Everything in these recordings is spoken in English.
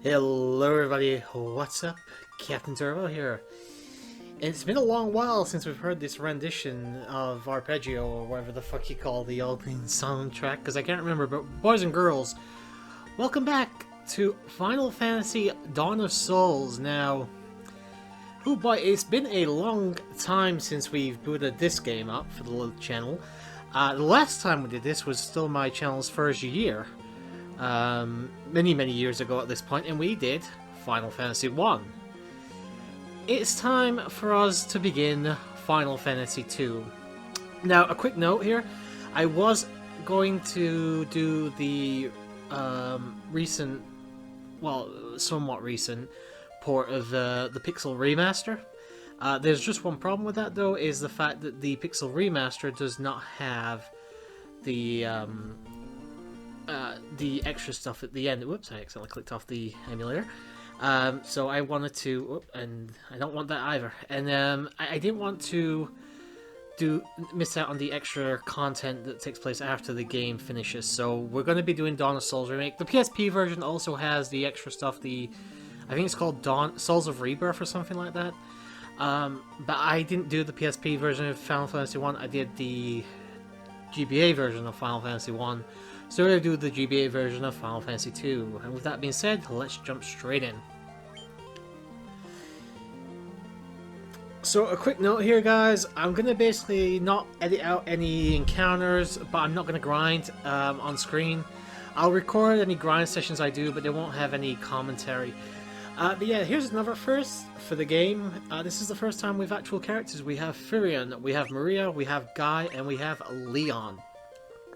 Hello everybody, what's up? CaptainTurbo here. It's been a long while since we've heard this rendition of Arpeggio, or whatever the fuck you call the opening soundtrack, because I can't remember, but boys and girls, welcome back to Final Fantasy Dawn of Souls. Now, oh boy, it's been a long time since we've booted this game up for the little channel. The last time we did this was still my channel's first year. Many years ago at this point, and we did Final Fantasy 1. It's time for us to begin Final Fantasy 2. Now, a quick note here. I was going to do the recent, well, somewhat recent port of the Pixel Remaster. There's just one problem with that, though, is the fact that the Pixel Remaster does not have the extra stuff at the end. Whoops, I accidentally clicked off the emulator. So I wanted to, and I don't want that either. And I didn't want to miss out on the extra content that takes place after the game finishes. So we're going to be doing Dawn of Souls Remake. The PSP version also has the extra stuff. I think it's called Souls of Rebirth or something like that. But I didn't do the PSP version of Final Fantasy 1. I did the GBA version of Final Fantasy 1. So we're going to do the GBA version of Final Fantasy 2. And with that being said, let's jump straight in. So a quick note here, guys. I'm going to basically not edit out any encounters, but I'm not going to grind on screen. I'll record any grind sessions I do, but they won't have any commentary. But yeah, here's another first for the game. This is the first time we have actual characters. We have Firion, we have Maria, we have Guy, and we have Leon.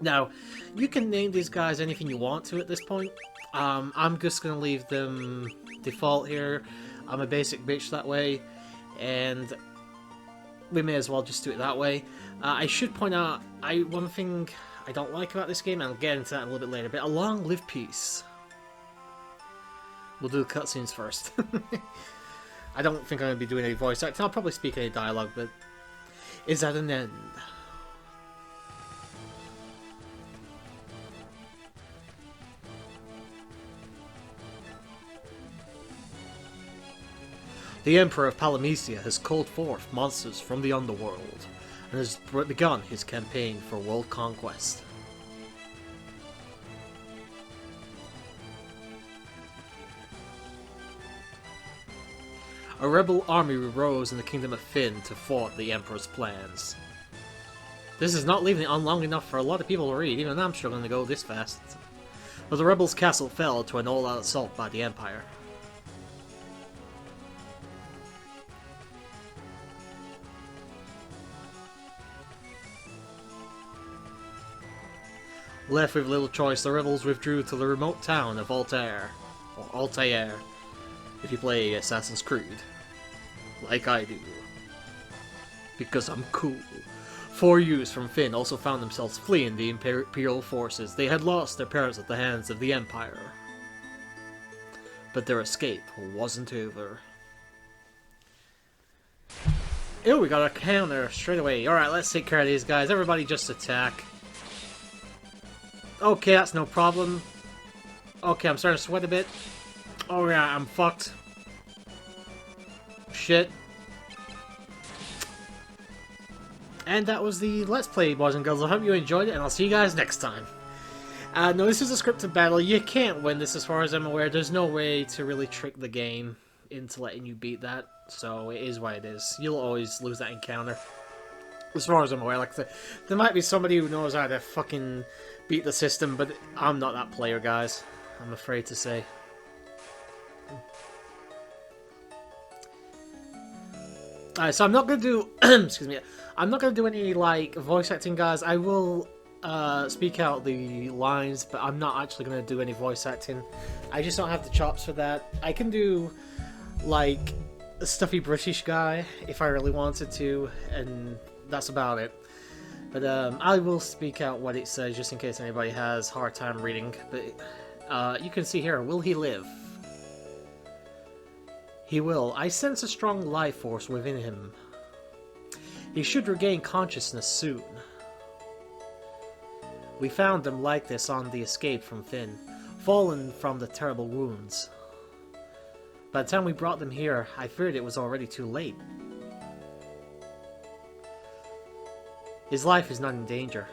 Now, you can name these guys anything you want to at this point. I'm just going to leave them default here. I'm a basic bitch that way, and we may as well just do it that way. I should point out, one thing I don't like about this game, and I'll get into that a little bit later, but a long live peace. We'll do the cutscenes first. I don't think I'm going to be doing any voice acting. I'll probably speak any dialogue, but is at an end. The Emperor of Palamecia has called forth monsters from the underworld, and has begun his campaign for world conquest. A rebel army rose in the kingdom of Fynn to thwart the Emperor's plans. This is not leaving it long enough for a lot of people to read, even I'm struggling to go this fast. But the rebels' castle fell to an all-out assault by the Empire. Left with little choice, the rebels withdrew to the remote town of Altair, or Altair, if you play Assassin's Creed, like I do, because I'm cool. 4 youths from Fynn also found themselves fleeing the Imperial forces. They had lost their parents at the hands of the Empire, but their escape wasn't over. Ew, we got a counter straight away. Alright, let's take care of these guys. Everybody just attack. Okay, that's no problem. Okay, I'm starting to sweat a bit. Oh yeah, I'm fucked. Shit. And that was the Let's Play, boys and girls. I hope you enjoyed it, and I'll see you guys next time. No, this is a scripted battle. You can't win this as far as I'm aware. There's no way to really trick the game into letting you beat that. So it is what it is. You'll always lose that encounter. As far as I'm aware, like there might be somebody who knows how to fucking beat the system, but I'm not that player, guys. I'm afraid to say. Alright, so I'm not gonna do excuse me. I'm not gonna do any like voice acting, guys. I will speak out the lines, but I'm not actually gonna do any voice acting. I just don't have the chops for that. I can do like a stuffy British guy if I really wanted to, and that's about it. But I will speak out what it says just in case anybody has a hard time reading. But you can see here, will he live? He will. I sense a strong life force within him. He should regain consciousness soon. We found him like this on the escape from Fynn, fallen from the terrible wounds. By the time we brought them here, I feared it was already too late. His life is not in danger.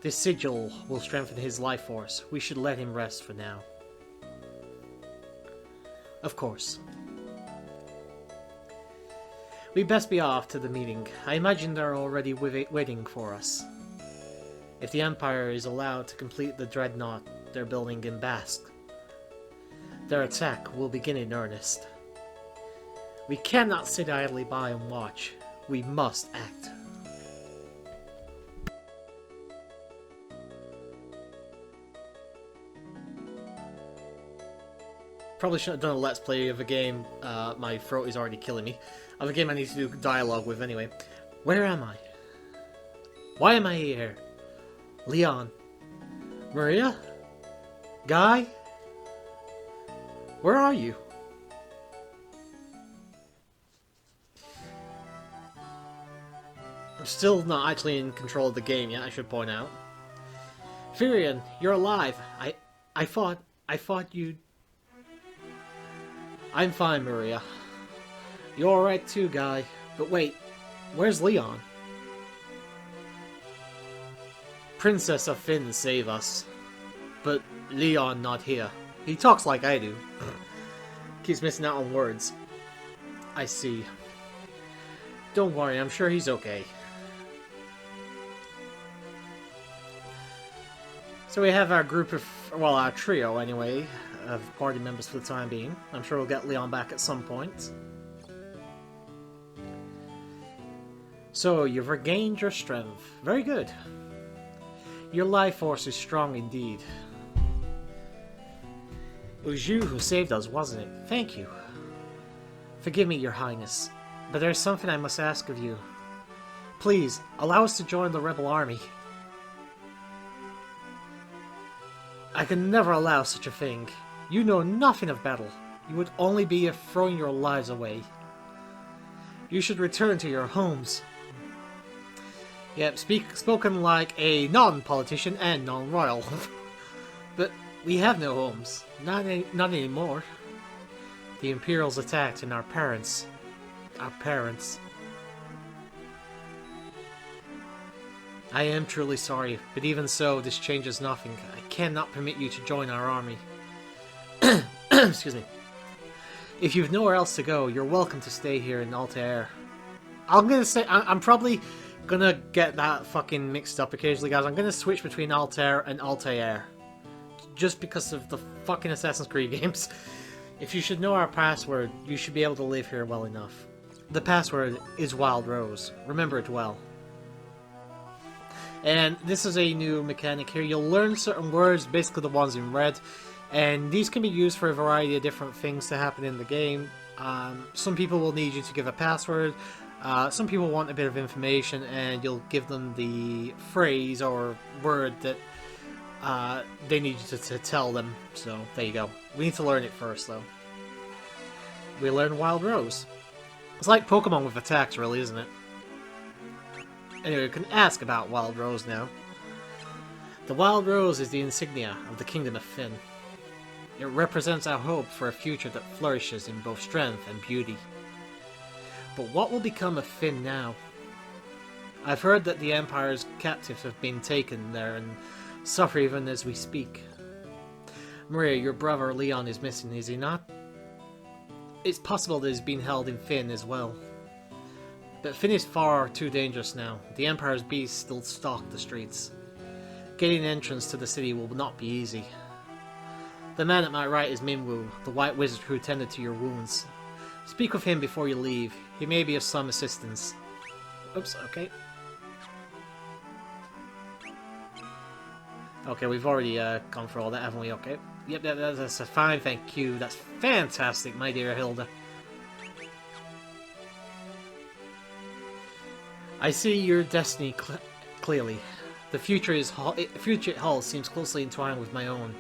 This sigil will strengthen his life force. We should let him rest for now. Of course. We'd best be off to the meeting. I imagine they're already waiting for us. If the Empire is allowed to complete the dreadnought they're building in Basque, their attack will begin in earnest. We cannot sit idly by and watch. We must act. Probably shouldn't have done a let's play of a game. My throat is already killing me. Of a game I need to do dialogue with anyway. Where am I? Why am I here? Leon? Maria? Guy? Where are you? I'm still not actually in control of the game yet, I should point out. Firion, you're alive. I thought you'd... I'm fine, Maria. You're alright too, Guy. But wait, where's Leon? Princess of Finn save us. But Leon not here. He talks like I do. Keeps missing out on words. I see. Don't worry, I'm sure he's okay. So we have our group of, well, our trio anyway, of party members for the time being. I'm sure we'll get Leon back at some point. So, you've regained your strength. Very good. Your life force is strong indeed. It was you who saved us, wasn't it? Thank you. Forgive me, Your Highness, but there's something I must ask of you. Please, allow us to join the rebel army. I can never allow such a thing. You know nothing of battle. You would only be throwing your lives away. You should return to your homes. Yep, spoken like a non-politician and non-royal. But we have no homes. Not anymore. The Imperials attacked and our parents... I am truly sorry, but even so, this changes nothing. I cannot permit you to join our army. Excuse me. If you've nowhere else to go, you're welcome to stay here in Altair. I'm gonna say... I'm probably gonna get that fucking mixed up occasionally, guys. I'm gonna switch between Altair and Altair. Just because of the fucking Assassin's Creed games. If you should know our password, you should be able to live here well enough. The password is Wild Rose. Remember it well. And this is a new mechanic here. You'll learn certain words, basically the ones in red, and these can be used for a variety of different things to happen in the game. Some people will need you to give a password. Some people want a bit of information, and you'll give them the phrase or word that they need you to tell them. So, there you go. We need to learn it first, though. We learn Wild Rose. It's like Pokemon with attacks, really, isn't it? Anyway, we can ask about Wild Rose now. The Wild Rose is the insignia of the Kingdom of Finn. It represents our hope for a future that flourishes in both strength and beauty. But what will become of Finn now? I've heard that the Empire's captives have been taken there and suffer even as we speak. Maria, your brother Leon is missing, is he not? It's possible that he's been held in Finn as well. But Finn is far too dangerous now. The Empire's beasts still stalk the streets. Getting entrance to the city will not be easy. The man at my right is Minwu, the white wizard who tended to your wounds. Speak with him before you leave. He may be of some assistance. Oops, okay. Okay, we've already gone through all that, haven't we? Okay. Yep, that's a fine, thank you. That's fantastic, my dear Hilda. I see your destiny clearly. The future it holds seems closely entwined with my own.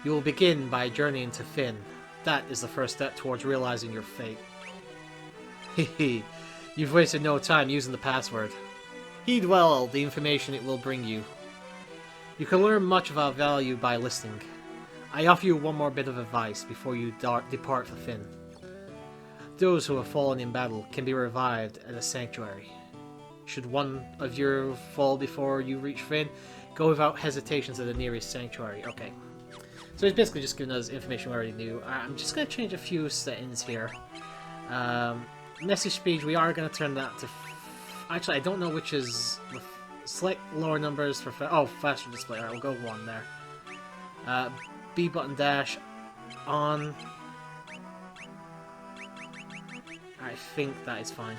You will begin by journeying to Finn. That is the first step towards realizing your fate. Hehe, you've wasted no time using the password. Heed well the information it will bring you. You can learn much of our value by listening. I offer you one more bit of advice before you depart for Finn. Those who have fallen in battle can be revived at a sanctuary. Should one of you fall before you reach Finn, go without hesitation to the nearest sanctuary. Okay. So he's basically just giving us information we already knew. I'm just going to change a few settings here. Message speed, we are going to turn that to... Actually, I don't know which is... Select lower numbers for... faster display. Alright, we'll go 1 there. B button dash on. I think that is fine.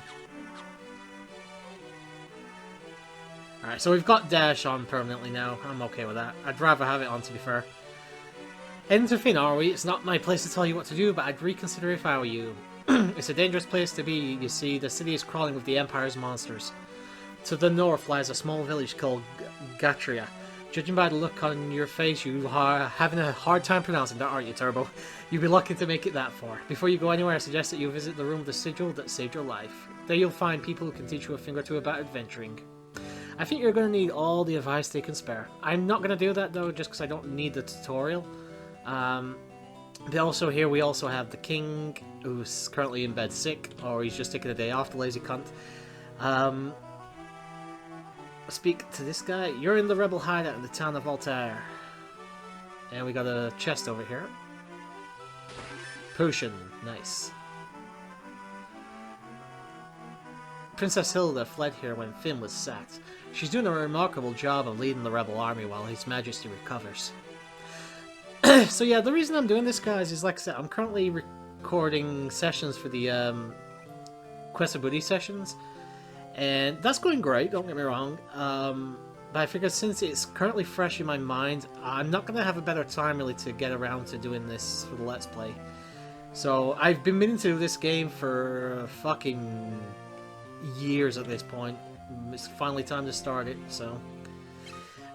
Alright, so we've got dash on permanently now. I'm okay with that. I'd rather have it on, to be fair. Heading to Finn, are we? It's not my place to tell you what to do, but I'd reconsider if I were you. It's a dangerous place to be, you see. The city is crawling with the Empire's monsters. To the north lies a small village called Gatria. Judging by the look on your face, you are having a hard time pronouncing that, aren't you, Turbo? You'll be lucky to make it that far. Before you go anywhere, I suggest that you visit the room of the sigil that saved your life. There you'll find people who can teach you a thing or two about adventuring. I think you're going to need all the advice they can spare. I'm not going to do that, though, just because I don't need the tutorial. But also here we also have the king, who's currently in bed sick, or he's just taking a day off, the lazy cunt. Speak to this guy. You're in the rebel hideout in the town of Altair. And we got a chest over here. Potion. Nice. Princess Hilda fled here when Finn was sacked. She's doing a remarkable job of leading the rebel army while His Majesty recovers. So yeah, the reason I'm doing this, guys, is like I said, I'm currently recording sessions for the Quest of Booty sessions. And that's going great, don't get me wrong. But I figured since it's currently fresh in my mind, I'm not going to have a better time really to get around to doing this for the Let's Play. So I've been meaning to do this game for fucking years at this point. It's finally time to start it, so...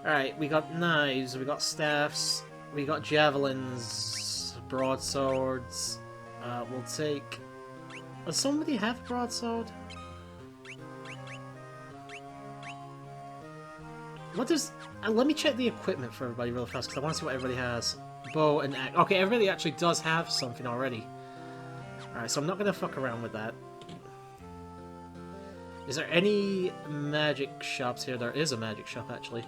Alright, we got knives, we got staffs, we got javelins, broadswords. We'll take... Does somebody have a broadsword? What does... let me check the equipment for everybody real fast, because I want to see what everybody has. Bow and axe. Okay, everybody actually does have something already. Alright, so I'm not going to fuck around with that. Is there any magic shops here? There is a magic shop, actually.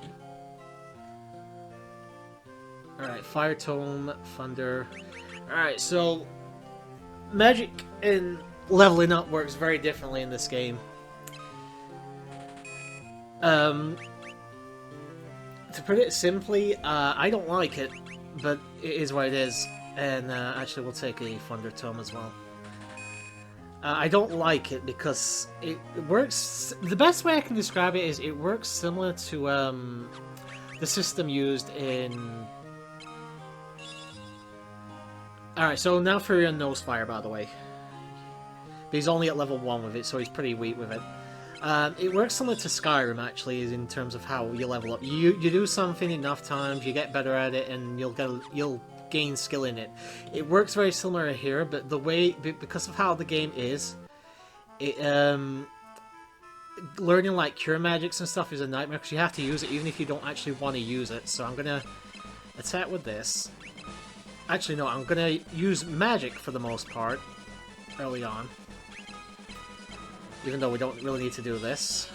Alright, Fire Tome, Thunder. Alright, so... Magic and leveling up works very differently in this game. To put it simply, I don't like it, but it is what it is. And actually, we'll take a Thunder Tome as well. I don't like it because it works... The best way I can describe it is it works similar to the system used in... Alright, so now Fury knows fire, by the way. But he's only at level 1 with it, so he's pretty weak with it. It works similar to Skyrim, actually, in terms of how you level up. You do something enough times, you get better at it, and you'll gain skill in it. It works very similar here, but the way, because of how the game is, it, learning like cure magics and stuff is a nightmare, because you have to use it even if you don't actually want to use it. So I'm gonna attack with this. Actually, no, I'm gonna use magic for the most part early on. Even though we don't really need to do this.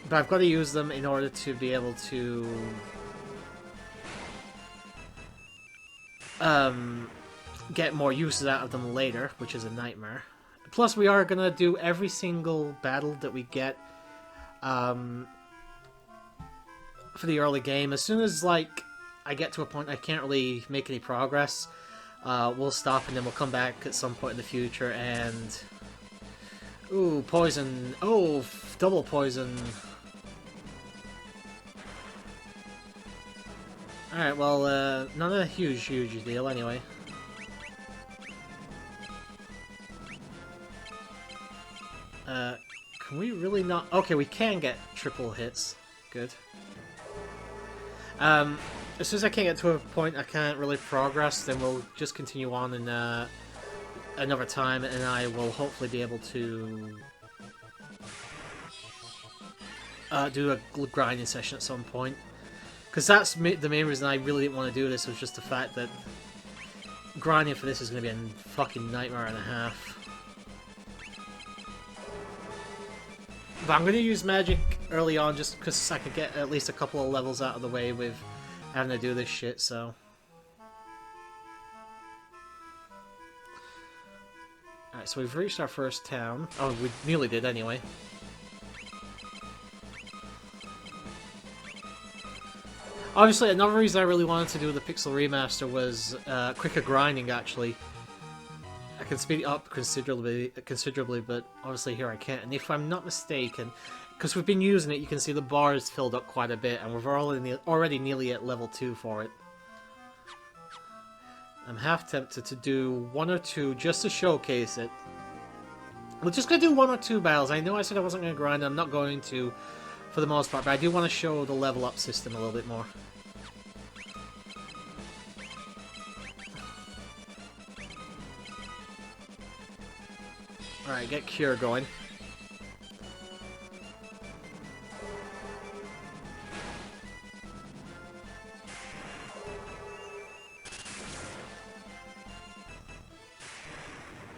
But I've got to use them in order to be able to... get more uses out of them later, which is a nightmare. Plus, we are going to do every single battle that we get for the early game. As soon as, like, I get to a point I can't really make any progress, we'll stop and then we'll come back at some point in the future and... Ooh, poison. Oh, double poison. Alright, well, not a huge deal anyway. Can we really not... Okay, we can get triple hits. Good. As soon as I can't get to a point I can't really progress, then we'll just continue on and, another time, and I will hopefully be able to do a grinding session at some point. Because that's the main reason I really didn't want to do this, was just the fact that grinding for this is going to be a fucking nightmare and a half. But I'm going to use magic early on just because I could get at least a couple of levels out of the way with having to do this shit, so... Alright, so we've reached our first town. Oh, we nearly did anyway. Obviously, another reason I really wanted to do the Pixel Remaster was quicker grinding, actually. I can speed it up considerably, but obviously here I can't. And if I'm not mistaken, because we've been using it, you can see the bar is filled up quite a bit, and we're already nearly at level 2 for it. I'm half tempted to do 1 or 2 just to showcase it. We're just going to do 1 or 2 battles. I know I said I wasn't going to grind, I'm not going to for the most part, but I do want to show the level up system a little bit more. Alright, get Cure going.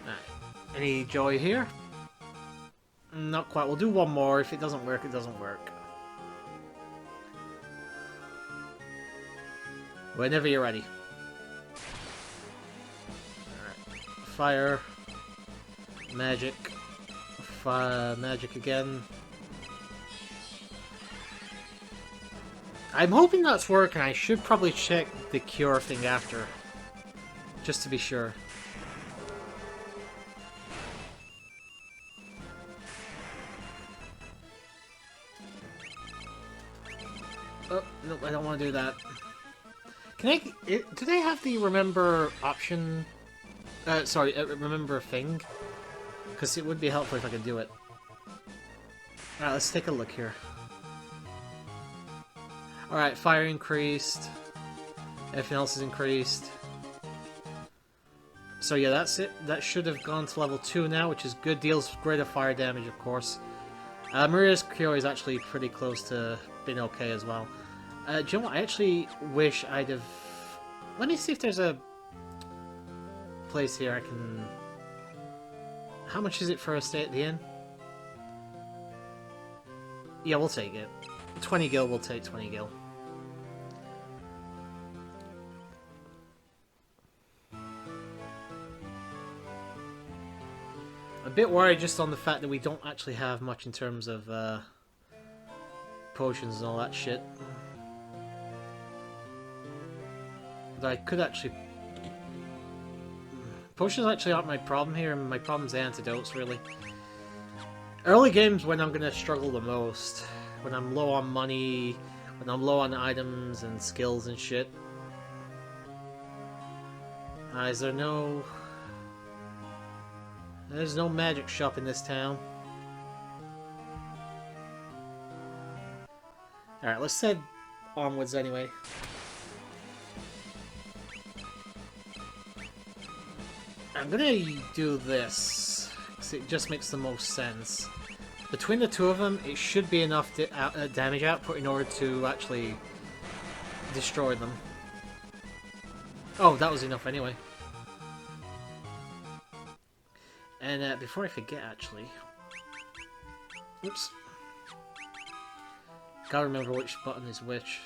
Alright, any joy here? Not quite. We'll do 1 more. If it doesn't work, it doesn't work. Whenever you're ready. Alright. Fire. Magic. Magic again. I'm hoping that's working. I should probably check the cure thing after. Just to be sure. Oh, no, I don't want to do that. Can I... do they have the remember option? Sorry, remember thing? Because it would be helpful if I could do it. Alright, let's take a look here. Alright, fire increased. Everything else is increased. So yeah, that's it. That should have gone to level 2 now, which is good. Deals greater fire damage, of course. Maria's cure is actually pretty close to being okay as well. Do you know what? I actually wish I'd have... Let me see if there's a place here I can... How much is it for a stay at the inn? Yeah, we'll take it. 20 gil, we'll take 20 gil. A bit worried just on the fact that we don't actually have much in terms of potions and all that shit. But I could actually... Potions actually aren't my problem here, and my problem's the antidotes, really. Early games when I'm gonna struggle the most. When I'm low on money, when I'm low on items and skills and shit. Is there no... There's no magic shop in this town. Alright, let's head onwards anyway. I'm gonna do this, because it just makes the most sense. Between the two of them, it should be enough damage output in order to actually destroy them. Oh, that was enough anyway. And before I forget, actually... Oops. Gotta remember which button is which.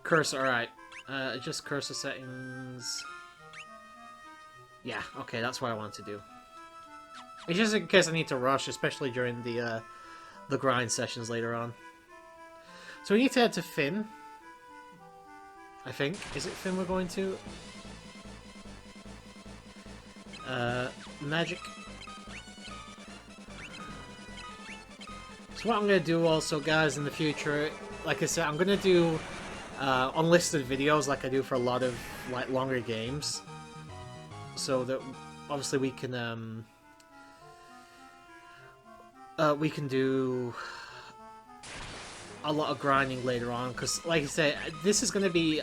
Cursor, alright. Adjust cursor settings... Yeah, okay, that's what I want to do. It's just in case I need to rush, especially during the grind sessions later on. So we need to head to Finn. I think. Is it Finn we're going to? Magic. So what I'm going to do also, guys, in the future, like I said, I'm going to do unlisted videos like I do for a lot of like longer games. So that obviously we can do a lot of grinding later on, because like I say, this is going to be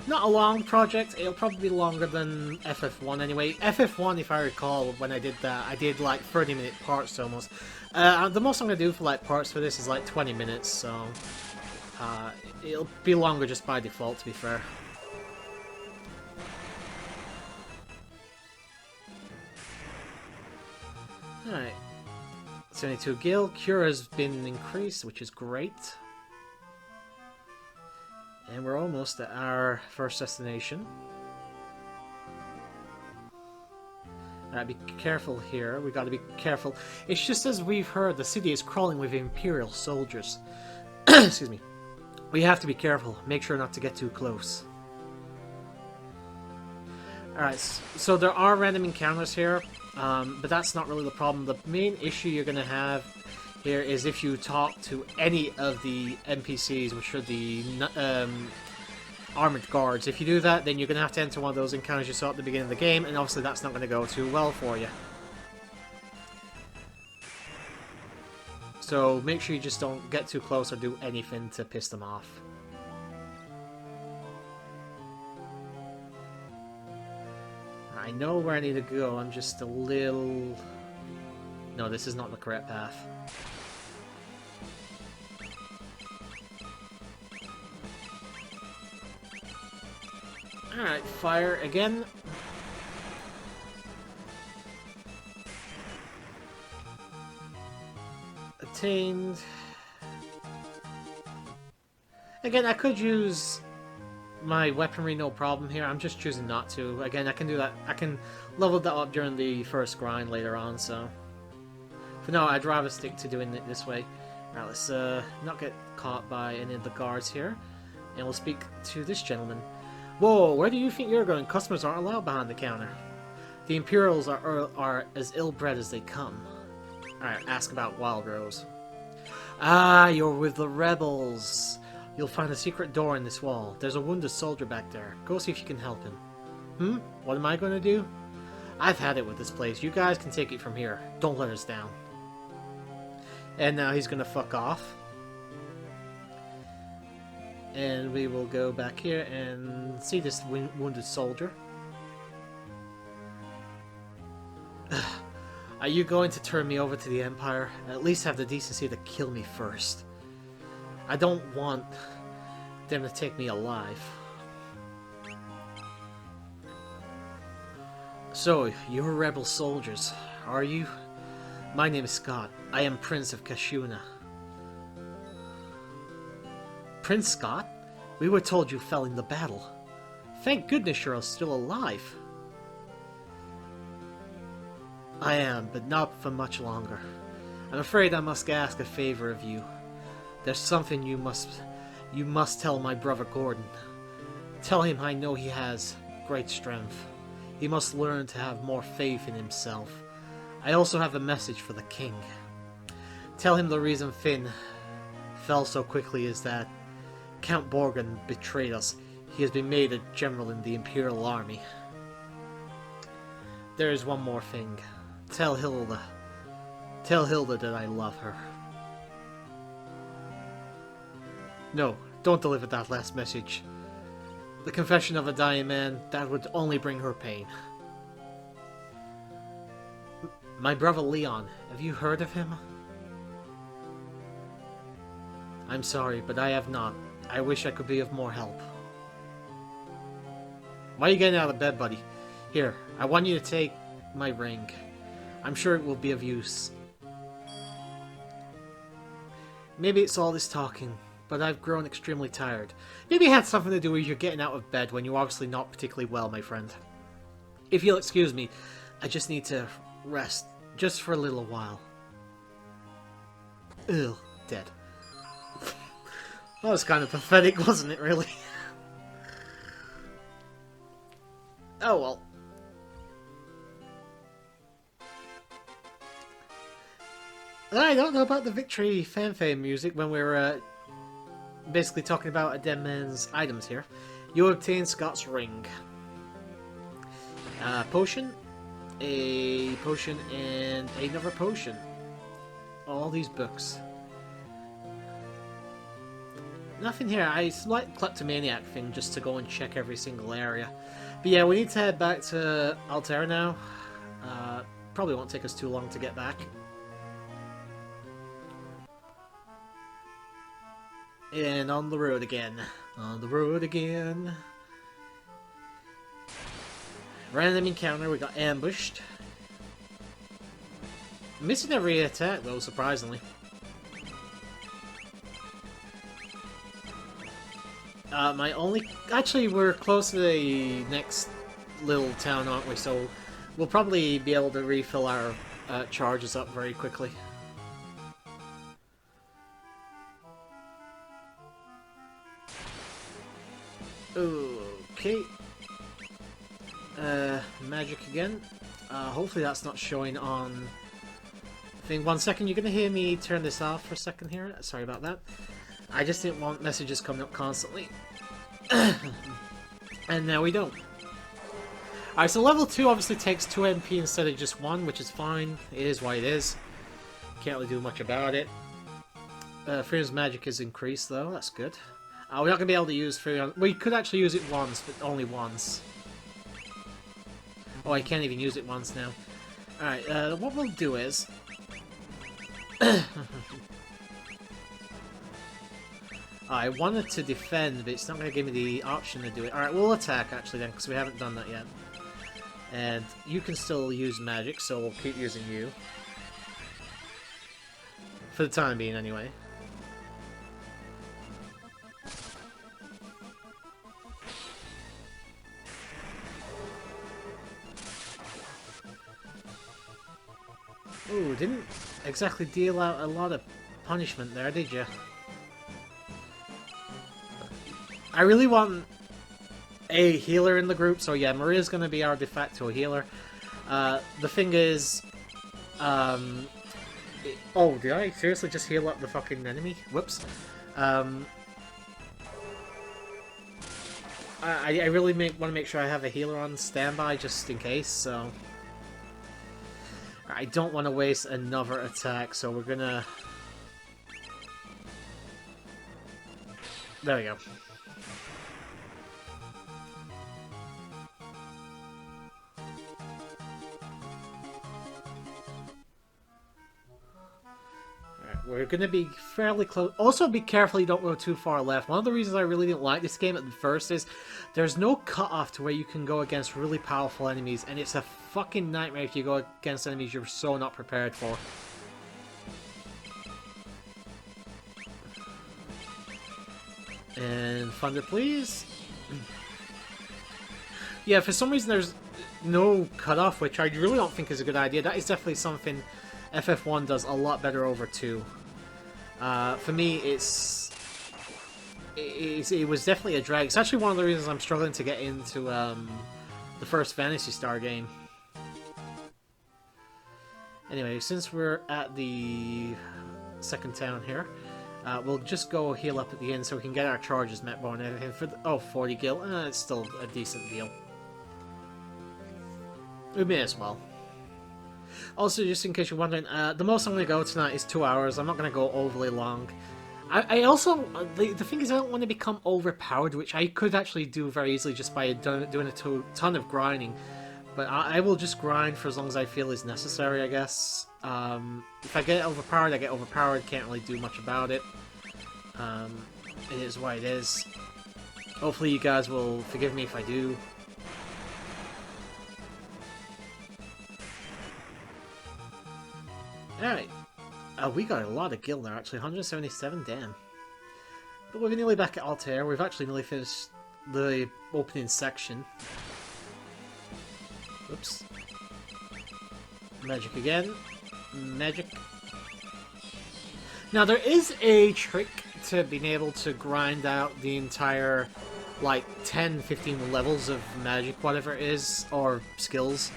not a long project. It'll probably be longer than FF1 anyway. FF1, if I recall, when I did that, I did like 30-minute parts almost. The most I'm going to do for like parts for this is like 20 minutes, so It'll be longer just by default, to be fair. Alright. 72 gil. Cure has been increased, which is great. And we're almost at our first destination. Alright, be careful here. We gotta be careful. It's just as we've heard, the city is crawling with Imperial soldiers. Excuse me. We have to be careful. Make sure not to get too close. Alright, so there are random encounters here, but that's not really the problem. The main issue you're going to have here is if you talk to any of the NPCs, which are the armored guards. If you do that, then you're going to have to enter one of those encounters you saw at the beginning of the game, and obviously that's not going to go too well for you. So make sure you just don't get too close or do anything to piss them off. I know where I need to go, I'm just a little... No, this is not the correct path. Alright, fire again. Attained. Again, I could use my weaponry, no problem here. I'm just choosing not to. Again, I can do that. I can level that up during the first grind later on, so... For now, I'd rather stick to doing it this way. Alright, let's not get caught by any of the guards here. And we'll speak to this gentleman. Whoa, where do you think you're going? Customers aren't allowed behind the counter. The Imperials are as ill-bred as they come. Alright, ask about Wild Rose. Ah, you're with the rebels. You'll find a secret door in this wall. There's a wounded soldier back there. Go see if you can help him. What am I going to do? I've had it with this place. You guys can take it from here. Don't let us down. And now he's going to fuck off. And we will go back here and see this wounded soldier. Are you going to turn me over to the Empire? At least have the decency to kill me first. I don't want them to take me alive. So, you're rebel soldiers, are you? My name is Scott. I am Prince of Kashuna. Prince Scott? We were told you fell in the battle. Thank goodness you're still alive. I am, but not for much longer. I'm afraid I must ask a favor of you. There's something you must tell my brother Gordon. Tell him I know he has great strength. He must learn to have more faith in himself. I also have a message for the king. Tell him the reason Finn fell so quickly is that Count Borgen betrayed us. He has been made a general in the Imperial Army. There is one more thing. Tell Hilda. Tell Hilda that I love her. No, don't deliver that last message. The confession of a dying man, that would only bring her pain. My brother Leon, have you heard of him? I'm sorry, but I have not. I wish I could be of more help. Why are you getting out of bed, buddy? Here, I want you to take my ring. I'm sure it will be of use. Maybe it's all this talking, but I've grown extremely tired. Maybe it had something to do with you getting out of bed when you're obviously not particularly well, my friend. If you'll excuse me, I just need to rest, just for a little while. Ugh, dead. That was kind of pathetic, wasn't it, really? Oh well. I don't know about the victory fanfare music when we're basically talking about a dead man's items here. You obtain Scott's ring. Potion, a potion, and another potion. All these books. Nothing here. I select kleptomaniac thing just to go and check every single area. But yeah, we need to head back to Altair now. Probably won't take us too long to get back. And on the road again. On the road again. Random encounter, we got ambushed. Missing every attack though, surprisingly. My only... Actually, we're close to the next little town, aren't we? So we'll probably be able to refill our charges up very quickly. Okay. Magic again. Hopefully that's not showing on thing. 1 second, you're gonna hear me turn this off for a second here. Sorry about that. I just didn't want messages coming up constantly. And now we don't. Alright, so level 2 obviously takes 2 MP instead of just 1, which is fine. It is what it is. Can't really do much about it. Freedom's magic is increased though, that's good. We're not going to be able to use Freedom. We could actually use it once, but only once. Oh, I can't even use it once now. Alright, what we'll do is... I wanted to defend, but it's not going to give me the option to do it. Alright, we'll attack actually then, because we haven't done that yet. And you can still use magic, so we'll keep using you. For the time being, anyway. Ooh, didn't exactly deal out a lot of punishment there, did you? I really want a healer in the group, so yeah, Maria's gonna be our de facto healer. The thing is, oh, did I seriously just heal up the fucking enemy? Whoops. I really want to make sure I have a healer on standby just in case, so... I don't want to waste another attack, so we're gonna... There we go. We're going to be fairly close. Also, be careful you don't go too far left. One of the reasons I really didn't like this game at first is there's no cutoff to where you can go against really powerful enemies, and it's a fucking nightmare if you go against enemies you're so not prepared for. And thunder, please. Yeah, for some reason there's no cutoff, which I really don't think is a good idea. That is definitely something FF1 does a lot better over 2. For me, it was definitely a drag. It's actually one of the reasons I'm struggling to get into the first Phantasy Star game. Anyway, since we're at the second town here, we'll just go heal up at the end so we can get our charges met more and everything. For the, 40 gil, it's still a decent deal. We may as well. Also, just in case you're wondering, the most I'm going to go tonight is 2 hours. I'm not going to go overly long. I also... The thing is, I don't want to become overpowered, which I could actually do very easily just by doing a ton of grinding. But I will just grind for as long as I feel is necessary, I guess. If I get overpowered, I get overpowered. Can't really do much about it. It is what it is. Hopefully you guys will forgive me if I do. Alright. We got a lot of gil there, actually. 177, damn. But we're nearly back at Altair. We've actually nearly finished the opening section. Oops. Magic again. Magic. Now, there is a trick to being able to grind out the entire, like, 10, 15 levels of magic, whatever it is, or skills.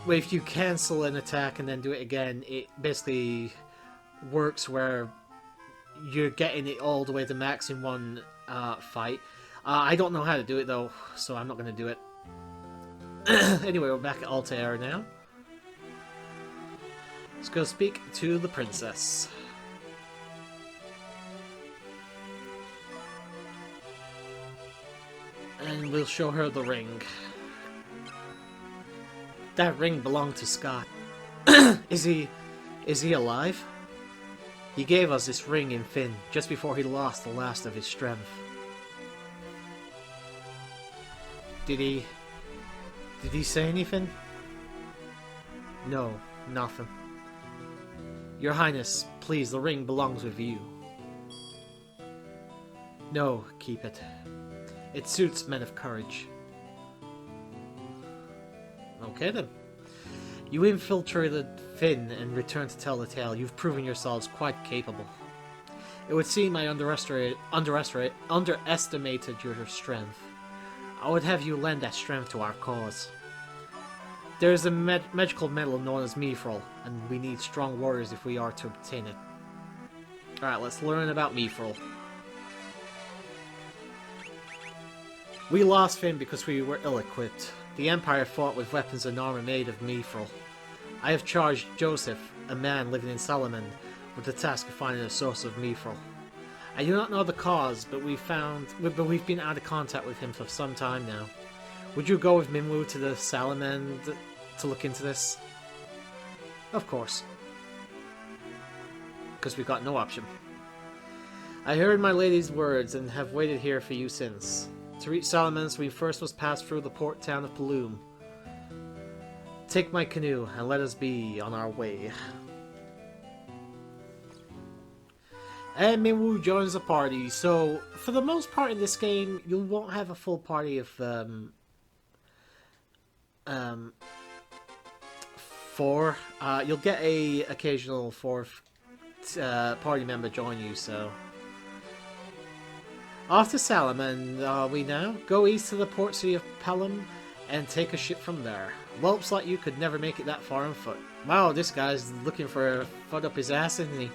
If you cancel an attack and then do it again, it basically works where you're getting it all the way to max in one fight. I don't know how to do it though, so I'm not going to do it. Anyway, we're back at Altair now. Let's go speak to the princess. And we'll show her the ring. That ring belonged to Scott. Is he alive? He gave us this ring in Finn, just before he lost the last of his strength. Did he say anything? No, nothing. Your Highness, please, the ring belongs with you. No, keep it. It suits men of courage. Okay then. You infiltrated Finn and returned to tell the tale. You've proven yourselves quite capable. It would seem I underestimated your strength. I would have you lend that strength to our cause. There is a magical metal known as Mithril, and we need strong warriors if we are to obtain it. Alright, let's learn about Mithril. We lost Finn because we were ill-equipped. The Empire fought with weapons and armor made of Mithril. I have charged Joseph, a man living in Salaman, with the task of finding the source of Mithril. I do not know the cause, but we've been out of contact with him for some time now. Would you go with Minwu to the Salaman to look into this? Of course. Because we've got no option. I heard my lady's words and have waited here for you since. To reach Salaman, we first must pass through the port town of Paloom. Take my canoe and let us be on our way. And Minwu joins the party. So, for the most part in this game, you won't have a full party of four. You'll get a occasional fourth party member join you. So, off to Salaman, we now go east to the port city of Pelham and take a ship from there. Whelps like you could never make it that far on foot. Wow, this guy's looking for a foot up his ass, isn't he?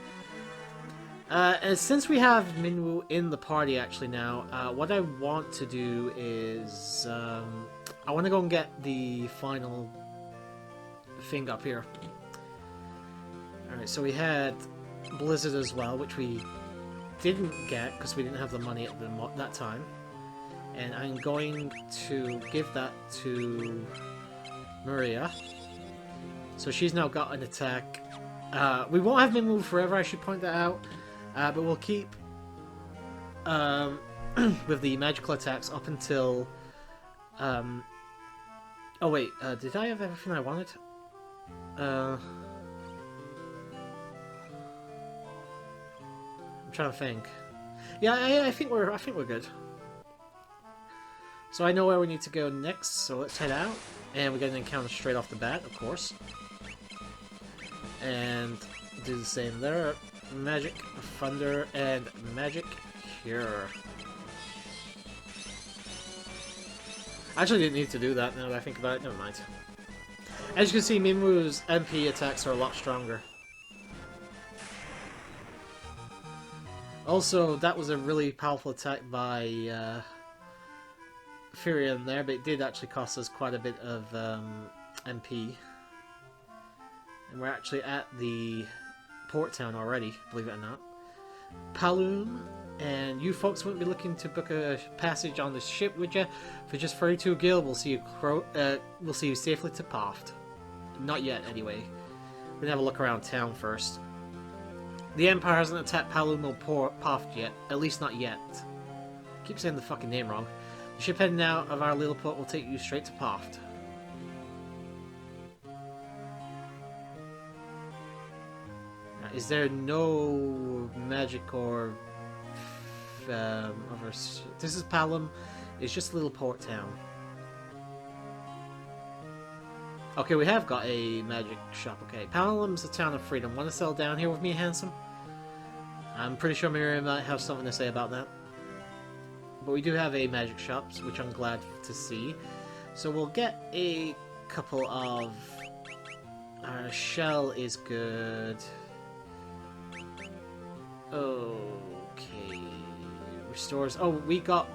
And since we have Minwu in the party actually now, what I want to do is I want to go and get the final thing up here. Alright, so we had Blizzard as well, which we didn't get because we didn't have the money at that time. And I'm going to give that to Maria. So she's now got an attack. We won't have Minwu forever, I should point that out. But we'll keep with the magical attacks up until... oh wait, did I have everything I wanted? I'm trying to think. Yeah, I think we're good. So I know where we need to go next, so let's head out. And we get an encounter straight off the bat, of course. And do the same there. Magic, Thunder, and Magic Cure. I actually didn't need to do that now that I think about it. Never mind. As you can see, Minwu's MP attacks are a lot stronger. Also, that was a really powerful attack by Furion there, but it did actually cost us quite a bit of MP. And we're actually at the port town already, believe it or not. Paloom, and you folks wouldn't be looking to book a passage on the ship, would you? For just 32 gil, we'll see you safely to Poft. Not yet, anyway. We're gonna have a look around town first. The Empire hasn't attacked Paloom or Poft yet, at least not yet. I keep saying the fucking name wrong. The ship heading out of our little port will take you straight to Poft. Is there no magic or other... This is Palom. It's just a little port town. Okay, we have got a magic shop. Okay, Palom's a town of freedom. Want to settle down here with me, handsome? I'm pretty sure Miriam might have something to say about that. But we do have a magic shop, which I'm glad to see. So we'll get a couple of... Our shell is good. Okay. Restores... Oh, we got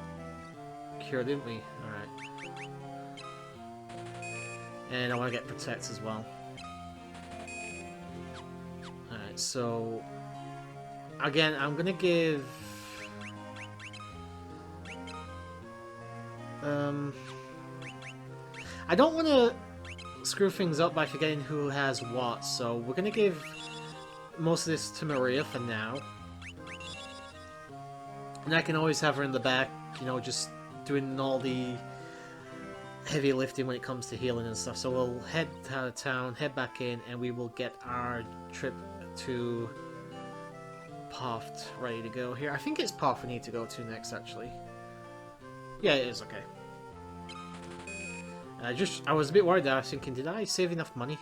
cure, didn't we? Alright. And I want to get protects as well. Alright, so... Again, I'm gonna give... I don't want to screw things up by forgetting who has what, so we're gonna give most of this to Maria for now. And I can always have her in the back, you know, just doing all the heavy lifting when it comes to healing and stuff. So we'll head out of town, head back in, and we will get our trip to Poft ready to go here. I think it's Poft we need to go to next, actually. Yeah, it is, okay. I was a bit worried there. I was thinking, did I save enough money?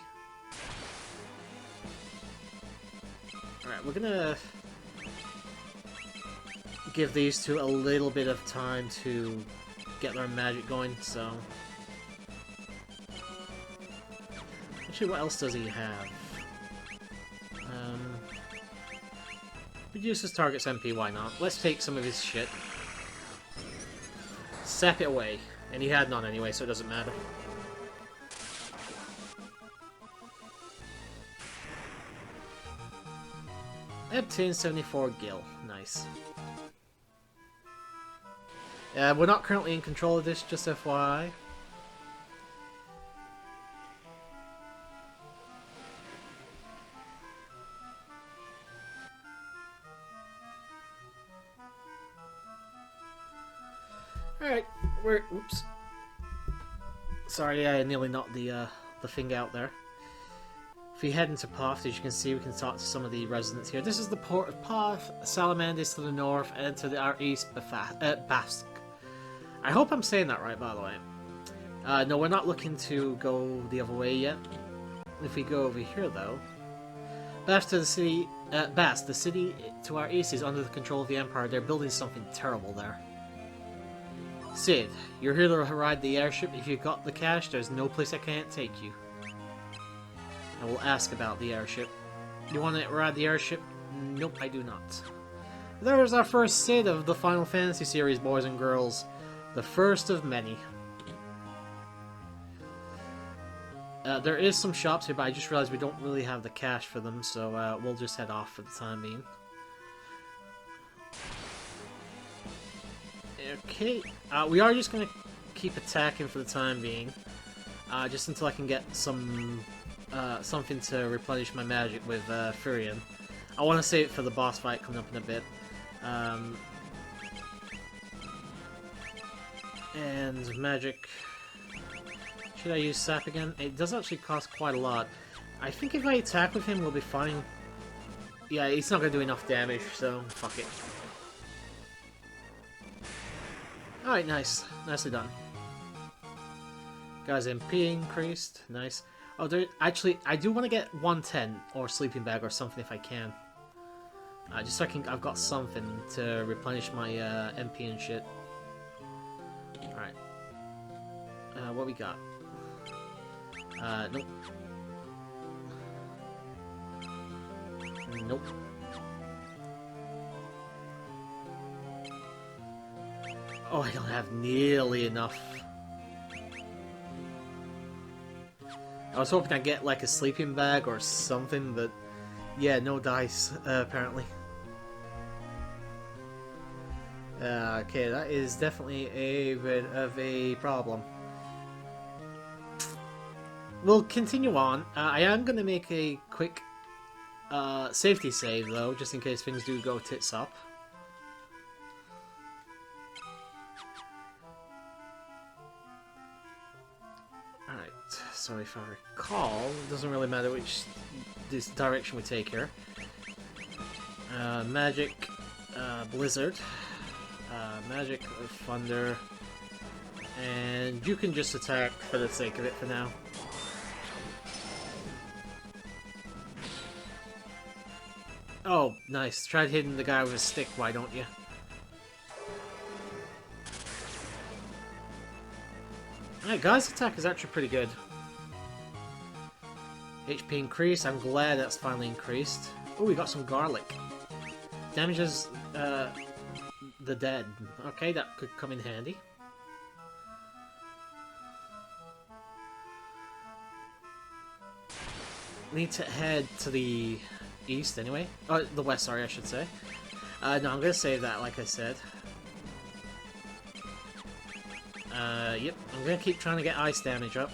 Alright, we're gonna give these two a little bit of time to get their magic going, so... Actually, what else does he have? Reduces target's MP, why not? Let's take some of his shit. Sap it away. And he had none anyway, so it doesn't matter. Obtain 74 gil. Nice. We're not currently in control of this, just FYI. Alright, oops. Sorry, I nearly knocked the thing out there. If we head into Poft, as you can see, we can talk to some of the residents here. This is the port of Poft, Salamandis to the north, and to our east, Basque. I hope I'm saying that right, by the way. No, we're not looking to go the other way yet. If we go over here, though... Basque, the city to our east is under the control of the Empire. They're building something terrible there. Sid, you're here to ride the airship. If you've got the cash, there's no place I can't take you. I will ask about the airship. You want to ride the airship? Nope, I do not. There's our first Sid of the Final Fantasy series, boys and girls. The first of many. There is some shops here, but I just realized we don't really have the cash for them, so we'll just head off for the time being. Okay, we are just going to keep attacking for the time being, just until I can get some something to replenish my magic with Furion. I want to save it for the boss fight coming up in a bit. And magic. Should I use Sap again? It does actually cost quite a lot. I think if I attack with him, we'll be fine. Yeah, he's not going to do enough damage, so fuck it. Alright, nice. Nicely done. Guys, MP increased. Nice. Oh, there, actually, I do want to get 110 or sleeping bag or something if I can. Just so I've got something to replenish my MP and shit. Alright. What we got? Nope. Nope. Oh, I don't have nearly enough. I was hoping I'd get like a sleeping bag or something, but yeah, no dice, apparently. Okay, that is definitely a bit of a problem. We'll continue on. I am going to make a quick safety save, though, just in case things do go tits up. Alright, so if I recall, it doesn't really matter which this direction we take here. Magic, Blizzard, Magic of Thunder, and you can just attack for the sake of it for now. Oh, nice. Tried hitting the guy with a stick, why don't you? Alright, guy's attack is actually pretty good. HP increased, I'm glad that's finally increased. Oh, we got some garlic. Damages the dead. Okay, that could come in handy. Need to head to the east anyway. Oh, the west, sorry, I should say. No, I'm gonna save that, like I said. Yep, I'm gonna keep trying to get ice damage up.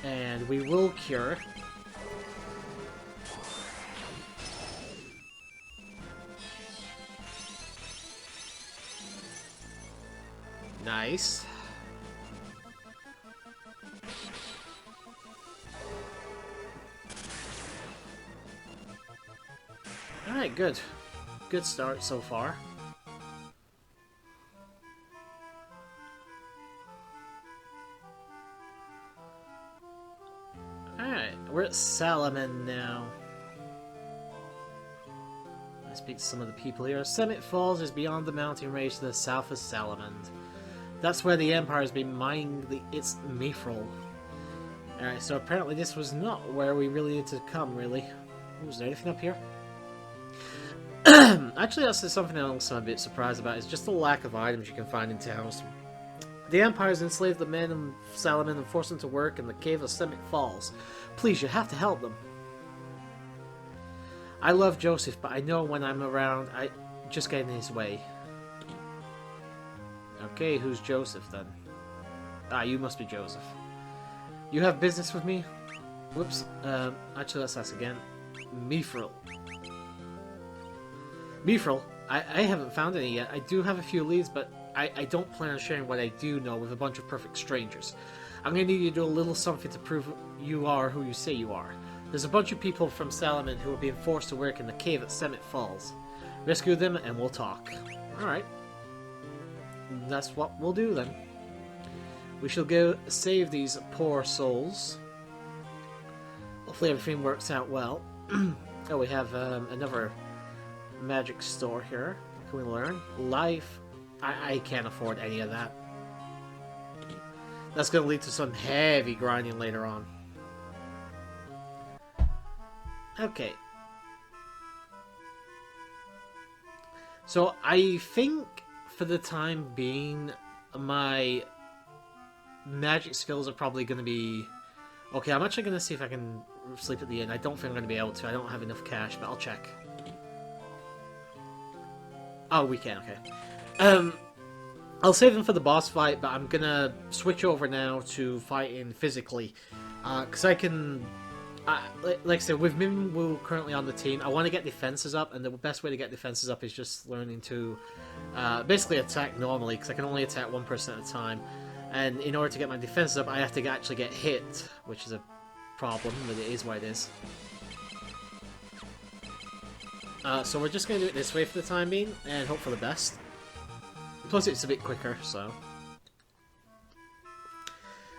And we will cure. Nice. Alright, good. Good start so far. Alright, we're at Salaman now. I speak to some of the people here. Summit Falls is beyond the mountain range to the south of Salamand. That's where the Empire has been mining its mithril. Alright, so apparently this was not where we really needed to come, really. Ooh, is there anything up here? Actually, that's something else I'm a bit surprised about, is just the lack of items you can find in towns. The Empire has enslaved the men of Salaman and forced them to work in the cave of Summit Falls. Please, you have to help them. I love Joseph, but I know when I'm around, I just get in his way. Okay, who's Joseph then? Ah, you must be Joseph. You have business with me? Whoops. Actually, let's ask again. Mithril. Mithril? I haven't found any yet. I do have a few leads, but I don't plan on sharing what I do know with a bunch of perfect strangers. I'm going to need you to do a little something to prove you are who you say you are. There's a bunch of people from Salaman who are being forced to work in the cave at Summit Falls. Rescue them and we'll talk. Alright. That's what we'll do then. We shall go save these poor souls. Hopefully everything works out well. Oh, we have another magic store here. What can we learn? Life. I can't afford any of that. That's going to lead to some heavy grinding later on. Okay. So I think for the time being, my magic skills are probably going to be... Okay, I'm actually going to see if I can sleep at the inn. I don't think I'm going to be able to. I don't have enough cash, but I'll check. Oh, we can, okay. I'll save them for the boss fight, but I'm gonna switch over now to fighting physically. Because I can... like I said, with Minwoo currently on the team, I want to get defenses up, and the best way to get defenses up is just learning to basically attack normally, because I can only attack one person at a time. And in order to get my defenses up, I have to actually get hit, which is a problem, but it is what it is. So we're just going to do it this way for the time being, and hope for the best. Plus it's a bit quicker, so...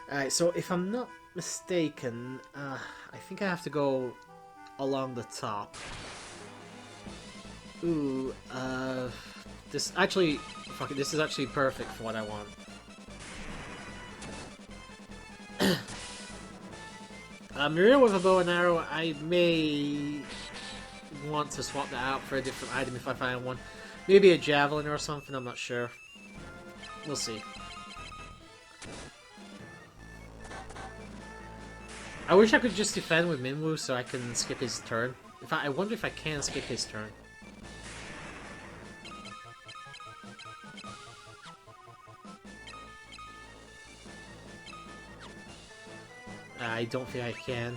Alright, so if I'm not mistaken, I think I have to go along the top. Ooh, this actually... Fuck it, this is actually perfect for what I want. Maria with a bow and arrow, I may want to swap that out for a different item if I find one. Maybe a javelin or something, I'm not sure. We'll see. I wish I could just defend with Minwoo so I can skip his turn. In fact, I wonder if I can skip his turn. I don't think I can.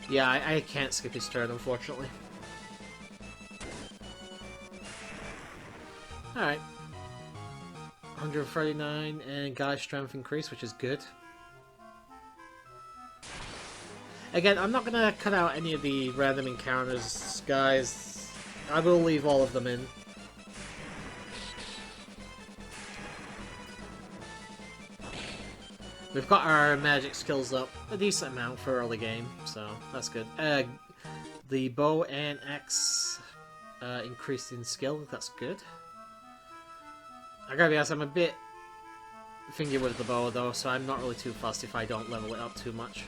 Yeah, I can't skip his turn, unfortunately. Alright. 139 and guy strength increase, which is good. Again, I'm not gonna cut out any of the random encounters, guys. I will leave all of them in. We've got our magic skills up a decent amount for early game, so that's good. The bow and axe increased in skill, that's good. I gotta be honest, I'm a bit thingy with the bow though, so I'm not really too fussed if I don't level it up too much.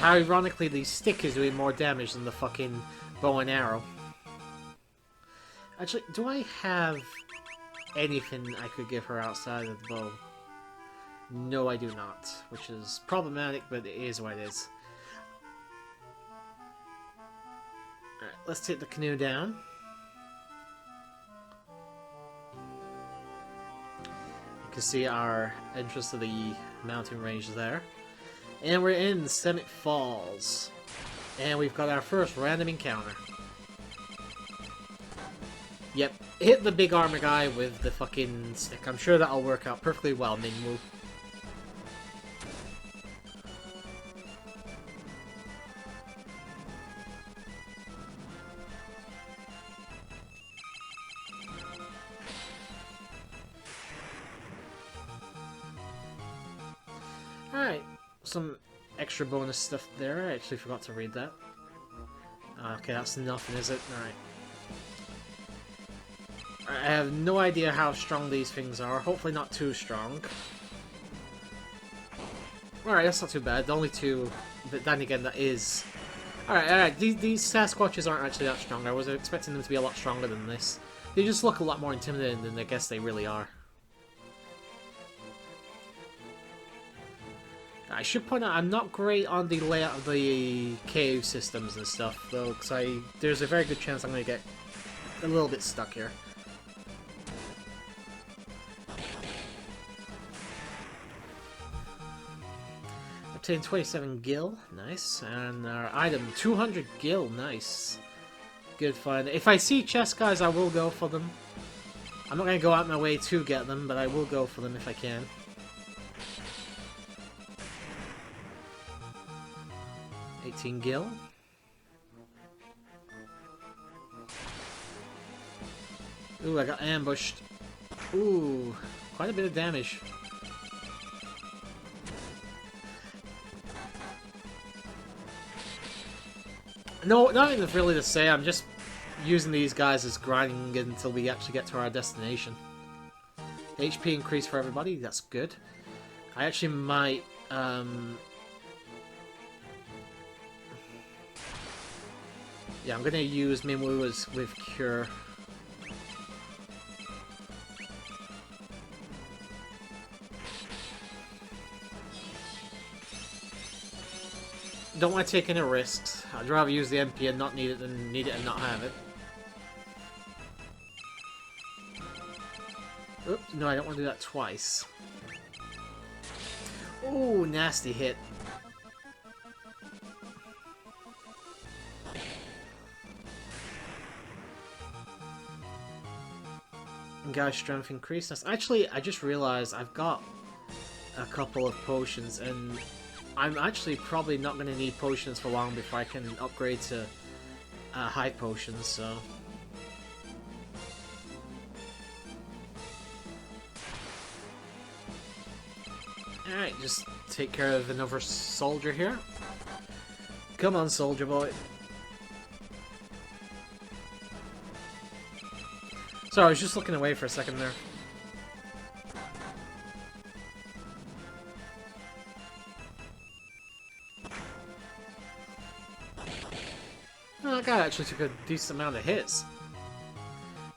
Ironically, the stick is doing more damage than the fucking bow and arrow. Actually, do I have anything I could give her outside of the bow? No, I do not, which is problematic, but it is what it is. Alright, let's take the canoe down. You can see our entrance to the mountain range there. And we're in Summit Falls. And we've got our first random encounter. Yep, hit the big armor guy with the fucking stick. I'm sure that'll work out perfectly well, Minwoo. Alright, some extra bonus stuff there. I actually forgot to read that. Okay, that's nothing, is it? Alright. I have no idea how strong these things are. Hopefully not too strong. Alright, that's not too bad. Only two, but then again, that is... Alright. These Sasquatches aren't actually that strong. I was expecting them to be a lot stronger than this. They just look a lot more intimidating than I guess they really are. I should point out, I'm not great on the layout of the cave systems and stuff, though, because there's a very good chance I'm going to get a little bit stuck here. Obtain 27 gil, nice, and our item, 200 gil, nice. Good find. If I see chest guys, I will go for them. I'm not going to go out my way to get them, but I will go for them if I can. Gil. Ooh, I got ambushed. Ooh, quite a bit of damage. No, nothing really to say. I'm just using these guys as grinding until we actually get to our destination. HP increase for everybody. That's good. I actually might. Yeah, I'm gonna use Minwoo with Cure. Don't want to take any risks. I'd rather use the MP and not need it than need it and not have it. Oops, no, I don't want to do that twice. Ooh, nasty hit. Guy's strength increase. Actually, I just realized I've got a couple of potions, and I'm actually probably not going to need potions for long before I can upgrade to high potions, so... Alright, just take care of another soldier here. Come on, soldier boy. Sorry, I was just looking away for a second there. Oh, that guy actually took a decent amount of hits.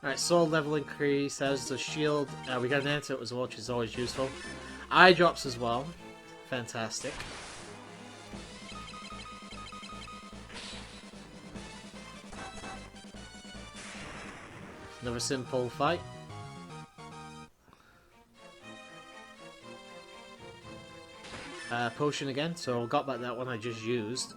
Alright, soul level increase as the shield. We got an antidote as well, which is always useful. Eye drops as well. Fantastic. Another simple fight. Potion again, so got back that one I just used.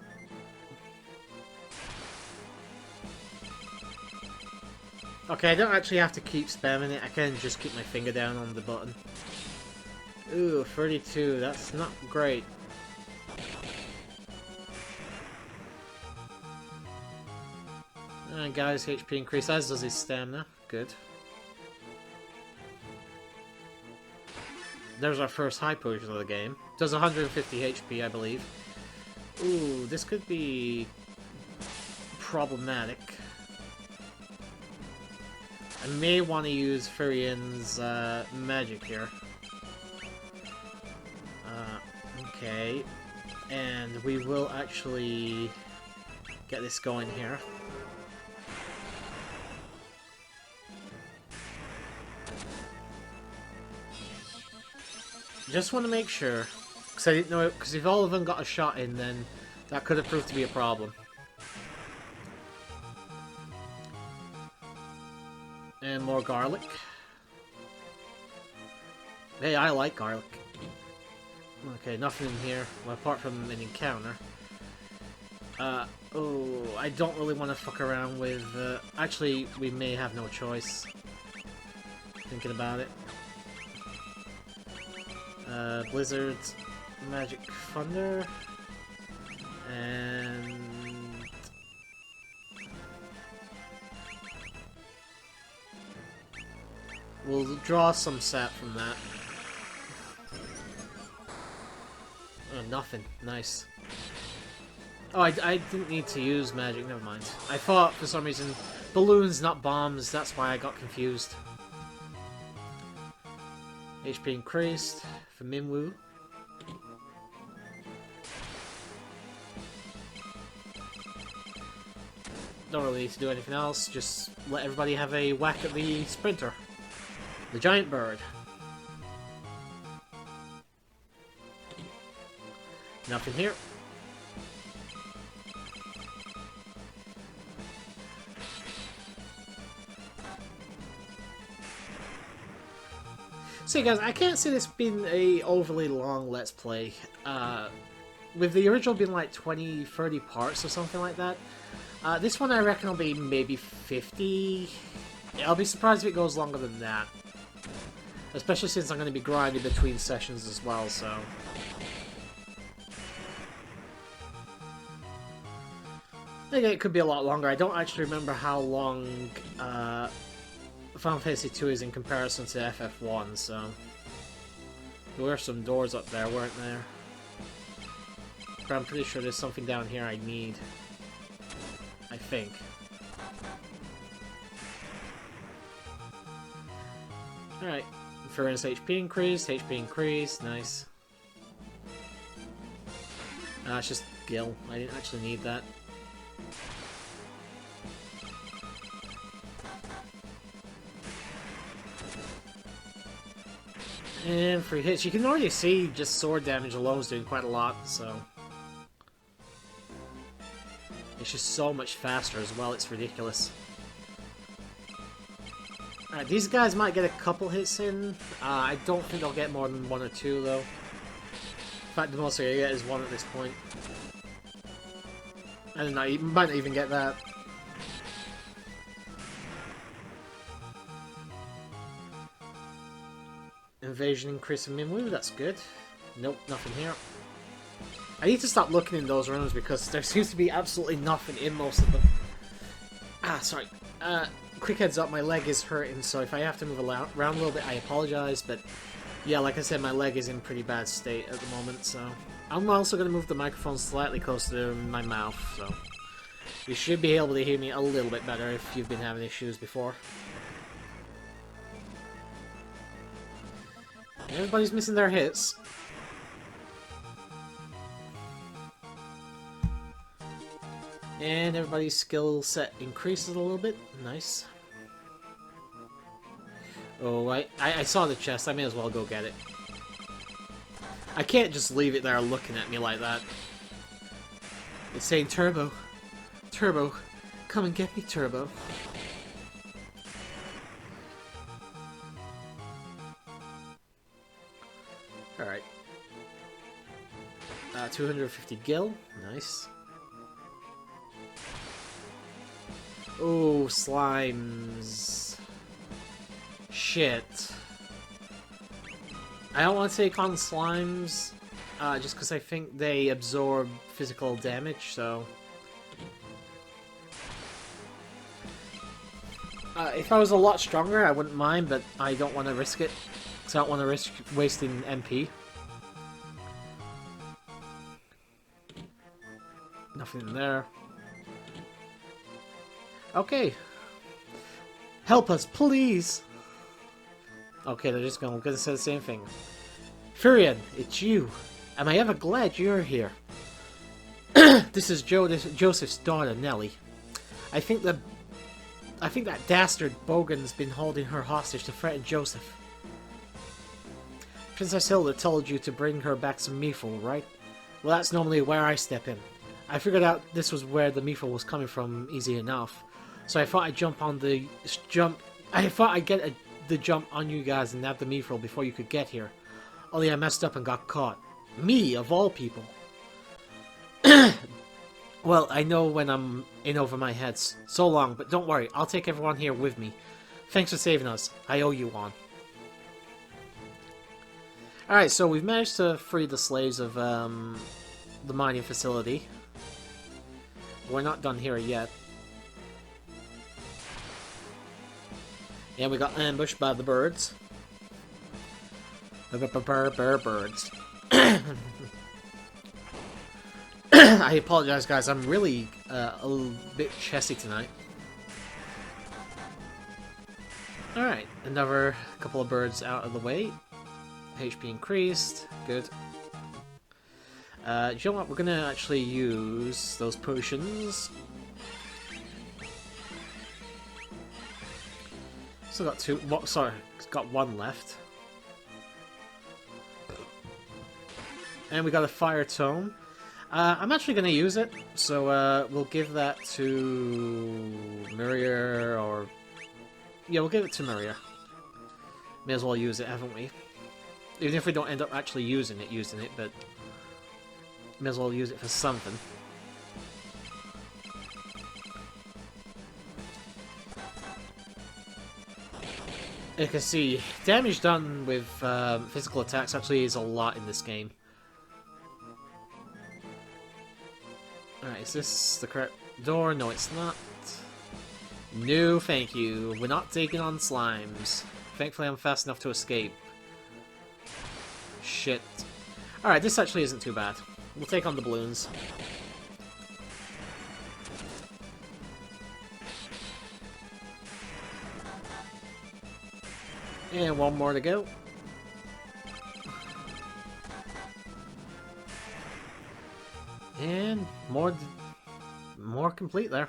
Okay, I don't actually have to keep spamming it, I can just keep my finger down on the button. Ooh, 32, that's not great. And guys, HP increase, as does his stamina. Good. There's our first high potion of the game. Does 150 HP, I believe. Ooh, this could be problematic. I may want to use Furian's magic here. Okay. And we will actually get this going here. Just want to make sure, because I didn't know it, because if all of them got a shot in, then that could have proved to be a problem. And more garlic. Hey, I like garlic. Okay, nothing in here, well, apart from an encounter. Oh, I don't really want to fuck around with... actually, we may have no choice. Thinking about it. Blizzard, Magic Thunder, and... we'll draw some sap from that. Oh, nothing. Nice. Oh, I didn't need to use magic, never mind. I thought, for some reason, balloons, not bombs, that's why I got confused. HP increased for Minwoo. Don't really need to do anything else, just let everybody have a whack at the sprinter. The giant bird. Nothing here. So guys, I can't see this being a overly long Let's Play. With the original being like 20-30 parts or something like that, this one I reckon will be maybe 50. I'll be surprised if it goes longer than that. Especially since I'm going to be grinding between sessions as well, so... I think it could be a lot longer. I don't actually remember how long Final Fantasy II is in comparison to FF1, so... There were some doors up there, weren't there? But I'm pretty sure there's something down here I need. I think. Alright. Furious HP increased, nice. It's just Gil. I didn't actually need that. And free hits. You can already see just sword damage alone is doing quite a lot, so... It's just so much faster as well, it's ridiculous. Alright, these guys might get a couple hits in. I don't think they'll get more than one or two, though. In fact, the most they're gonna get is one at this point. I don't know, you might not even get that. Invasion increase in Minwoo, that's good. Nope, nothing here. I need to stop looking in those rooms because there seems to be absolutely nothing in most of them. Sorry. Quick heads up, my leg is hurting, so if I have to move around a little bit, I apologize, but yeah, like I said, my leg is in pretty bad state at the moment, so... I'm also going to move the microphone slightly closer to my mouth, so... You should be able to hear me a little bit better if you've been having issues before. Everybody's missing their hits. And everybody's skill set increases a little bit. Nice. Oh, I saw the chest. I may as well go get it. I can't just leave it there looking at me like that. It's saying, Turbo. Turbo. Come and get me, Turbo. Alright. 250 gil. Nice. Oh, slimes. Shit. I don't want to take on slimes, just because I think they absorb physical damage, so... if I was a lot stronger, I wouldn't mind, but I don't want to risk it. Because I don't want to risk wasting MP. Nothing in there. Okay. Help us, please! Okay, they're just gonna say the same thing. Furion, it's you. Am I ever glad you're here? This is Joseph's daughter, Nellie. I think that dastard Bogan's been holding her hostage to threaten Joseph. Princess Hilda told you to bring her back some Miful, right? Well, that's normally where I step in. I figured out this was where the Miful was coming from easy enough. So I thought I'd get the jump on you guys and nab the Miful before you could get here. Only I messed up and got caught. Me, of all people. Well, I know when I'm in over my head so long, but don't worry, I'll take everyone here with me. Thanks for saving us. I owe you one. Alright, so we've managed to free the slaves of the mining facility. We're not done here yet. Yeah, we got ambushed by the birds. Birds. I apologize, guys. I'm really a little bit chesty tonight. Alright, another couple of birds out of the way. HP increased. Good. Do you know what? We're gonna actually use those potions. Still got two. What? Sorry, got one left. And we got a fire tome. I'm actually going to use it, so we'll give that to Maria, or... Yeah, we'll give it to Maria. May as well use it, haven't we? Even if we don't end up actually using it, but... May as well use it for something. You can see, damage done with physical attacks actually is a lot in this game. Alright, is this the correct door? No, it's not. No, thank you. We're not taking on slimes. Thankfully, I'm fast enough to escape. Shit. Alright, this actually isn't too bad. We'll take on the balloons. And one more to go. And more complete there.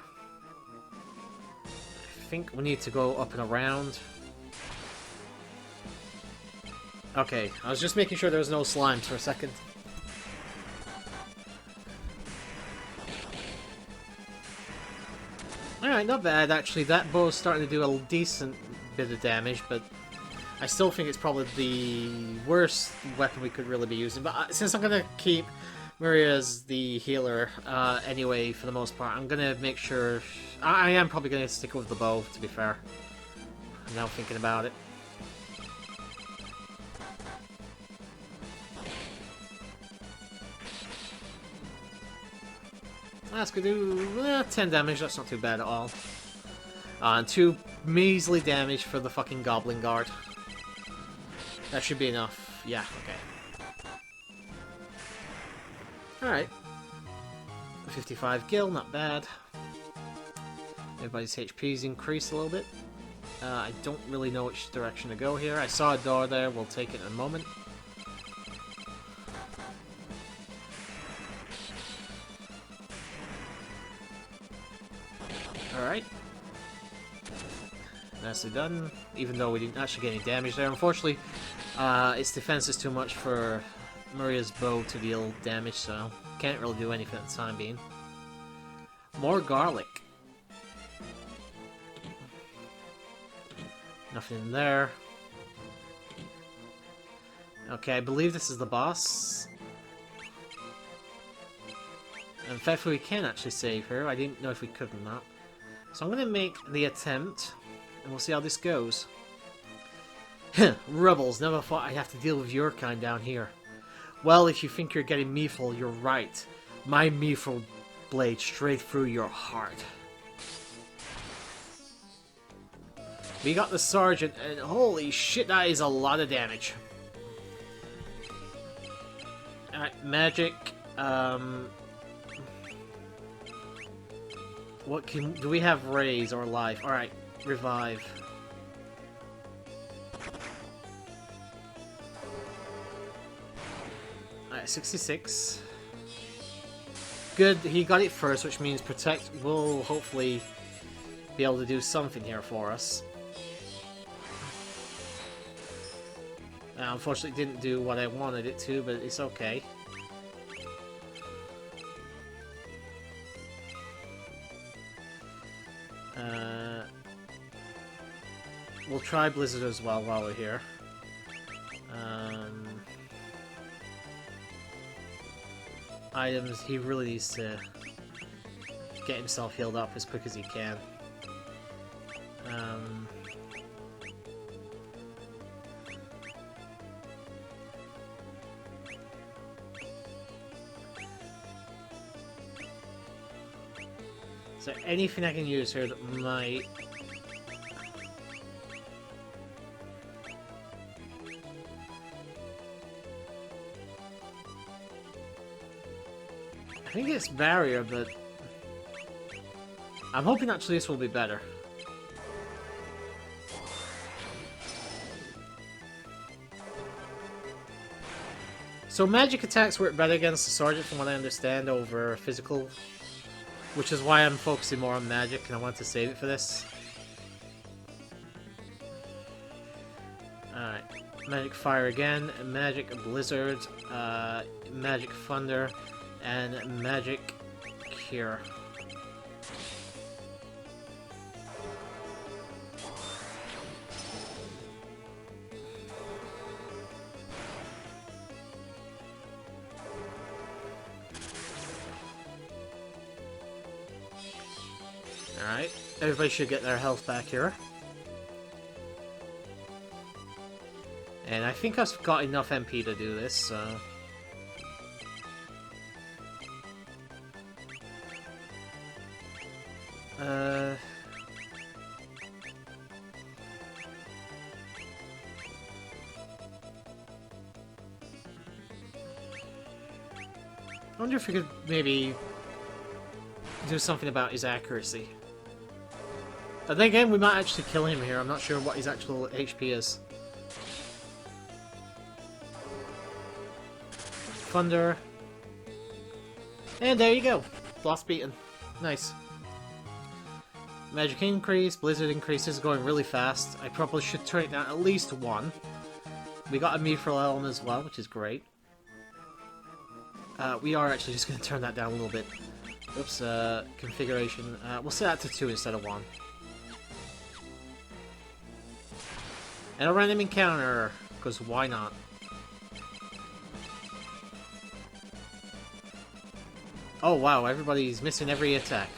I think we need to go up and around. Okay, I was just making sure there was no slimes for a second. Alright, not bad actually. That bow's starting to do a decent bit of damage, but I still think it's probably the worst weapon we could really be using. But since I'm going to keep Maria as the healer anyway, for the most part, I'm going to make sure... I am probably going to stick with the bow, to be fair. I'm now thinking about it. That's going to do 10 damage, that's not too bad at all. And 2 measly damage for the fucking Goblin Guard. That should be enough. Yeah, okay. Alright. 55 gil, not bad. Everybody's HP's increased a little bit. I don't really know which direction to go here. I saw a door there, we'll take it in a moment. Alright. Nicely done, even though we didn't actually get any damage there. Unfortunately, its defense is too much for Maria's bow to deal damage, so can't really do anything at the time being. More garlic. Nothing in there. Okay, I believe this is the boss. In fact, we can actually save her. I didn't know if we could or not. So I'm going to make the attempt, and we'll see how this goes. Rebels, never thought I'd have to deal with your kind down here. Well, if you think you're getting meeful, you're right. My meeful blade straight through your heart. We got the sergeant, and holy shit, that is a lot of damage. Alright, magic. What do we have? Raise or life? Alright, revive. Alright, 66. Good, he got it first, which means protect will hopefully be able to do something here for us. Unfortunately, it didn't do what I wanted it to, but it's okay. We'll try Blizzard as well while we're here. items, he really needs to get himself healed up as quick as he can. Is there anything I can use here that might... I think it's barrier, but I'm hoping actually this will be better. So magic attacks work better against the sergeant from what I understand over physical, which is why I'm focusing more on magic and I want to save it for this. Alright, magic fire again, magic blizzard, magic thunder, and magic cure. Alright, everybody should get their health back here. And I think I've got enough MP to do this, so... I wonder if we could maybe do something about his accuracy. But then again, we might actually kill him here. I'm not sure what his actual HP is. Thunder. And there you go. Boss beaten. Nice. Magic increase, blizzard increase. This is going really fast. I probably should turn it down at least 1. We got a mithril element as well, which is great. We are actually just going to turn that down a little bit. Oops, configuration. We'll set that to 2 instead of 1. And a random encounter, because why not? Oh wow, everybody's missing every attack.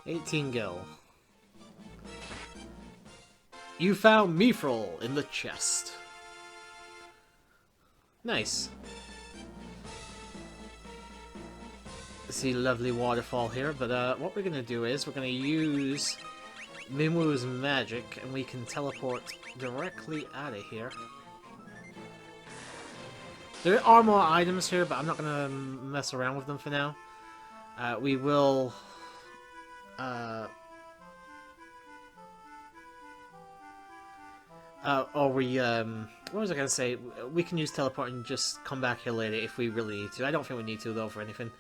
18 gil. You found mithril in the chest. Nice. See lovely waterfall here, but what we're gonna do is we're gonna use Minwoo's magic and we can teleport directly out of here. There are more items here, but I'm not gonna mess around with them for now. We will what was I gonna say? We can use teleport and just come back here later if we really need to. I don't think we need to, though, for anything.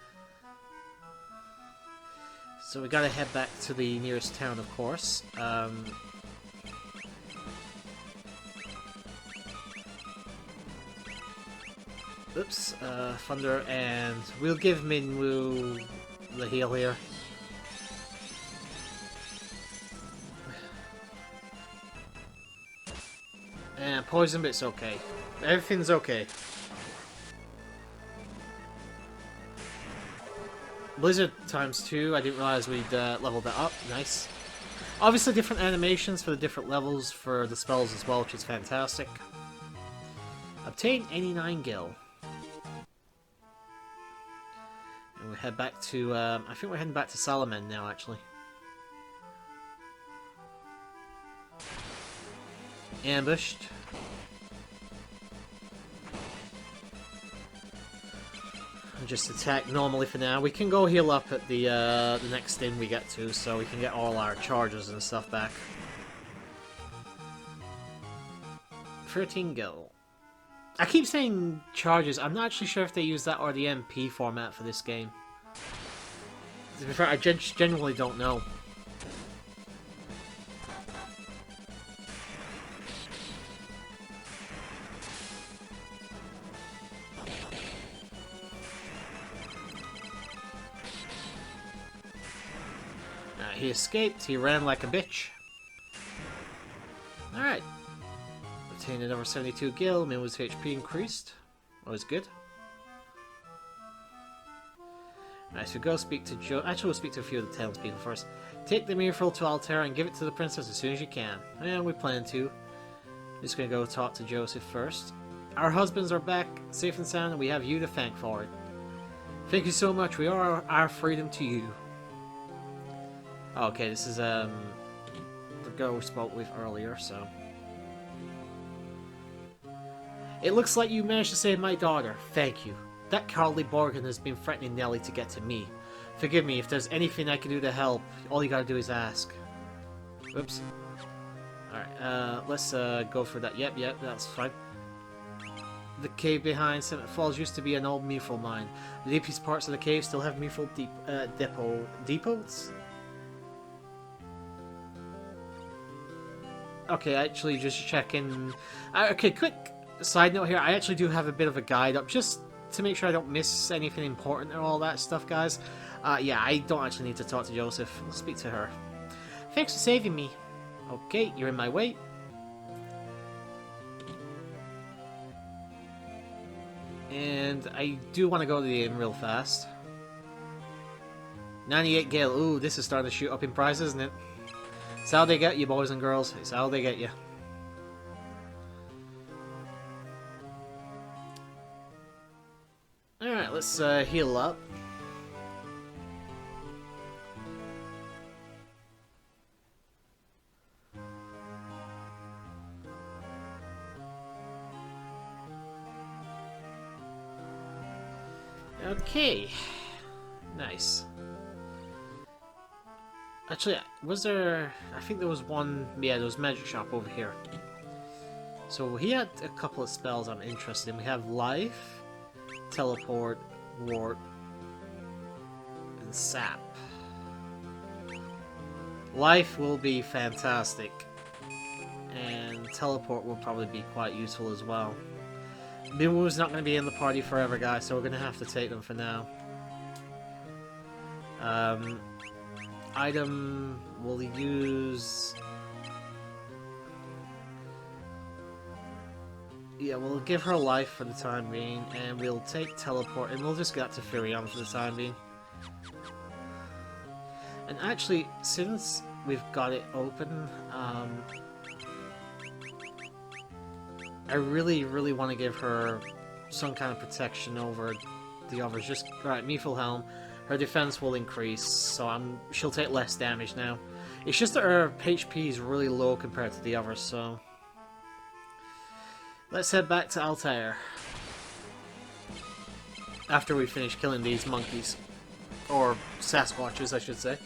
So we gotta head back to the nearest town, of course. Oops, Thunder, and we'll give Minwoo the heal here. And poison, but it's okay. Everything's okay. Blizzard ×2, I didn't realize we'd leveled that up. Nice. Obviously different animations for the different levels for the spells as well, which is fantastic. Obtain 89 gil. And we head back to, I think we're heading back to Salaman now, actually. Ambushed. Just attack normally for now. We can go heal up at the next inn we get to, so we can get all our charges and stuff back. 13 gil. I keep saying charges. I'm not actually sure if they use that or the MP format for this game. To be fair, I genuinely don't know. He escaped, he ran like a bitch. Alright. Obtained another 72 gil, Minwoo's HP increased. Always good. Alright, so go speak to Joe. Actually, we'll speak to a few of the townspeople first. Take the mirror to Altair and give it to the princess as soon as you can. And we plan to. Just gonna go talk to Joseph first. Our husbands are back, safe and sound, and we have you to thank for it. Thank you so much. We owe our freedom to you. Okay, this is the girl we spoke with earlier, so. It looks like you managed to save my daughter. Thank you. That cowardly Borgin has been threatening Nelly to get to me. Forgive me, if there's anything I can do to help, all you gotta do is ask. Oops. Alright, let's go for that. Yep, that's fine. The cave behind Cement Falls used to be an old Meafle mine. The deepest parts of the cave still have Meafle depots? Okay, actually just checking. Okay, quick side note here. I actually do have a bit of a guide up just to make sure I don't miss anything important and all that stuff, guys. Yeah, I don't actually need to talk to Joseph. I'll speak to her. Thanks for saving me. Okay, you're in my way. And I do want to go to the inn real fast. 98 gil. Ooh, this is starting to shoot up in price, isn't it? It's how they get you, boys and girls. It's how they get you. Alright, let's heal up. Okay. Nice. Actually, was there... I think there was one... Yeah, there was a magic shop over here. So he had a couple of spells I'm interested in. We have Life, Teleport, Ward, and Sap. Life will be fantastic. And Teleport will probably be quite useful as well. Mimu's not going to be in the party forever, guys, so we're going to have to take them for now. Item will use... Yeah, we'll give her Life for the time being, and we'll take Teleport, and we'll just get to Firion for the time being. And actually, since we've got it open, I really want to give her some kind of protection over the others. Just right, Miflhelm, her defense will increase, so she'll take less damage now. It's just that her HP is really low compared to the others, so let's head back to Altair after we finish killing these monkeys, or Sasquatches, I should say.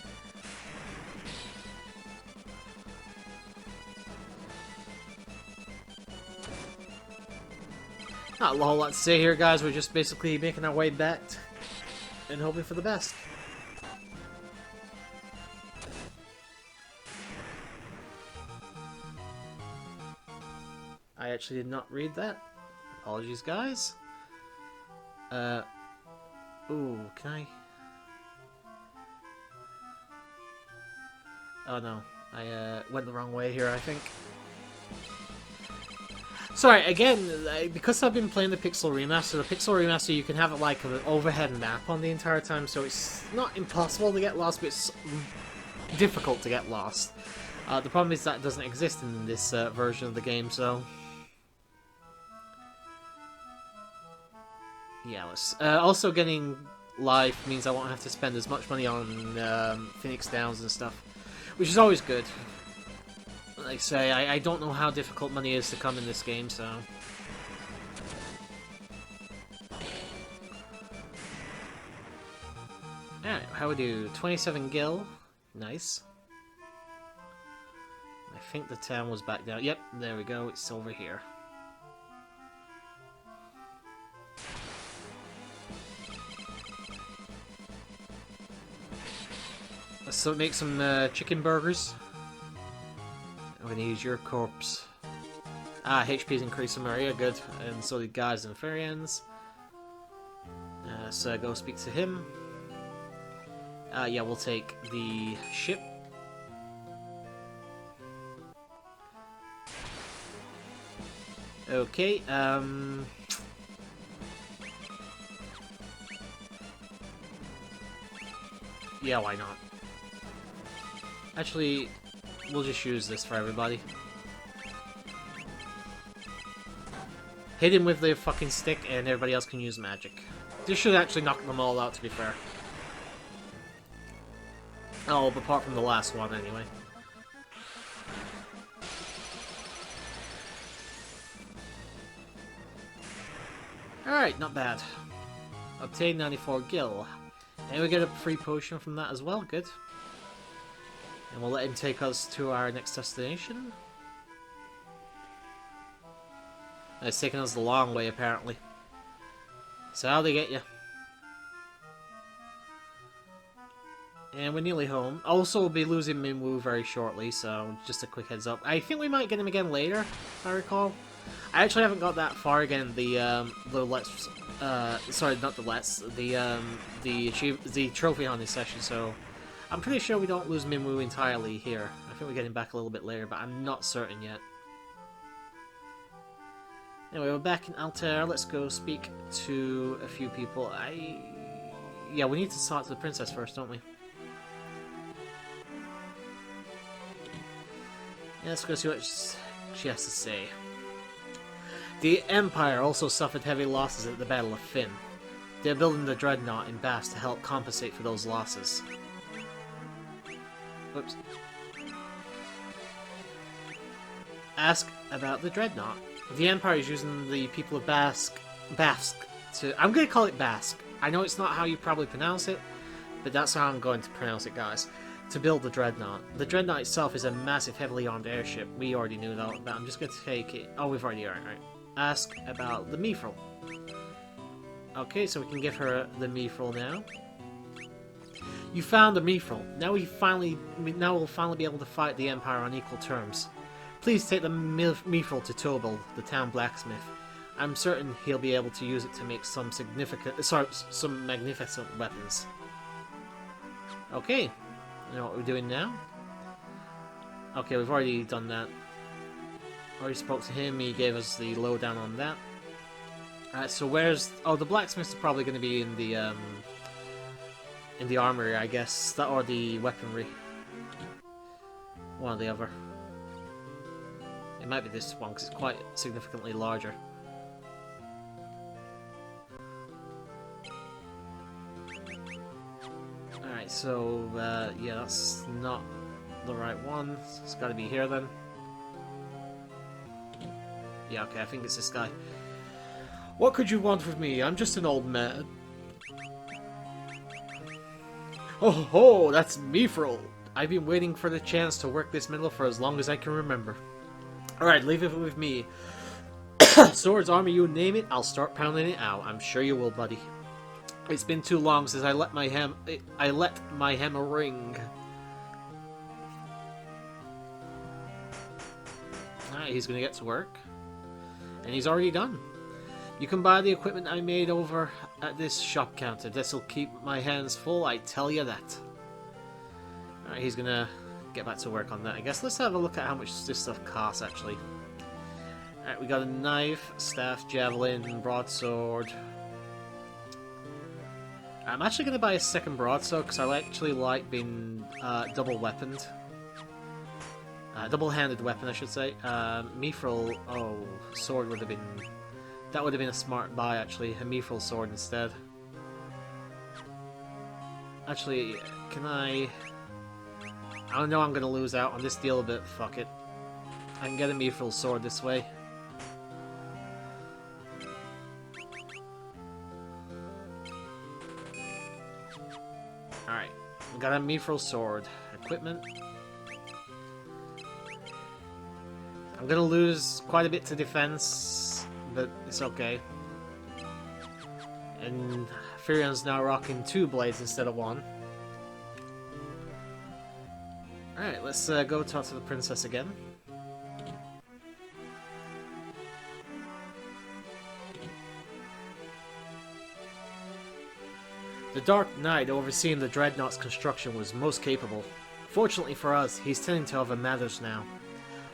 Not a whole lot to say here, guys. We're just basically making our way back and hoping for the best. I actually did not read that. Apologies, guys. Ooh, can I? Oh no, I went the wrong way here, I think. Sorry, again, because I've been playing the Pixel Remaster, you can have it like an overhead map on the entire time, so it's not impossible to get lost, but it's difficult to get lost. The problem is that it doesn't exist in this version of the game, so... Yeah, also getting Life means I won't have to spend as much money on Phoenix Downs and stuff, which is always good. Like I say, I don't know how difficult money is to come in this game, so... Alright, how we do? 27 gil. Nice. I think the town was back down. Yep, there we go. It's over here. Let's make some chicken burgers. I'm gonna use your corpse. Ah, HP's increased some area, good. And so did guys and Farians. So go speak to him. Yeah, we'll take the ship. Okay, Yeah, why not? Actually, we'll just use this for everybody. Hit him with the fucking stick and everybody else can use magic. This should actually knock them all out, to be fair. Oh, apart from the last one, anyway. Alright, not bad. Obtain 94 gil. And we get a free potion from that as well, good. And we'll let him take us to our next destination. It's taking us the long way, apparently. So how'd they get you? And we're nearly home. Also, we'll be losing Minwoo very shortly, so just a quick heads up. I think we might get him again later, if I recall. I actually haven't got that far again. The let's, sorry, not the let's, the trophy hunting session. So I'm pretty sure we don't lose Minwoo entirely here. I think we get him back a little bit later, but I'm not certain yet. Anyway, we're back in Altair. Let's go speak to a few people. Yeah, we need to talk to the princess first, don't we? Yeah, let's go see what she has to say. The Empire also suffered heavy losses at the Battle of Finn. They're building the Dreadnought in Bass to help compensate for those losses. Whoops. Ask about the Dreadnought. The Empire is using the people of Basque to... I'm going to call it Basque. I know it's not how you probably pronounce it, but that's how I'm going to pronounce it, guys. To build the Dreadnought. The Dreadnought itself is a massive, heavily armed airship. We already knew that, but I'm just going to take it... Oh, we've already... Alright. Ask about the Mithril. Okay, so we can give her the Mithril now. You found the Mithril. Now we'll finally be able to fight the Empire on equal terms. Please take the Mithril to Tobel, the town blacksmith. I'm certain he'll be able to use it to make some magnificent weapons. Okay, you know what we're doing now? Okay, we've already done that. Already spoke to him, he gave us the lowdown on that. Alright, so where's... Oh, the blacksmith's probably going to be in the armory, I guess. That or the weaponry. One or the other. It might be this one, because it's quite significantly larger. Alright, so, yeah, that's not the right one. It's got to be here, then. Yeah, okay, I think it's this guy. What could you want with me? I'm just an old man. Oh ho, that's Mithril! I've been waiting for the chance to work this metal for as long as I can remember. Alright, leave it with me. Swords, armor, you name it, I'll start pounding it out. I'm sure you will, buddy. It's been too long since I let my hammer ring. Alright, he's gonna get to work. And he's already done. You can buy the equipment I made over at this shop counter. This'll keep my hands full, I tell you that. Alright, he's gonna get back to work on that, I guess. Let's have a look at how much this stuff costs, actually. Alright, we got a knife, staff, javelin, broadsword. I'm actually gonna buy a second broadsword, because I actually like being double-weaponed. Double-handed weapon, I should say. Mithril, oh, sword would have been... That would have been a smart buy, actually. A Mithril sword instead. Actually, can I know I'm going to lose out on this deal, but fuck it. I can get a Mithril sword this way. Alright, we got a Mithril sword. Equipment. I'm gonna lose quite a bit to defense, but it's okay. And Furion's now rocking 2 blades instead of 1. Alright, let's go talk to the princess again. The Dark Knight overseeing the Dreadnought's construction was most capable. Fortunately for us, he's tending to other matters now.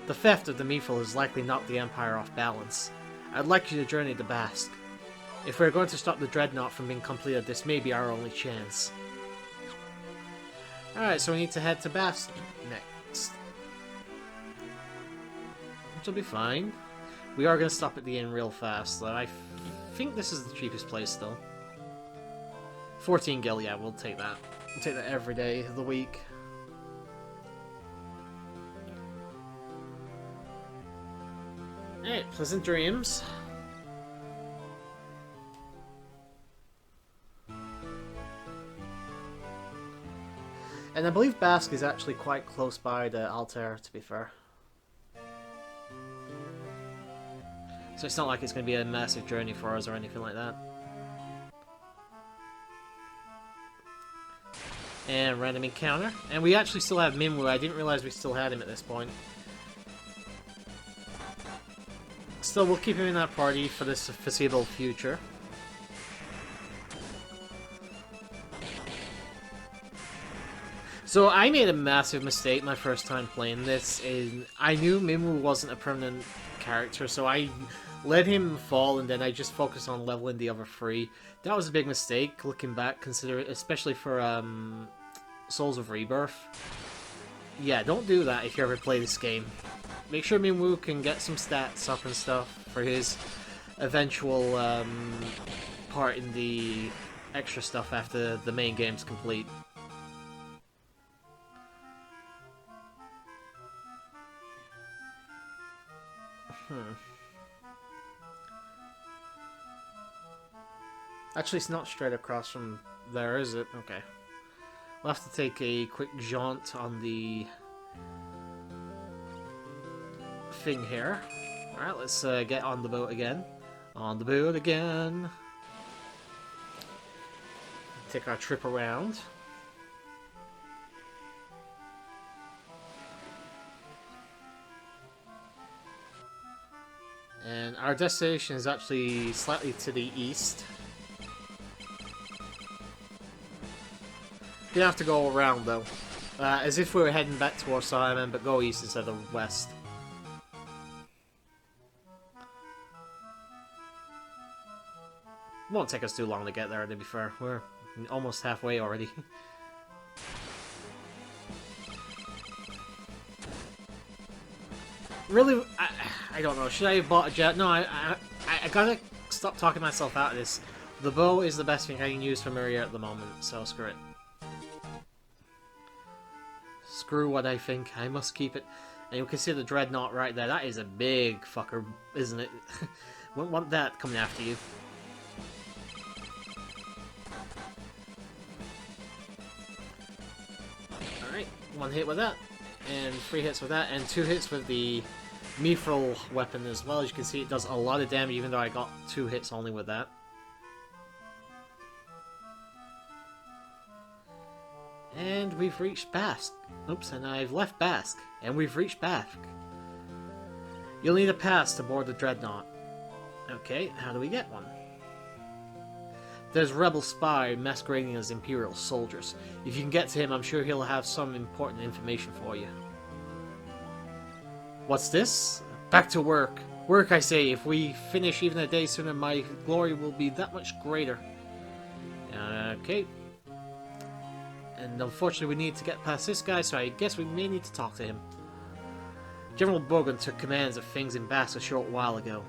The theft of the Mithril has likely knocked the Empire off balance. I'd like you to journey to Basque. If we're going to stop the Dreadnought from being completed, this may be our only chance. Alright, so we need to head to Bask next. Which will be fine. We are going to stop at the inn real fast, though. I think this is the cheapest place still. 14 gil, yeah, we'll take that. We'll take that every day of the week. Alright, pleasant dreams. And I believe Bask is actually quite close by to Altair, to be fair. So it's not like it's going to be a massive journey for us or anything like that. And random encounter. And we actually still have Minwu. I didn't realize we still had him at this point. Still, we'll keep him in our party for this foreseeable future. So I made a massive mistake my first time playing this. I knew Minwu wasn't a permanent character, so I let him fall and then I just focused on leveling the other three. That was a big mistake, looking back, especially for Souls of Rebirth. Yeah, don't do that if you ever play this game. Make sure Minwu can get some stats up and stuff for his eventual part in the extra stuff after the main game's complete. Actually, it's not straight across from there, is it? Okay. We'll have to take a quick jaunt on the thing here. Alright, let's get on the boat again. On the boat again. Take our trip around. And our destination is actually slightly to the east. You have to go around though. As if we were heading back towards Simon, but go east instead of west. Won't take us too long to get there, to be fair. We're almost halfway already. Really, I don't know. Should I have bought a jet? No, I gotta stop talking myself out of this. The bow is the best thing I can use for Maria at the moment, so screw it. Screw what I think. I must keep it. And you can see the dreadnought right there. That is a big fucker, isn't it? Wouldn't want that coming after you. Alright, one hit with that. And 3 hits with that. And 2 hits with the Mithril weapon as well. As you can see, it does a lot of damage, even though I got 2 hits only with that. And we've reached Bask. Oops, and I've left Bask. And we've reached Bask. You'll need a pass to board the Dreadnought. Okay, how do we get one? There's a rebel spy masquerading as Imperial soldiers. If you can get to him, I'm sure he'll have some important information for you. What's this? Back to work. Work, I say. If we finish even a day sooner, my glory will be that much greater. Okay. And unfortunately, we need to get past this guy, so I guess we may need to talk to him. General Bogan took commands of things in Bask a short while ago.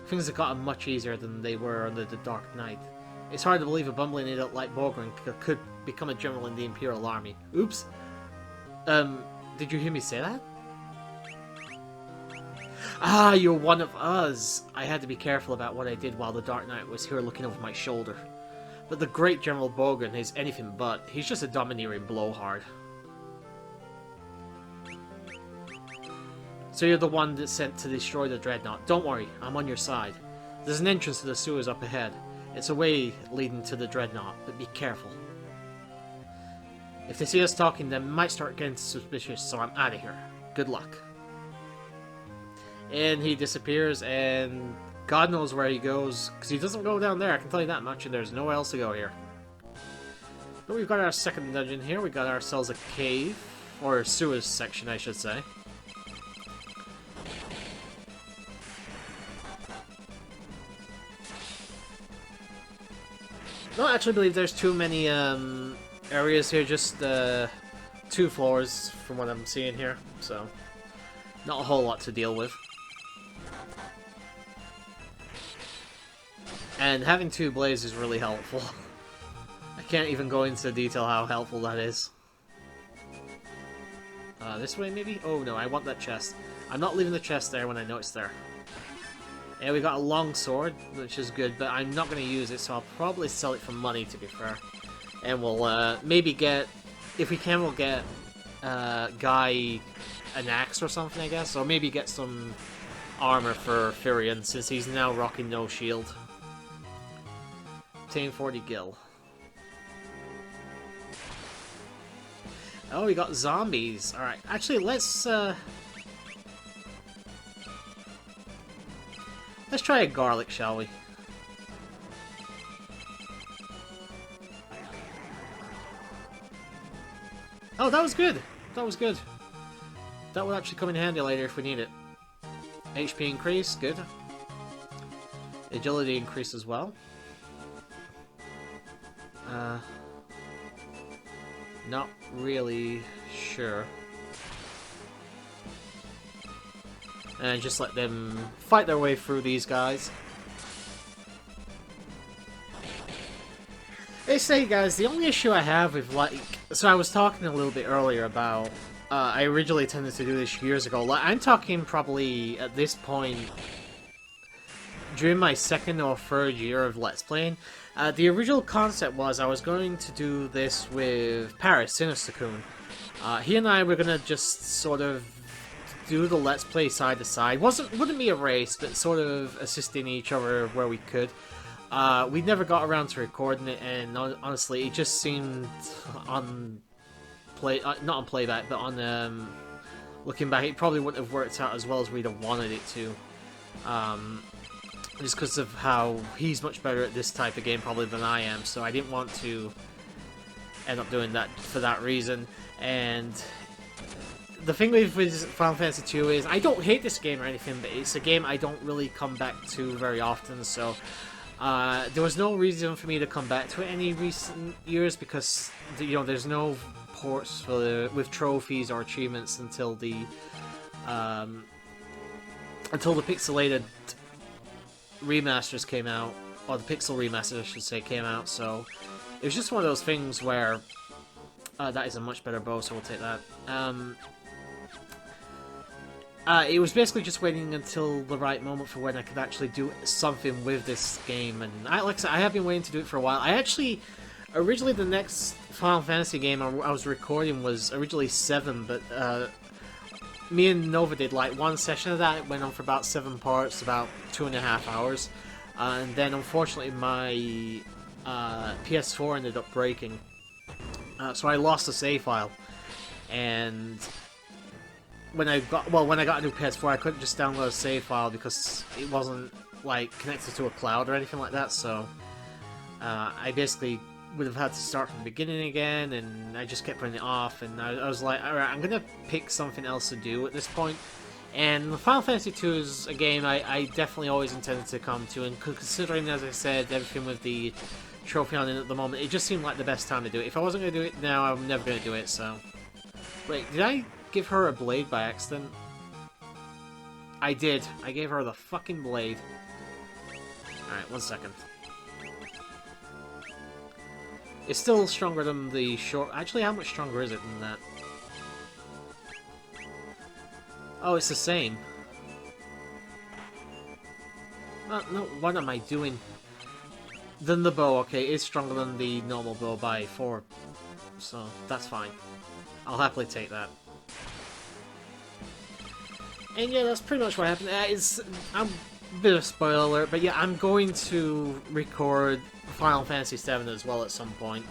Things have gotten much easier than they were under the Dark Knight. It's hard to believe a bumbling idiot like Bogan could become a general in the Imperial Army. Oops. Did you hear me say that? Ah, you're one of us. I had to be careful about what I did while the Dark Knight was here looking over my shoulder. But the great General Bogan is anything but. He's just a domineering blowhard. So you're the one that's sent to destroy the Dreadnought. Don't worry, I'm on your side. There's an entrance to the sewers up ahead. It's a way leading to the Dreadnought, but be careful. If they see us talking, they might start getting suspicious, so I'm out of here. Good luck. And he disappears, and God knows where he goes, because he doesn't go down there, I can tell you that much, and there's nowhere else to go here. But we've got our second dungeon here. We got ourselves a cave, or sewers section, I should say. I don't actually believe there's too many areas here, just 2 floors from what I'm seeing here, so not a whole lot to deal with. And having 2 blades is really helpful. I can't even go into detail how helpful that is. This way, maybe? Oh no, I want that chest. I'm not leaving the chest there when I know it's there. Yeah, we got a long sword, which is good, but I'm not going to use it, so I'll probably sell it for money, to be fair. And we'll maybe get, if we can, we'll get Guy an axe or something, I guess. Or maybe get some armor for Furion, since he's now rocking no shield. Obtain 40 gil. Oh, we got zombies. Alright, actually, let's try a garlic, shall we? Oh, that was good! That was good. That will actually come in handy later if we need it. HP increase, good. Agility increase as well. Not really sure. And just let them fight their way through these guys. They say, guys, the only issue I have with, like... So I was talking a little bit earlier about... I originally tended to do this years ago. Like, I'm talking probably, at this point, during my 2nd or 3rd year of Let's Playing. The original concept was I was going to do this with Paris, Sinister-kun. He and I were going to just sort of do the Let's Play side to side. Wouldn't be a race, but sort of assisting each other where we could. We never got around to recording it, and honestly, it just seemed on not on playback, but on looking back, it probably wouldn't have worked out as well as we'd have wanted it to. Just because of how he's much better at this type of game probably than I am, so I didn't want to end up doing that for that reason. And the thing with Final Fantasy II is, I don't hate this game or anything, but it's a game I don't really come back to very often, so there was no reason for me to come back to it any recent years, because, you know, there's no ports for with trophies or achievements until the pixelated remasters came out, or the pixel remasters I should say came out, so it was just one of those things where that is a much better bow, so we'll take that. It was basically just waiting until the right moment for when I could actually do something with this game, and like I said, I have been waiting to do it for a while. I actually, originally the next Final Fantasy game I was recording was originally 7, but me and Nova did like one session of that. It went on for about 7 parts, about 2.5 hours, and then unfortunately my PS4 ended up breaking, so I lost the save file. And when I got a new PS4, I couldn't just download a save file because it wasn't like connected to a cloud or anything like that. So I basically would have had to start from the beginning again, and I just kept putting it off, and I was like, alright, I'm gonna pick something else to do at this point. And Final Fantasy II is a game I definitely always intended to come to, and considering, as I said, everything with the trophy on it at the moment, it just seemed like the best time to do it. If I wasn't going to do it now, I'm never going to do it, so... Wait, did I give her a blade by accident? I did. I gave her the fucking blade. Alright, 1 second. It's still stronger than the short... Actually, how much stronger is it than that? Oh, it's the same. No, what am I doing? Then the bow, okay, is stronger than the normal bow by 4. So, that's fine. I'll happily take that. And yeah, that's pretty much what happened. I'm a bit of a spoiler alert, but yeah, I'm going to record Final Fantasy VII as well at some point.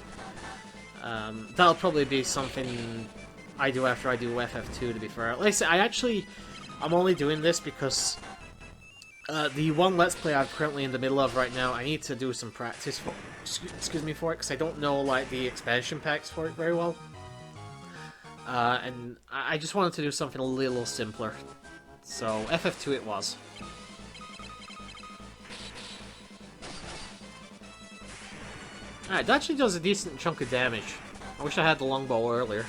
That'll probably be something I do after I do FF2, to be fair. Like I said, I'm only doing this because the one Let's Play I'm currently in the middle of right now, I need to do some practice for, excuse me, for it, because I don't know, like, the expansion packs for it very well. And I just wanted to do something a little simpler. So, FF2 it was. Alright, that actually does a decent chunk of damage. I wish I had the longbow earlier.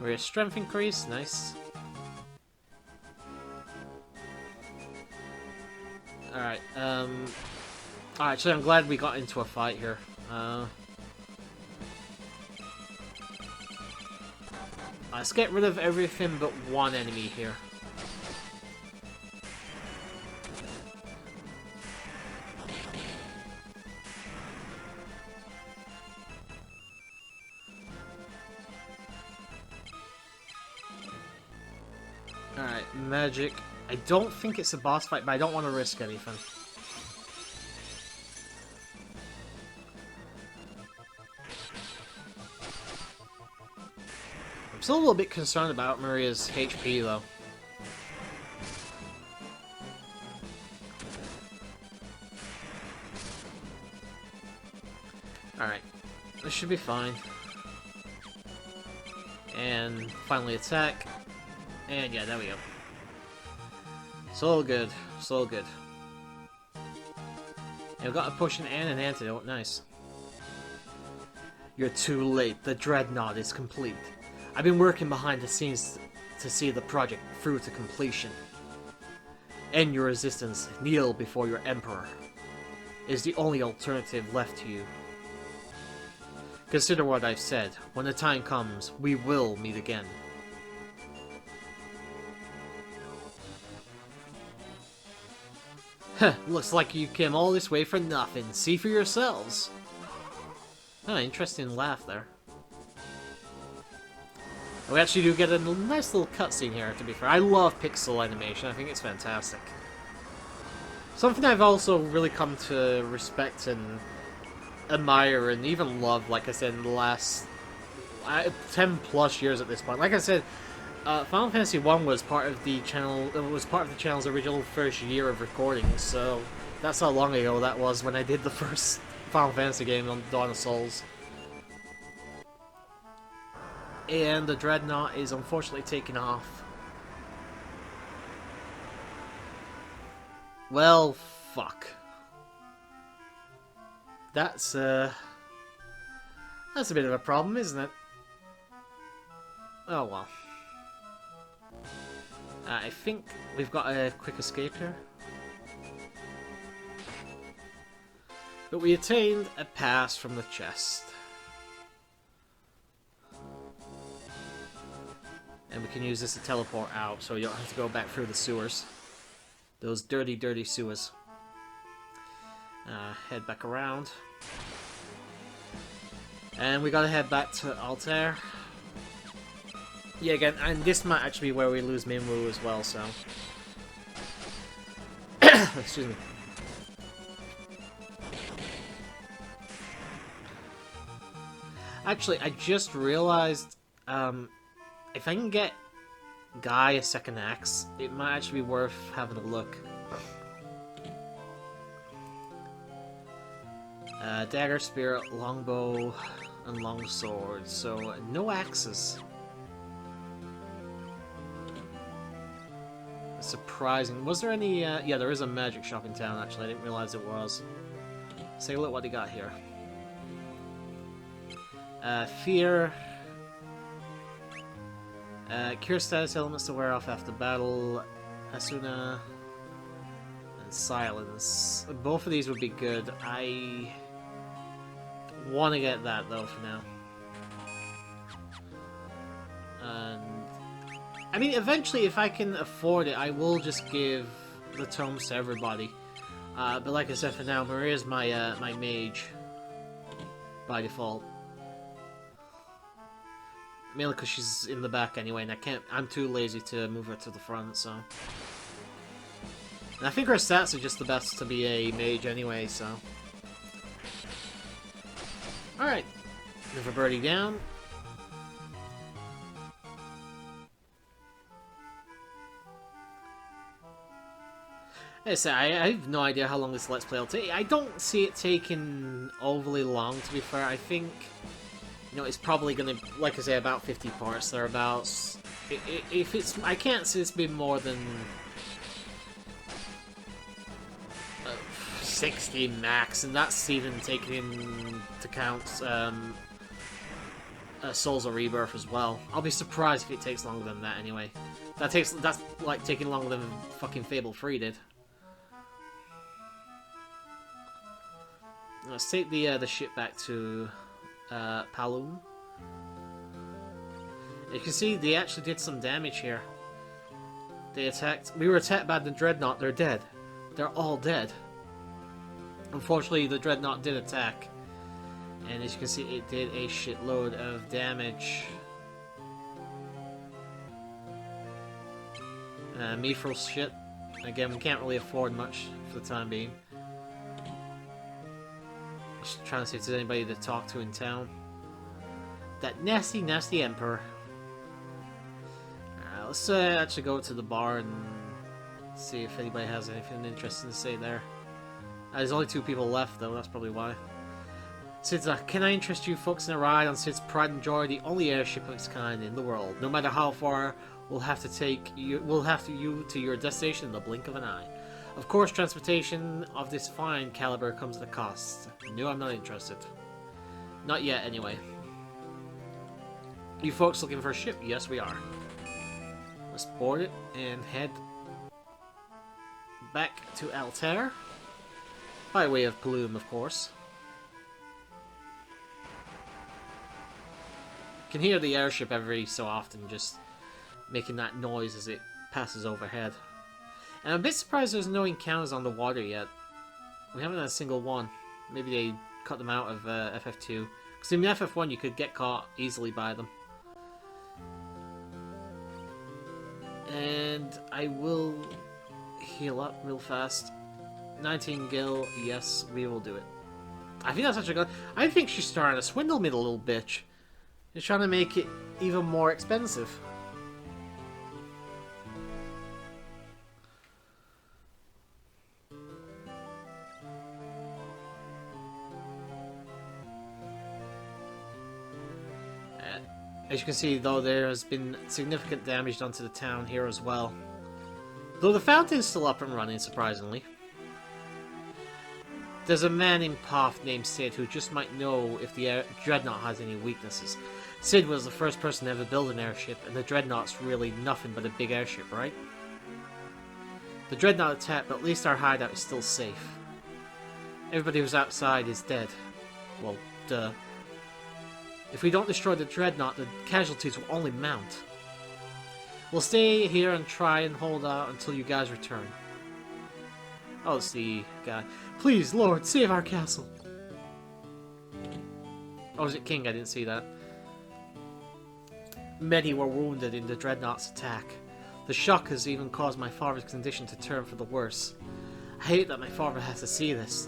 We're strength increase, nice. Alright, actually I'm glad we got into a fight here. Let's get rid of everything but one enemy here. Alright, magic. I don't think it's a boss fight, but I don't want to risk anything. I'm still a little bit concerned about Maria's HP, though. Alright, this should be fine. And finally attack. And yeah, there we go. So good, so good. And we've got a potion and an antidote, nice. You're too late, the dreadnought is complete. I've been working behind the scenes to see the project through to completion. End your resistance, kneel before your emperor. It is the only alternative left to you. Consider what I've said. When the time comes, we will meet again. Heh, looks like you came all this way for nothing. See for yourselves. Oh, interesting laugh there. We actually do get a nice little cutscene here, to be fair. I love pixel animation. I think it's fantastic. Something I've also really come to respect and admire and even love, like I said, in the last 10 plus years at this point. Like I said, Final Fantasy 1 was part of the channel. It was part of the channel's original first year of recording, so that's how long ago that was when I did the first Final Fantasy game on Dawn of Souls. And the Dreadnought is unfortunately taken off. Well, fuck. That's a bit of a problem, isn't it? Oh well. I think we've got a quick escape here. But we attained a pass from the chest. And we can use this to teleport out, so you don't have to go back through the sewers. Those dirty, dirty sewers. Head back around. And we gotta head back to Altair. Yeah, again, and this might actually be where we lose Minwu as well, so... Excuse me. Actually, I just realized, if I can get Guy a second axe, it might actually be worth having a look. Dagger, spear, longbow, and longsword. So, no axes. Surprising. Was there any, yeah, there is a magic shop in town, actually. I didn't realize it was. Let's take a look at what they got here. Fear. Cure status elements to wear off after battle. Asuna. And silence. Both of these would be good. I want to get that, though, for now. And I mean, eventually, if I can afford it, I will just give the tomes to everybody. But like I said, for now, Maria's my my mage by default. Mainly because she's in the back anyway, and I'm too lazy to move her to the front, so. And I think her stats are just the best to be a mage anyway, so. Alright. Move a birdie down. Like I say, I have no idea how long this Let's Play will take. I don't see it taking overly long, to be fair. I think, you know, it's probably going to, like I say, about 50 parts thereabouts. If it's, I can't see this being more than 60 max, and that's even taking into account Souls of Rebirth as well. I'll be surprised if it takes longer than that anyway. That's like taking longer than fucking Fable 3 did. Let's take the ship back to Paloom. You can see they actually did some damage here. They attacked. We were attacked by the Dreadnought. They're dead. They're all dead. Unfortunately, the Dreadnought did attack. And as you can see, it did a shitload of damage. Mithril shit. Again, we can't really afford much for the time being. Just trying to see if there's anybody to talk to in town. That nasty, nasty Emperor. Let's actually go to the bar and see if anybody has anything interesting to say there. There's only 2 people left, though. That's probably why. Sid's can I interest you folks in a ride on Sid's Pride and Joy, the only airship of its kind in the world. No matter how far, we'll have you to your destination in the blink of an eye. Of course, transportation of this fine caliber comes at a cost. No, I'm not interested. Not yet, anyway. You folks looking for a ship? Yes, we are. Let's board it and head back to Altair. By way of Paloom, of course. You can hear the airship every so often just making that noise as it passes overhead. And I'm a bit surprised there's no encounters on the water yet. We haven't had a single one. Maybe they cut them out of FF2. Because in FF1 you could get caught easily by them. And I will heal up real fast. 19 gil, yes, we will do it. I think that's actually good. I think she's starting to swindle me, the little bitch. She's trying to make it even more expensive. As you can see, though, there has been significant damage done to the town here as well. Though the fountain's still up and running, surprisingly. There's a man in Poth named Sid who just might know if the Dreadnought has any weaknesses. Sid was the first person to ever build an airship, and the Dreadnought's really nothing but a big airship, right? The Dreadnought attacked, but at least our hideout is still safe. Everybody who's outside is dead. Well, duh. If we don't destroy the Dreadnought, the casualties will only mount. We'll stay here and try and hold out until you guys return. Oh, it's the guy. Please, Lord, save our castle. Oh, is it King? I didn't see that. Many were wounded in the Dreadnought's attack. The shock has even caused my father's condition to turn for the worse. I hate that my father has to see this.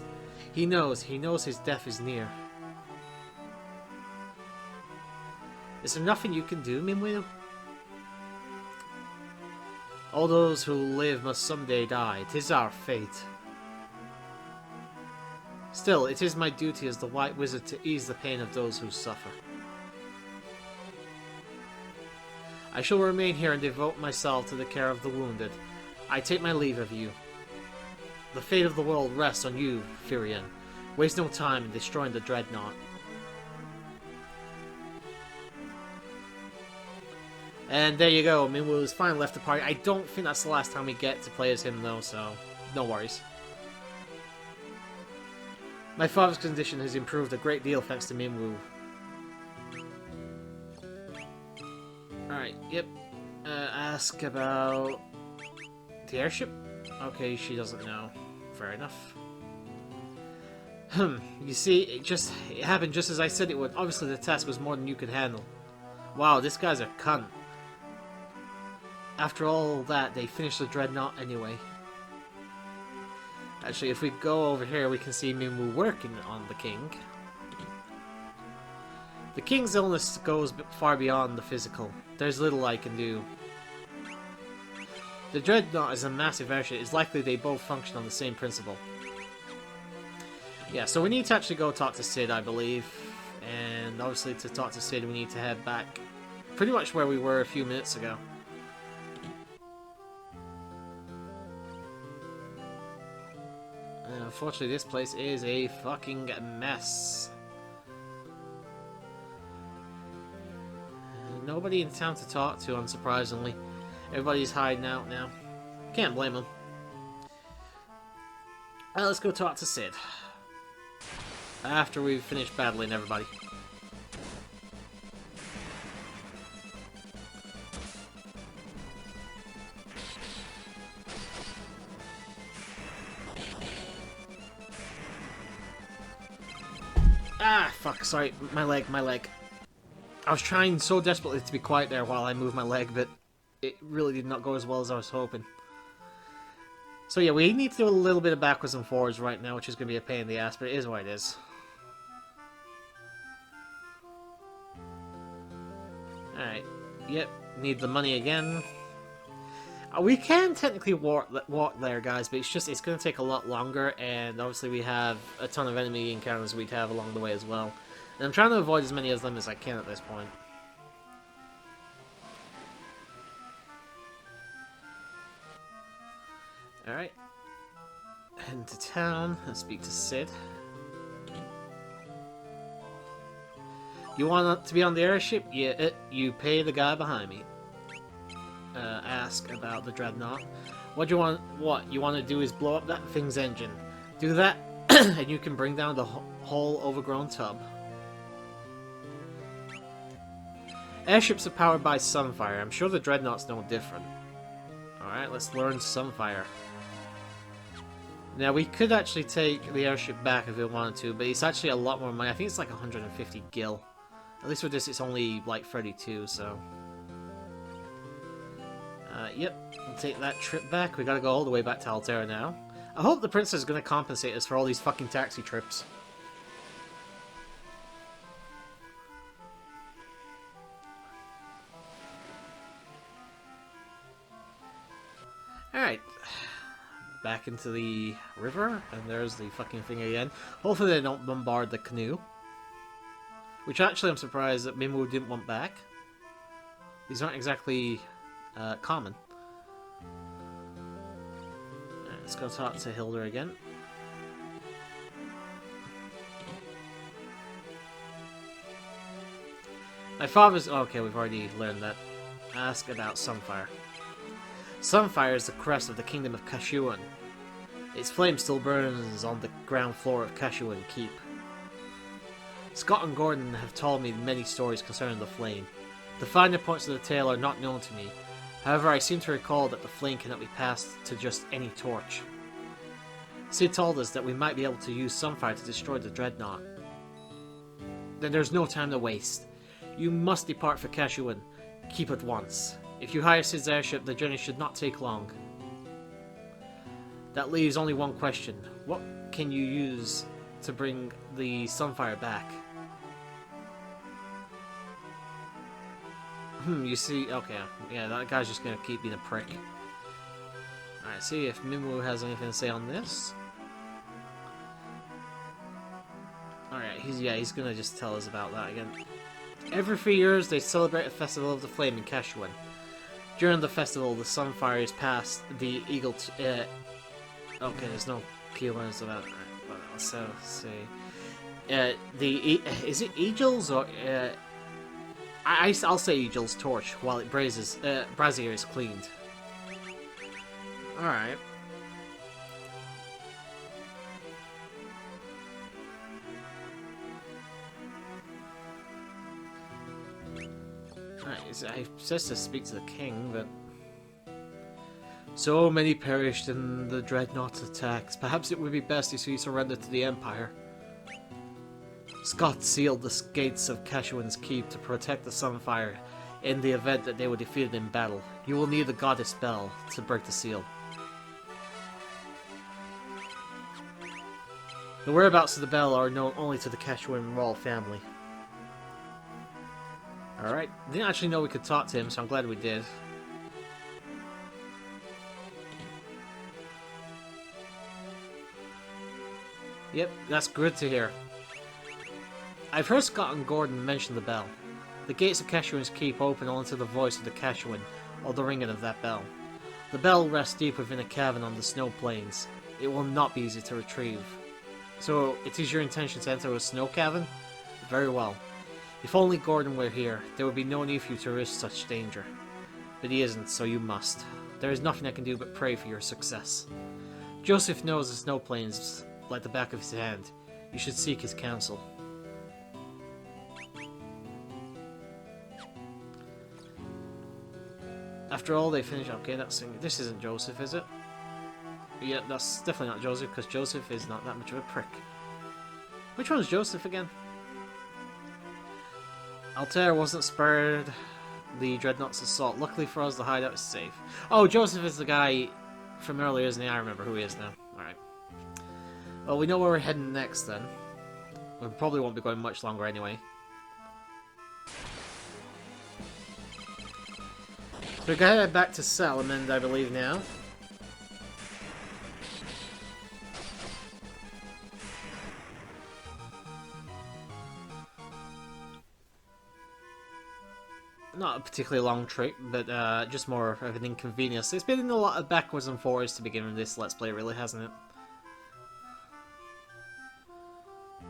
He knows his death is near. Is there nothing you can do, Minwu? All those who live must someday die. 'Tis our fate. Still, it is my duty as the White Wizard to ease the pain of those who suffer. I shall remain here and devote myself to the care of the wounded. I take my leave of you. The fate of the world rests on you, Firion. Waste no time in destroying the Dreadnought. And there you go, Minwu's finally left the party. I don't think that's the last time we get to play as him though, so no worries. My father's condition has improved a great deal thanks to Minwu. Alright, yep. Ask about the airship? Okay, she doesn't know. Fair enough. You see, it happened just as I said it would. Obviously the task was more than you could handle. Wow, this guy's a cunt. After all that, they finished the Dreadnought anyway. Actually, if we go over here, we can see Minwu working on the King. The King's illness goes far beyond the physical. There's little I can do. The Dreadnought is a massive airship. It's likely they both function on the same principle. Yeah, so we need to actually go talk to Sid, I believe. And obviously to talk to Sid, we need to head back pretty much where we were a few minutes ago. Unfortunately, this place is a fucking mess. nobody in town to talk to, unsurprisingly. Everybody's hiding out now. Can't blame them. Let's go talk to Sid. After we've finished battling everybody. Ah, fuck, sorry, my leg. I was trying so desperately to be quiet there while I moved my leg, but it really did not go as well as I was hoping. So yeah, we need to do a little bit of backwards and forwards right now, which is going to be a pain in the ass, but it is what it is. Alright, yep, need the money again. We can technically walk there, guys, but it's going to take a lot longer, and obviously we have a ton of enemy encounters we'd have along the way as well. And I'm trying to avoid as many of them as I can at this point. Alright. Head into town and speak to Sid. You want to be on the airship? Yeah, you pay the guy behind me. Ask about the dreadnought. What do you want? What you want to do is blow up that thing's engine. Do that, and you can bring down the whole overgrown tub. Airships are powered by Sunfire. I'm sure the dreadnought's no different. Alright, let's learn Sunfire. Now, we could actually take the airship back if we wanted to, but it's actually a lot more money. I think it's like 150 gil. At least with this, it's only like 32, so... yep, we'll take that trip back. We gotta go all the way back to Altera now. I hope the princess is gonna compensate us for all these fucking taxi trips. Alright. Back into the river, and there's the fucking thing again. Hopefully they don't bombard the canoe. Which actually I'm surprised that Mimu didn't want back. These aren't exactly common. Right, let's go talk to Hilda again. My father's... Oh, okay, we've already learned that. Ask about Sunfire. Sunfire is the crest of the kingdom of Kashuan. Its flame still burns on the ground floor of Kashuan Keep. Scott and Gordon have told me many stories concerning the flame. The finer points of the tale are not known to me. However, I seem to recall that the flame cannot be passed to just any torch. Sid told us that we might be able to use Sunfire to destroy the dreadnought. Then there's no time to waste. You must depart for Kashuan. Keep at once. If you hire Sid's airship, the journey should not take long. That leaves only one question. What can you use to bring the Sunfire back? You see... Okay, yeah, that guy's just gonna keep being a prick. Alright, see if Mimu has anything to say on this. Alright, he's gonna just tell us about that again. Every 3 years, they celebrate a Festival of the Flame in Kashuan. During the festival, the Sunfire is past the Eagle... okay, there's no keywords about it. Right, let's see. Is it Eagles or... I'll say Eagle's torch while it brazier is cleaned. Alright. It says to speak to the king, but... So many perished in the Dreadnought's attacks. Perhaps it would be best if you surrender to the Empire. Scott sealed the gates of Kashuan's Keep to protect the Sunfire in the event that they were defeated in battle. You will need the Goddess Bell to break the seal. The whereabouts of the bell are known only to the Kashuan royal family. Alright, didn't actually know we could talk to him, so I'm glad we did. Yep, that's good to hear. I've heard Scott and Gordon mention the bell. The gates of Kashuan's Keep open only to the voice of the Kashuan, or the ringing of that bell. The bell rests deep within a cavern on the snow plains. It will not be easy to retrieve. So, it is your intention to enter a snow cavern? Very well. If only Gordon were here, there would be no need for you to risk such danger. But he isn't, so you must. There is nothing I can do but pray for your success. Joseph knows the snow plains like the back of his hand. You should seek his counsel. After all, they finish. Okay, that's this isn't Joseph, is it? Yeah, that's definitely not Joseph, because Joseph is not that much of a prick. Which one's Joseph again? Altair wasn't spared the Dreadnought's assault. Luckily for us, the hideout is safe. Oh, Joseph is the guy from earlier, isn't he? I remember who he is now. Alright. Well, we know where we're heading next, then. We probably won't be going much longer anyway. So we're going to head back to Salamand, I believe, now. Not a particularly long trip, but just more of an inconvenience. It's been a lot of backwards and forwards to begin with this Let's Play, really, hasn't it?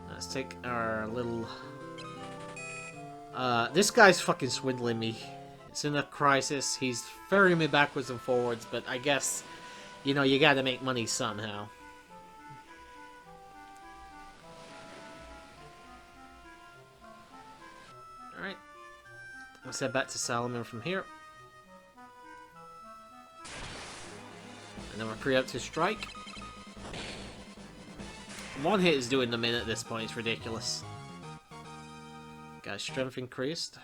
Let's take our little... this guy's fucking swindling me. It's in a crisis. He's ferrying me backwards and forwards, but I guess, you know, you gotta make money somehow. Alright. Let's head back to Salamand from here. And then we're preemptive strike. One hit is doing the minute at this point, it's ridiculous. Got strength increased.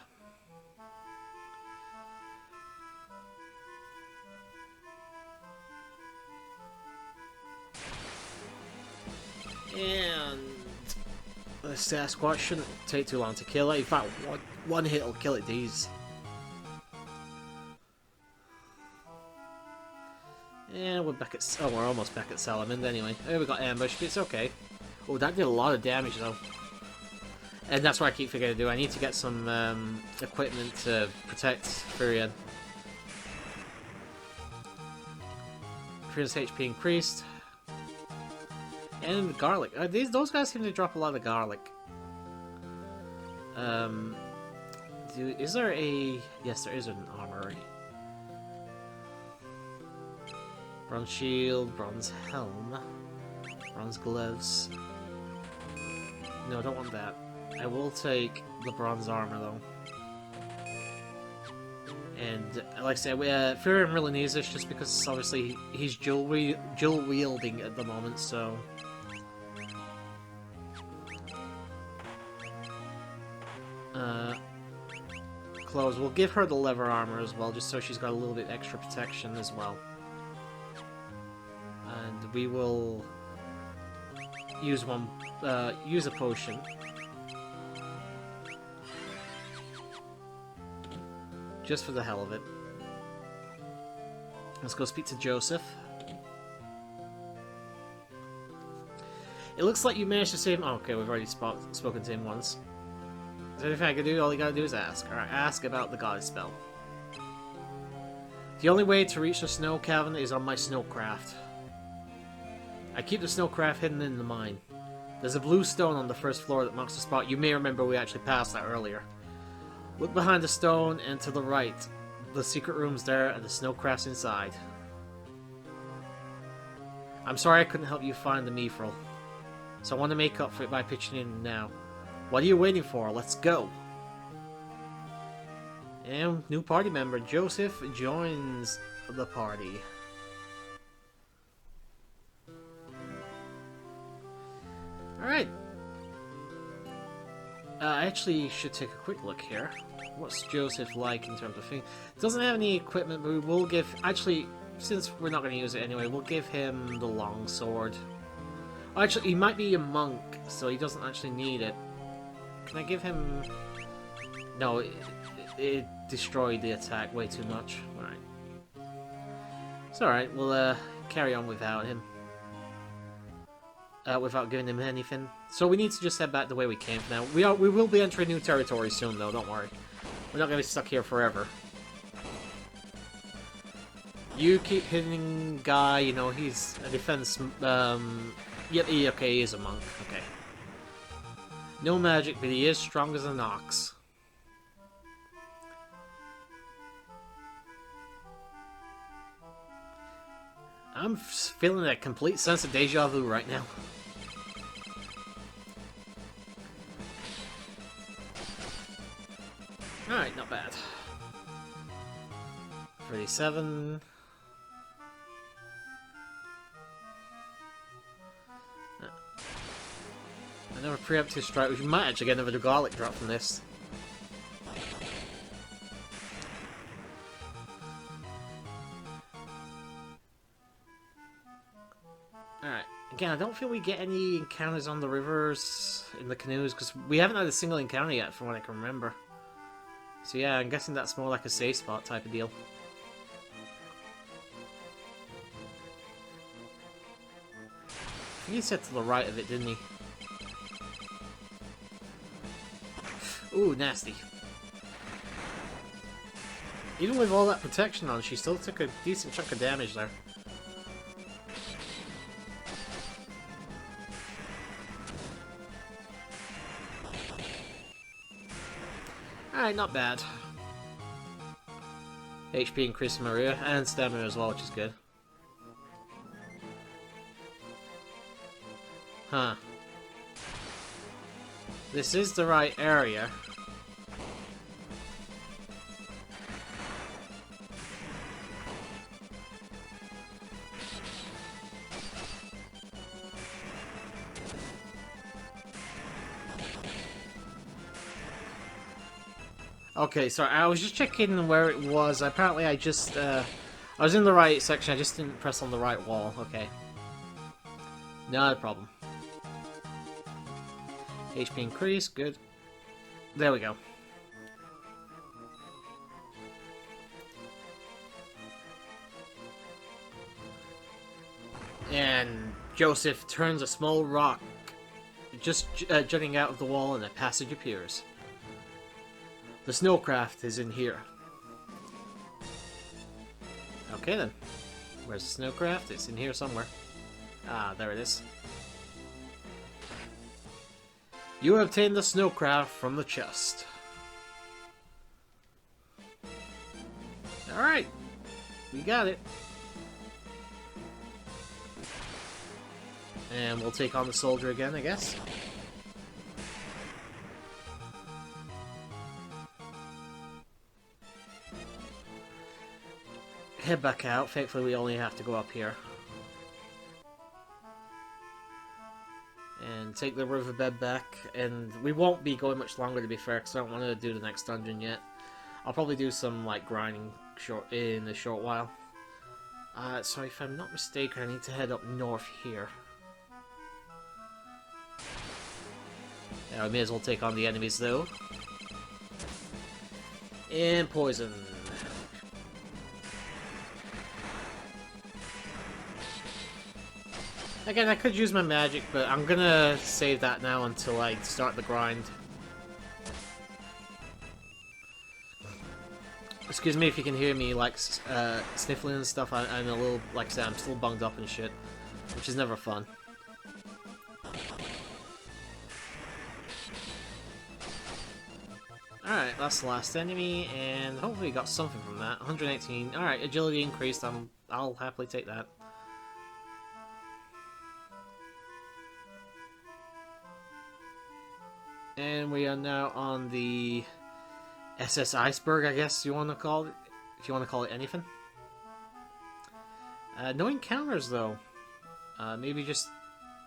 And the Sasquatch shouldn't take too long to kill it. In fact, one hit will kill it these. And we're back at... Oh, we're almost back at Salamand anyway. Oh, we got ambushed, but it's okay. Oh, that did a lot of damage though. And that's what I keep forgetting to do. I need to get some equipment to protect Furion. Furion's HP increased. And garlic. Those guys seem to drop a lot of garlic. Is there a... Yes, there is an armory. Bronze shield, bronze helm, bronze gloves. No, I don't want that. I will take the bronze armor though. And like I said, Furion really needs this just because obviously he's dual wielding at the moment, so... Clothes. We'll give her the leather armor as well, just so she's got a little bit extra protection as well. And we will use use a potion. Just for the hell of it. Let's go speak to Joseph. It looks like you managed to save him. Oh, okay, we've already spoken to him once. Is there anything I can do? All you gotta do is ask. Alright, ask about the goddess spell. The only way to reach the snow cavern is on my snowcraft. I keep the snowcraft hidden in the mine. There's a blue stone on the first floor that marks the spot. You may remember we actually passed that earlier. Look behind the stone and to the right. The secret room's there and the snowcraft's inside. I'm sorry I couldn't help you find the Mithril. So I want to make up for it by pitching in now. What are you waiting for? Let's go! And new party member, Joseph, joins the party. Alright. I actually should take a quick look here. What's Joseph like in terms of things? Doesn't have any equipment, but we will give... Actually, since we're not going to use it anyway, we'll give him the longsword. Actually, he might be a monk, so he doesn't actually need it. Can I give him... No, it destroyed the attack way too much. Alright. It's alright, we'll carry on without him. Without giving him anything. So we need to just head back the way we came now. We will be entering new territory soon though, don't worry. We're not going to be stuck here forever. You keep hitting guy, you know, he's a defense, yep, okay, he is a monk, okay. No magic, but he is strong as an ox. I'm feeling a complete sense of deja vu right now. Alright, not bad. 37. Another preemptive strike, which might actually get another garlic drop from this. Alright, again, I don't feel we get any encounters on the rivers, in the canoes, because we haven't had a single encounter yet from what I can remember. So yeah, I'm guessing that's more like a safe spot type of deal. He said to the right of it, didn't he? Ooh, nasty. Even with all that protection on, she still took a decent chunk of damage there. Alright, not bad. HP increased in Maria, and stamina as well, which is good. Huh. This is the right area. Okay, sorry, I was just checking where it was. Apparently I just, I was in the right section, I just didn't press on the right wall. Okay. Not a problem. HP increase, good. There we go. And Joseph turns a small rock, just jutting out of the wall, and a passage appears. The snowcraft is in here. Okay then. Where's the snowcraft? It's in here somewhere. Ah, there it is. You obtained the snowcraft from the chest. Alright. We got it. And we'll take on the soldier again, I guess. Head back out. Thankfully we only have to go up here. And take the riverbed back, and we won't be going much longer to be fair, because I don't want to do the next dungeon yet. I'll probably do some like grinding in a short while. So if I'm not mistaken, I need to head up north here. Yeah, I may as well take on the enemies though. And poison. Again, I could use my magic, but I'm gonna save that now until I start the grind. Excuse me if you can hear me, like, sniffling and stuff. I'm a little, like I said, I'm still bunged up and shit, which is never fun. Alright, that's the last enemy, and hopefully we got something from that. 118. Alright, agility increased. I'll happily take that. And we are now on the SS Iceberg, I guess you want to call it, if you want to call it anything. No encounters though. Maybe just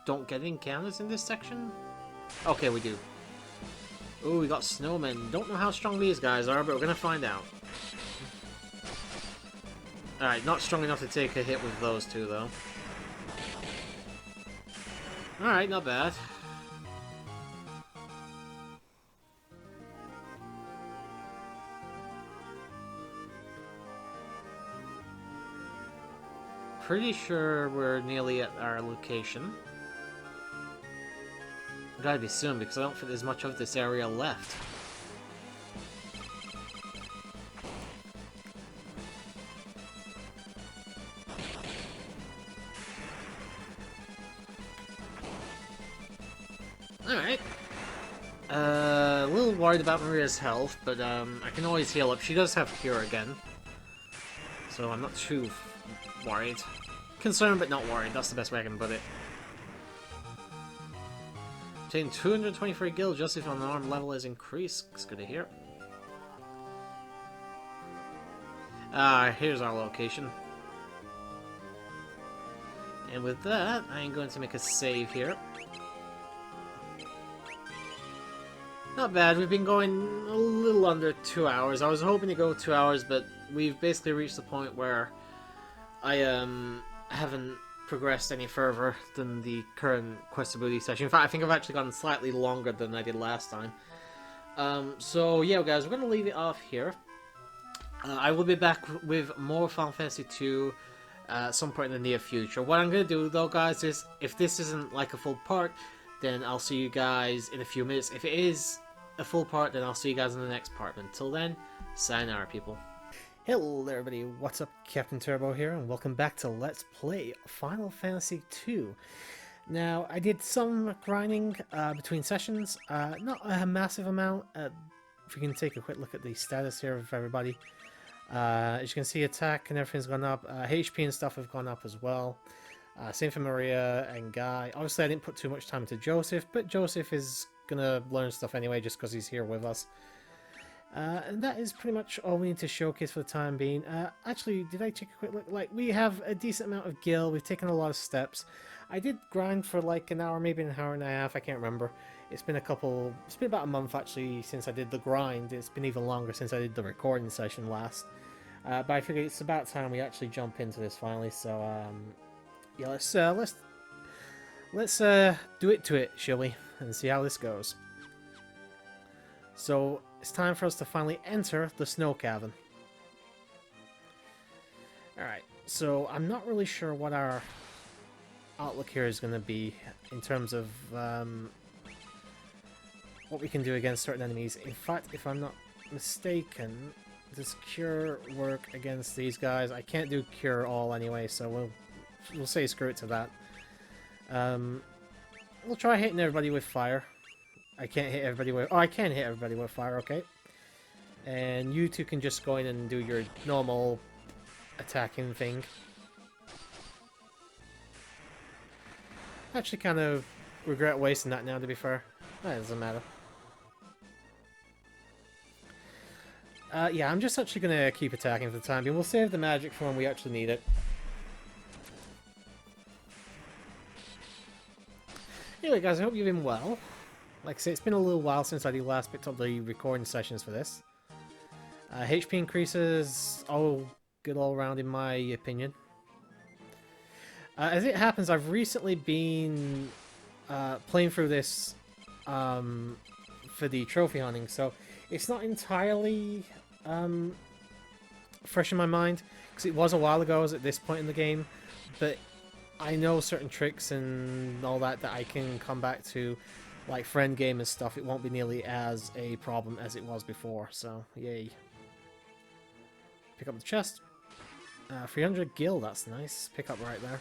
don't get encounters in this section? Okay, we do. Oh, we got snowmen. Don't know how strong these guys are, but we're gonna find out. Alright, not strong enough to take a hit with those two though. Alright, not bad. Pretty sure we're nearly at our location. Gotta be soon, because I don't think there's much of this area left. Alright. A little worried about Maria's health, but I can always heal up. She does have Cure again, so I'm not too worried. Concerned but not worried, that's the best way I can put it. Obtain 223 gil just if an arm level is increased. It's good to hear. Here's our location. And with that, I'm going to make a save here. Not bad, we've been going a little under 2 hours. I was hoping to go 2 hours, but we've basically reached the point where I haven't progressed any further than the current Quest of Booty session. In fact, I think I've actually gone slightly longer than I did last time. So yeah, guys, we're going to leave it off here. I will be back with more Final Fantasy II at some point in the near future. What I'm going to do, though, guys, is if this isn't like a full part, then I'll see you guys in a few minutes. If it is a full part, then I'll see you guys in the next part. Until then, sayonara, people. Hello there, everybody. What's up? CaptainTurbo here, and welcome back to Let's Play Final Fantasy II. Now, I did some grinding between sessions, not a massive amount. If we can take a quick look at the status here of everybody. As you can see, attack and everything's gone up. HP and stuff have gone up as well. Same for Maria and Guy. Obviously, I didn't put too much time into Joseph, but Joseph is gonna learn stuff anyway just because he's here with us. And that is pretty much all we need to showcase for the time being. Actually, did I take a quick look? Like, we have a decent amount of gil. We've taken a lot of steps. I did grind for like an hour, maybe an hour and a half. I can't remember. It's been about a month actually since I did the grind. It's been even longer since I did the recording session last. But I figured it's about time we actually jump into this finally. So yeah, let's do it to it, shall we, and see how this goes. So it's time for us to finally enter the snow cavern. Alright, so I'm not really sure what our outlook here is going to be in terms of what we can do against certain enemies. In fact, if I'm not mistaken, does cure work against these guys? I can't do cure all anyway, so we'll say screw it to that. We'll try hitting everybody with fire. I can't hit everybody with... Oh, I can hit everybody with fire, okay. And you two can just go in and do your normal attacking thing. I actually kind of regret wasting that now, to be fair. That doesn't matter. Yeah, I'm just actually going to keep attacking for the time being. We'll save the magic for when we actually need it. Anyway, guys, I hope you've been well. Like I say, it's been a little while since I last picked up the recording sessions for this. HP increases all good all around in my opinion. As it happens, I've recently been playing through this for the trophy hunting, so it's not entirely fresh in my mind, because it was a while ago, at this point in the game, but I know certain tricks and all that I can come back to, like friend game and stuff. It won't be nearly as a problem as it was before, so yay. Pick up the chest. 300 gil, that's nice. Pick up right there.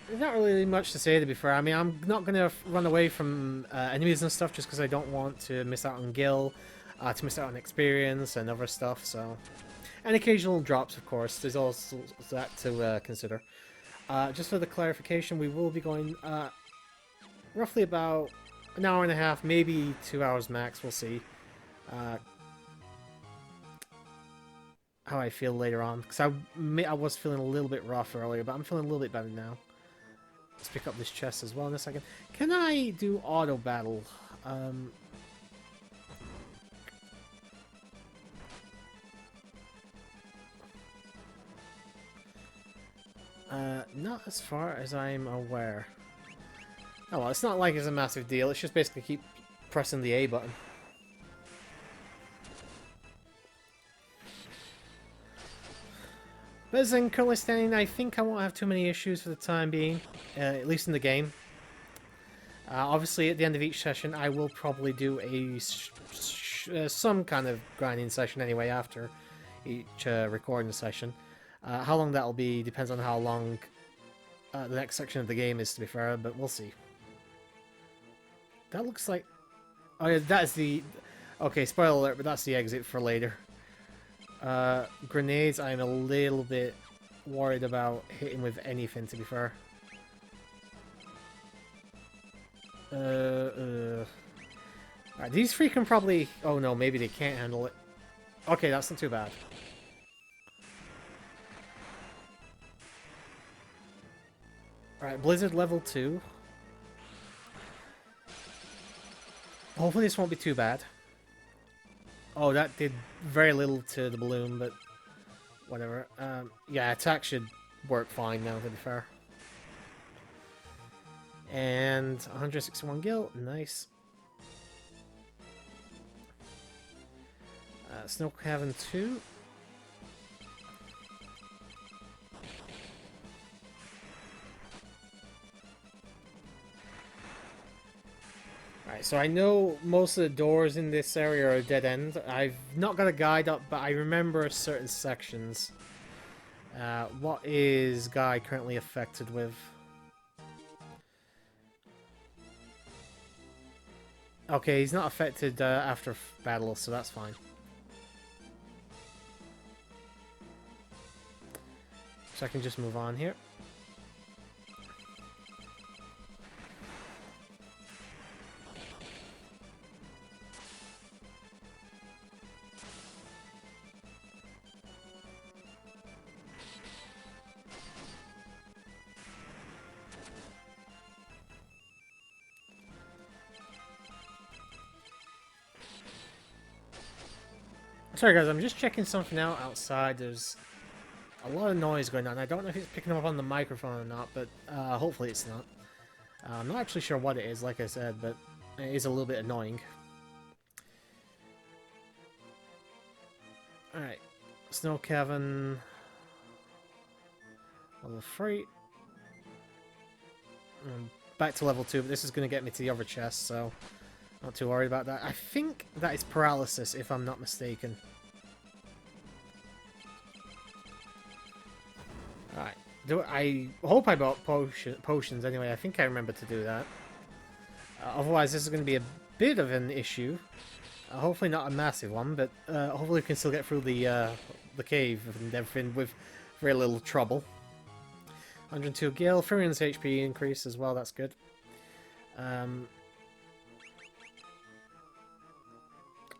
There's not really much to say, to be fair. I mean, I'm not going to run away from enemies and stuff just because I don't want to miss out on gil, to miss out on experience and other stuff, so... And occasional drops, of course. There's also that to consider. Just for the clarification, we will be going roughly about an hour and a half, maybe 2 hours max. We'll see how I feel later on. Because I was feeling a little bit rough earlier, but I'm feeling a little bit better now. Let's pick up this chest as well in a second. Can I do auto battle? Not as far as I'm aware. Oh well, it's not like it's a massive deal. It's just basically keep pressing the A button. But as I'm currently standing, I think I won't have too many issues for the time being, at least in the game. Obviously, at the end of each session, I will probably do some kind of grinding session anyway after each recording session. How long that'll be depends on how long the next section of the game is, to be fair, but we'll see. That looks like... Oh yeah, that is the... Okay, spoiler alert, but that's the exit for later. Grenades, I'm a little bit worried about hitting with anything, to be fair. Alright, these three can probably... Oh no, maybe they can't handle it. Okay, that's not too bad. Alright, Blizzard level 2. Hopefully this won't be too bad. Oh, that did very little to the balloon, but whatever. Yeah, attack should work fine now, to be fair. And 161 gil, nice. Snow Cavern 2. Alright, so I know most of the doors in this area are a dead end. I've not got a guide up, but I remember certain sections. What is Guy currently affected with? Okay, he's not affected after battle, so that's fine. So I can just move on here. Sorry guys, I'm just checking something out outside. There's a lot of noise going on. I don't know if it's picking up on the microphone or not, but hopefully it's not. I'm not actually sure what it is, like I said, but it is a little bit annoying. Alright, Snow Cavern level 3. Back to level 2, but this is going to get me to the other chest, so not too worried about that. I think that is paralysis, if I'm not mistaken. Alright. I hope I bought potions anyway. I think I remember to do that. Otherwise, this is going to be a bit of an issue. Hopefully not a massive one, but hopefully we can still get through the cave and everything with very little trouble. 102 gil, 300 HP increase as well, that's good.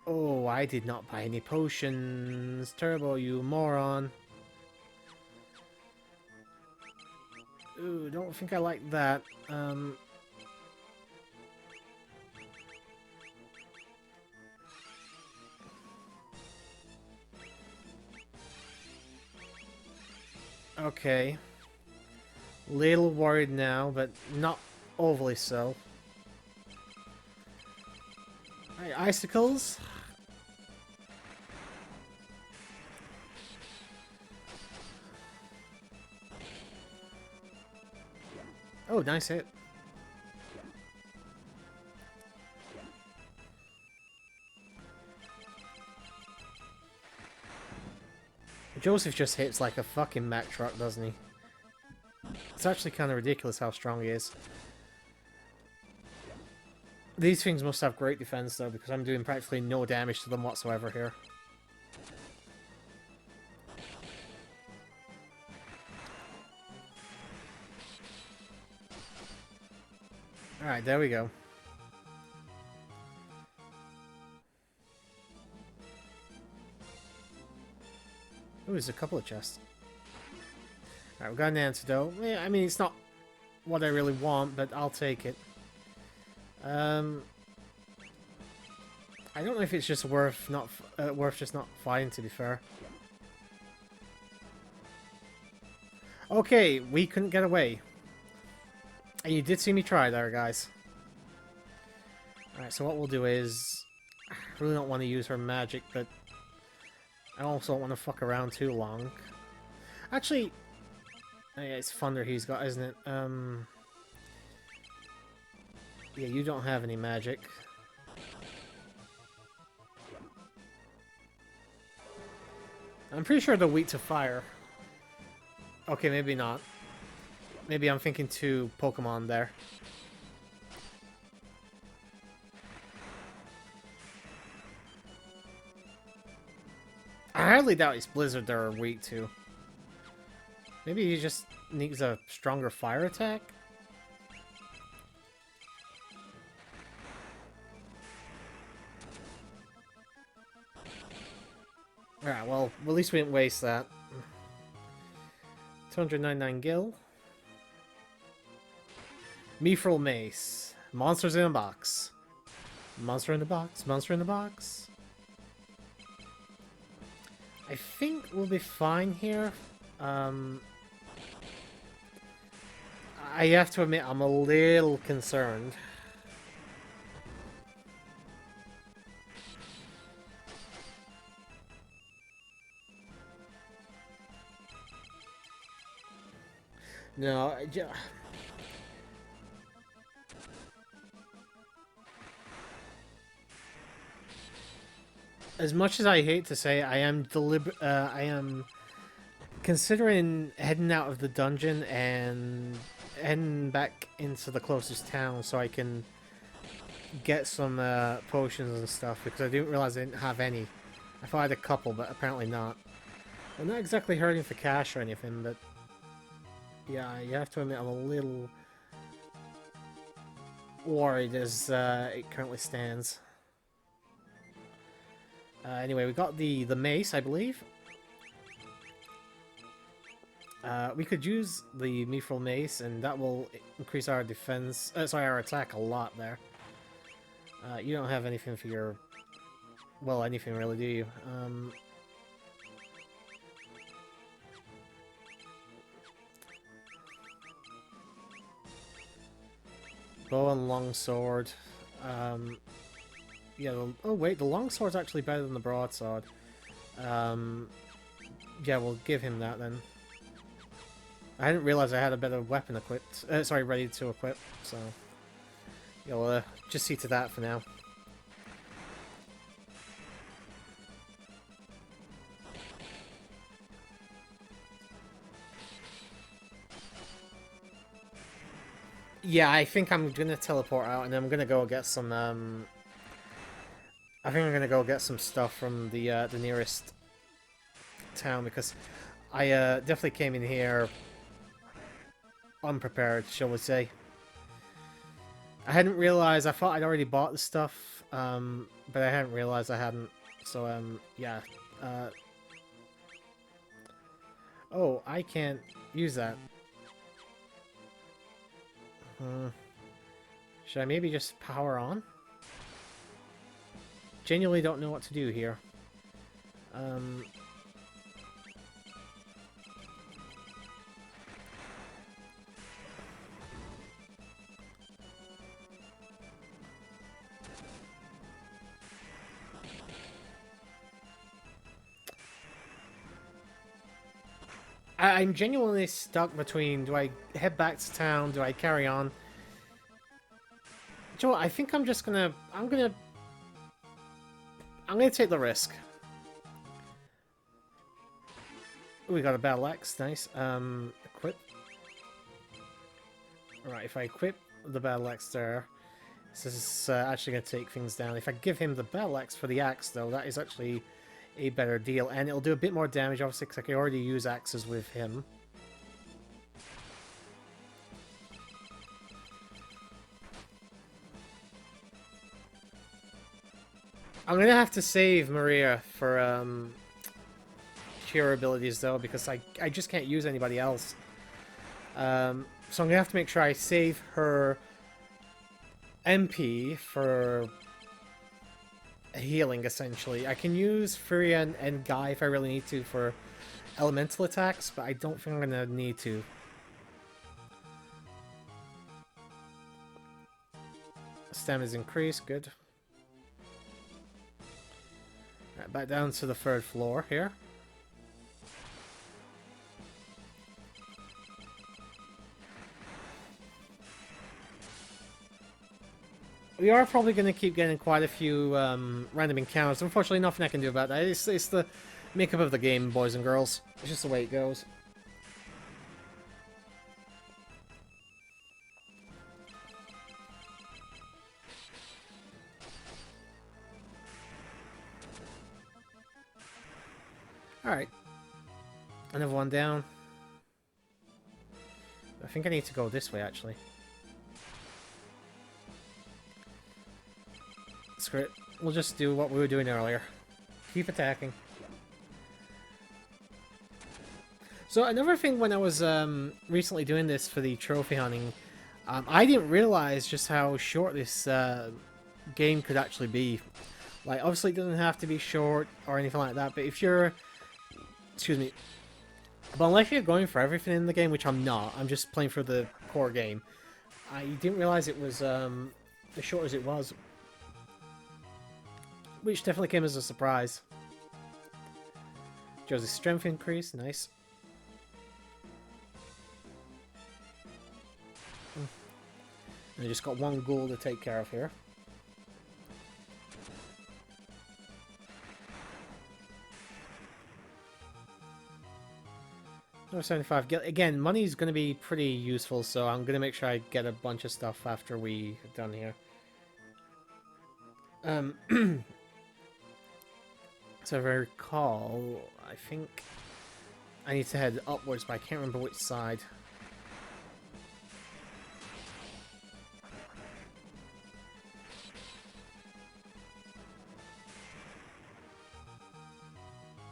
Oh, I did not buy any potions. Turbo, you moron. Ooh, don't think I like that. Okay. Little worried now, but not overly so. Alright, icicles. Oh, nice hit. Joseph just hits like a fucking Mack truck, doesn't he? It's actually kind of ridiculous how strong he is. These things must have great defense, though, because I'm doing practically no damage to them whatsoever here. Alright, there we go. Ooh, there's a couple of chests. Alright, we've got an antidote. Yeah, I mean, it's not what I really want, but I'll take it. I don't know if it's just worth just not fighting, to be fair. Okay, we couldn't get away. And you did see me try there, guys. Alright, so what we'll do is... I really don't want to use her magic, but... I also don't want to fuck around too long. Actually... Oh yeah, it's Thunder he's got, isn't it? Yeah, you don't have any magic. I'm pretty sure they're weak to fire. Okay, maybe not. Maybe I'm thinking two Pokemon there. highly doubt he's Blizzard they're weak to. Maybe he just needs a stronger fire attack? Alright, well, at least we didn't waste that. 299 gil. Mithril Mace. Monsters in a box. Monster in the box. Monster in the box. I think we'll be fine here. I have to admit, I'm a little concerned. No, as much as I hate to say, I am considering heading out of the dungeon and heading back into the closest town so I can get some potions and stuff, because I didn't realize I didn't have any. I thought I had a couple, but apparently not. I'm not exactly hurting for cash or anything, but yeah, you have to admit I'm a little worried as it currently stands. Anyway, we got the mace, I believe. We could use the Mithril Mace, and that will increase our defense. Sorry, our attack a lot there. You don't have anything for your... Well, anything really, do you? Bow and longsword. Yeah. Oh wait, the longsword's actually better than the broadsword. Yeah, we'll give him that then. I didn't realize I had a better weapon equipped. Sorry, ready to equip. So yeah, we'll just see to that for now. Yeah, I think I'm gonna teleport out, and then I'm gonna go get some. I think I'm gonna go get some stuff from the nearest town, because I definitely came in here unprepared, shall we say. I hadn't realized. I thought I'd already bought the stuff, but I hadn't realized I hadn't. So yeah. Oh, I can't use that. Should I maybe just power on? Genuinely don't know what to do here. I'm genuinely stuck between, do I head back to town, do I carry on? Do you know what, I think I'm just gonna, I'm gonna take the risk. Ooh, we got a battle axe, nice. Equip. Alright, if I equip the battle axe there, this is actually gonna take things down. If I give him the battle axe for the axe, though, that is actually a better deal, and it'll do a bit more damage, obviously, because I can already use axes with him. I'm gonna have to save Maria for cure abilities, though, because I just can't use anybody else. So I'm gonna have to make sure I save her MP for healing, essentially. I can use Furia and Guy if I really need to for elemental attacks, but I don't think I'm gonna need to. Stamina's increased, good. Right, back down to the 3rd floor here. We are probably going to keep getting quite a few random encounters. Unfortunately, nothing I can do about that. It's the makeup of the game, boys and girls. It's just the way it goes. Alright. Another one down. I think I need to go this way, actually. Screw it. We'll just do what we were doing earlier. Keep attacking. So another thing when I was recently doing this for the trophy hunting, I didn't realize just how short this game could actually be. Like, obviously it doesn't have to be short or anything like that, but if you're... Excuse me. But unless you're going for everything in the game, which I'm not, I'm just playing for the core game, I didn't realize it was as short as it was. Which definitely came as a surprise. Josie's strength increase, nice. I just got one ghoul to take care of here. No 75. Again, money's going to be pretty useful, so I'm going to make sure I get a bunch of stuff after we are done here. So if I recall, I think I need to head upwards, but I can't remember which side.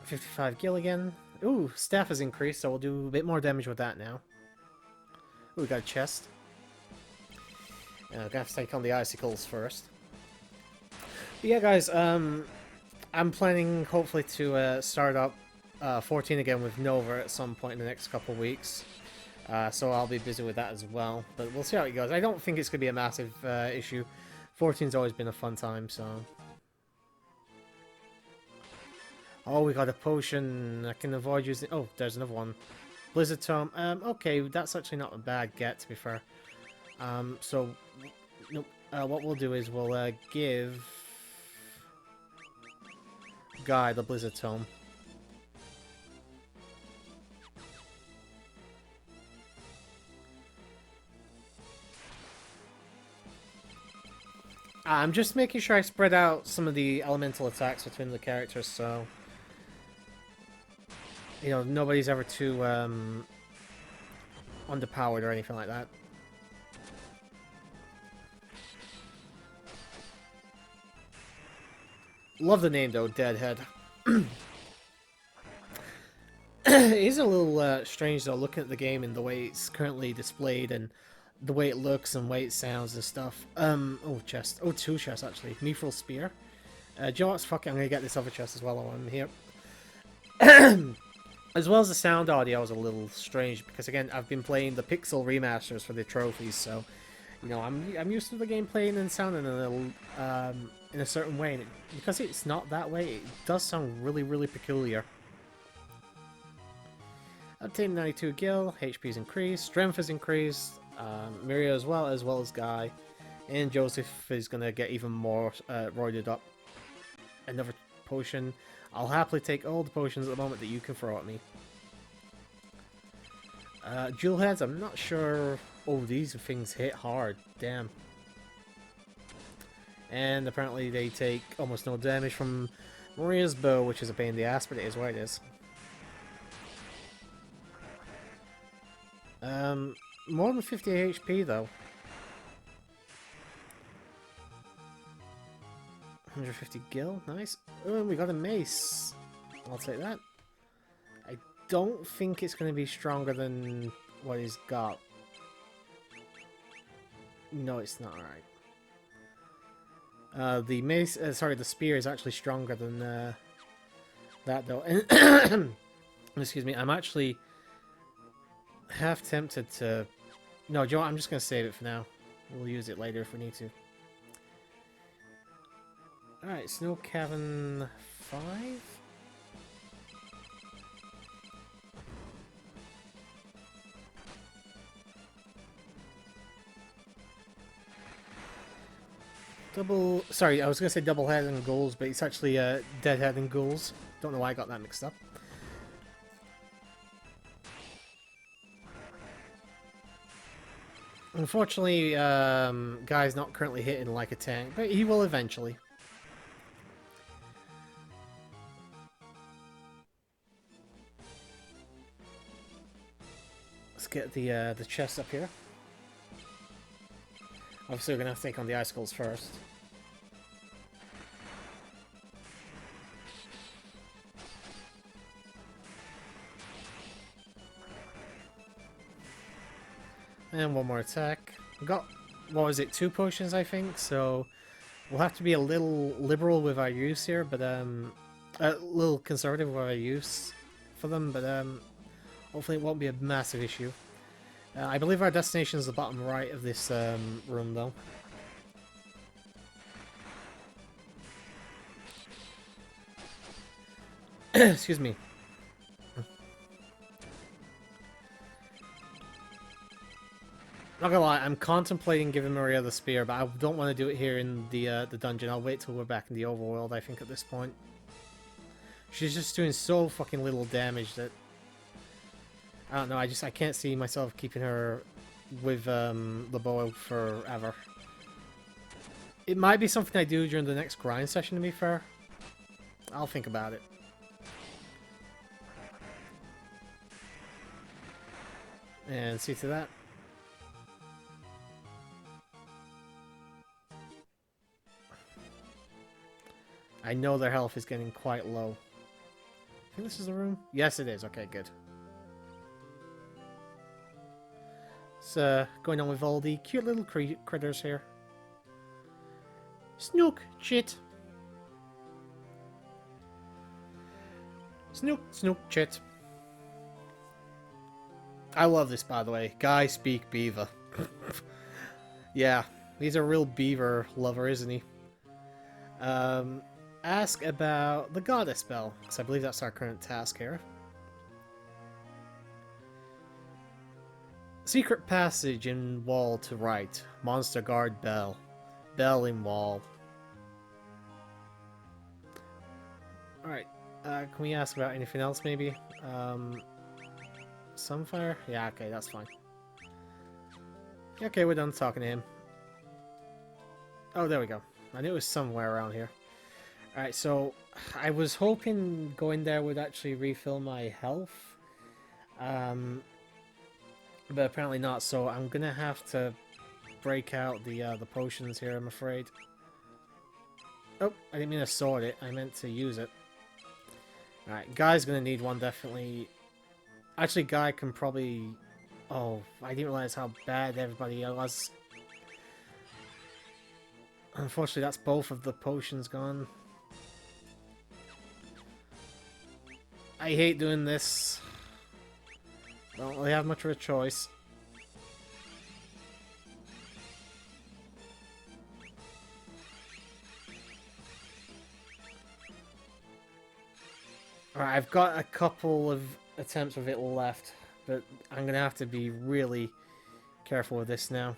$55 gil again. Ooh, staff has increased, so we'll do a bit more damage with that now. Ooh, we got a chest. I'm gonna have to take on the icicles first. But yeah, guys, I'm planning hopefully to start up 14 again with Nova at some point in the next couple of weeks. So I'll be busy with that as well. But we'll see how it goes. I don't think it's going to be a massive issue. 14's always been a fun time, so... Oh, we got a potion. I can avoid using... Oh, there's another one. Blizzard Tome. Okay, that's actually not a bad get, to be fair. So... Nope. What we'll do is we'll give... Guy the Blizzard Tome. I'm just making sure I spread out some of the elemental attacks between the characters, so... You know, nobody's ever too underpowered or anything like that. Love the name, though, Deadhead. It is a little strange, though, looking at the game and the way it's currently displayed and the way it looks and the way it sounds and stuff. Oh, chest. Oh, two chests, actually. Mithril Spear. Do you know what's fuck it? I'm going to get this other chest as well while I'm here. As well as the sound audio was a little strange, because, again, I've been playing the Pixel remasters for the trophies, so... You know, I'm used to the game playing and sounding a little, in a certain way, and because it's not that way, it does sound really, really peculiar. Obtained 92 gil, HP's increased, strength is increased, Miria as well as Guy, and Joseph is gonna get even more roided up. Another potion. I'll happily take all the potions at the moment that you can throw at me. Jewel heads, I'm not sure. Oh, these things hit hard. Damn. And apparently they take almost no damage from Maria's bow, which is a pain in the ass, but it is what it is. More than 50 HP though. 150 gil, nice. Oh, and we got a mace. I'll take that. I don't think it's going to be stronger than what he's got. No, it's not. Alright. The mace, sorry, the spear is actually stronger than that though. And excuse me, I'm actually half tempted to... No, Joe, I'm just going to save it for now. We'll use it later if we need to. Alright, Snow Cavern 5? Sorry, I was going to say double head and ghouls, but it's actually deadhead and ghouls. Don't know why I got that mixed up. Unfortunately, Guy's not currently hitting like a tank, but he will eventually. Let's get the chest up here. Obviously, we're gonna have to take on the icicles first. And one more attack. We got, what was it, 2 potions, I think, so we'll have to be a little liberal with our use here, but a little conservative with our use for them, but hopefully it won't be a massive issue. I believe our destination is the bottom right of this room, though. Excuse me. Not gonna lie, I'm contemplating giving Maria the spear, but I don't want to do it here in the dungeon. I'll wait till we're back in the overworld, I think, at this point. She's just doing so fucking little damage that... I don't know, I can't see myself keeping her with the bow forever. It might be something I do during the next grind session, to be fair. I'll think about it. And see to that. I know their health is getting quite low. I think this is the room? Yes, it is. Okay, good. So, going on with all the cute little critters here. Snook, chit. Snook, snook, chit. I love this, by the way. Guy speak beaver. Yeah, he's a real beaver lover, isn't he? Ask about the goddess spell, because I believe that's our current task here. Secret passage in wall to right. Monster guard bell. Bell in wall. Alright, can we ask about anything else maybe? Sunfire? Yeah, okay, that's fine. Okay, we're done talking to him. Oh, there we go. I knew it was somewhere around here. Alright, so I was hoping going there would actually refill my health. But apparently not, so I'm gonna have to break out the potions here, I'm afraid. Oh, I didn't mean to sword it, I meant to use it. Alright, Guy's gonna need one, definitely. Actually, Guy can probably... Oh, I didn't realize how bad everybody was. Unfortunately, that's both of the potions gone. I hate doing this. Don't really have much of a choice. Alright, I've got a couple of attempts with it left, but I'm gonna have to be really careful with this now.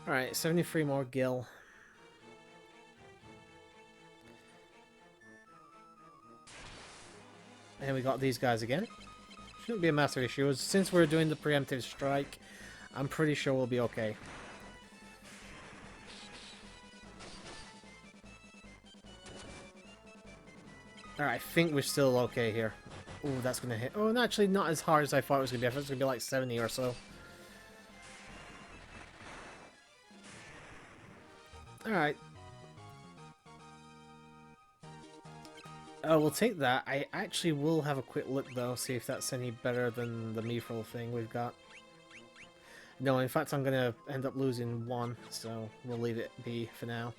Alright, 73 more gil. And we got these guys again. Shouldn't be a massive issue. Since we're doing the preemptive strike, I'm pretty sure we'll be okay. Alright, I think we're still okay here. Oh, that's gonna hit. Oh, and actually not as hard as I thought it was gonna be. I thought it was gonna be like 70 or so. Alright. We'll take that. I actually will have a quick look though, see if that's any better than the mithril thing we've got. No, in fact I'm gonna end up losing one, so we'll leave it be for now.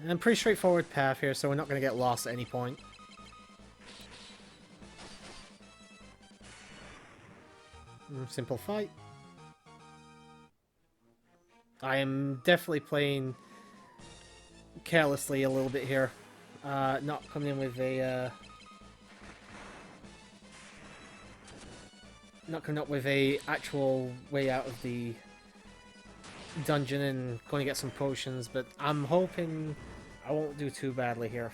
And pretty straightforward path here, so we're not gonna get lost at any point. Simple fight. I am definitely playing carelessly a little bit here. Not coming in with a... not coming up with a actual way out of the dungeon and going to get some potions, but I'm hoping I won't do too badly here.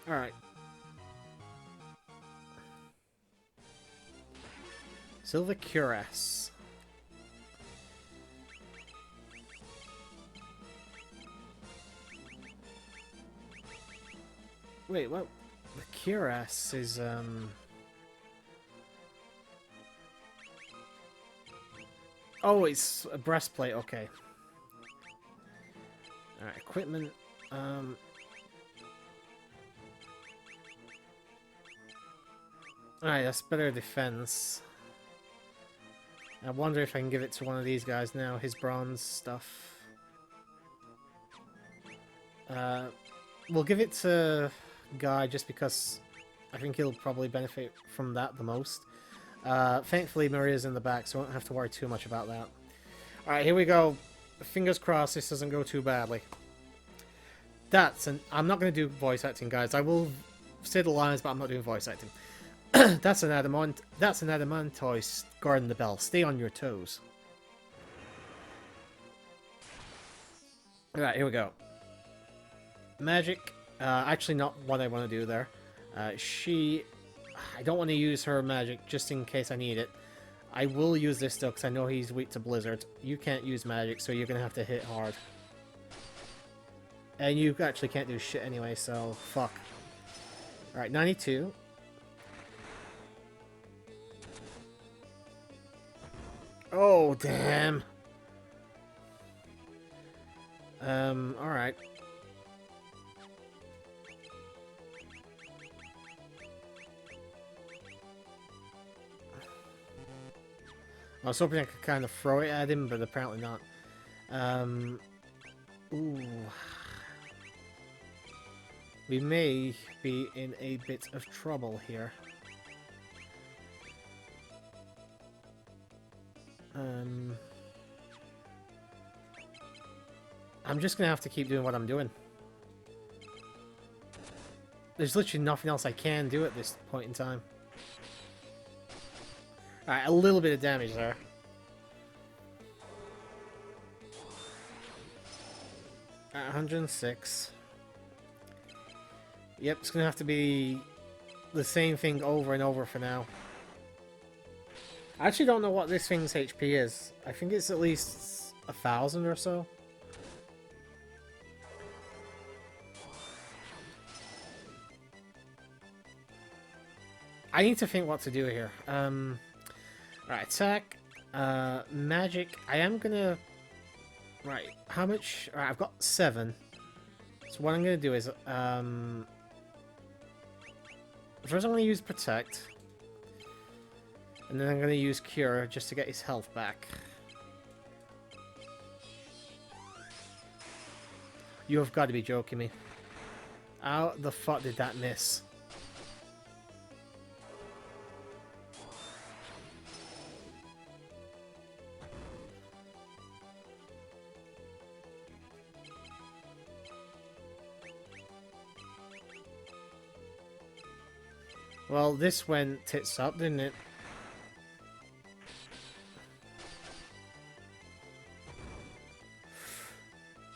Alright. Silver Cuirass. Wait, what? The cuirass is, Oh, it's a breastplate, okay. Alright, equipment. Alright, that's better defense. I wonder if I can give it to one of these guys now, his bronze stuff. We'll give it to Guy just because I think he'll probably benefit from that the most. Thankfully Maria's in the back, so I won't have to worry too much about that. Alright, here we go. Fingers crossed this doesn't go too badly. I'm not going to do voice acting, guys. I will say the lines, but I'm not doing voice acting. That's an adamantoise guarding the bell. Stay on your toes. Alright, here we go. Magic. Actually not what I want to do there. I don't want to use her magic just in case I need it. I will use this though because I know he's weak to blizzard. You can't use magic, so you're going to have to hit hard. And you actually can't do shit anyway, so fuck. Alright, 92. Oh, damn. Alright. I was hoping I could kind of throw it at him, but apparently not. Ooh. We may be in a bit of trouble here. I'm just gonna have to keep doing what I'm doing. There's literally nothing else I can do at this point in time. Alright, a little bit of damage there. At 106. Yep, it's gonna have to be the same thing over and over for now. I actually don't know what this thing's HP is. I think it's at least 1,000 or so. I need to think what to do here. Right, attack, magic. I am gonna. Right, how much? Right, I've got 7. So what I'm gonna do is, first I'm gonna use protect, and then I'm gonna use cure just to get his health back. You have got to be joking me. How the fuck did that miss? Well, this went tits up, didn't it?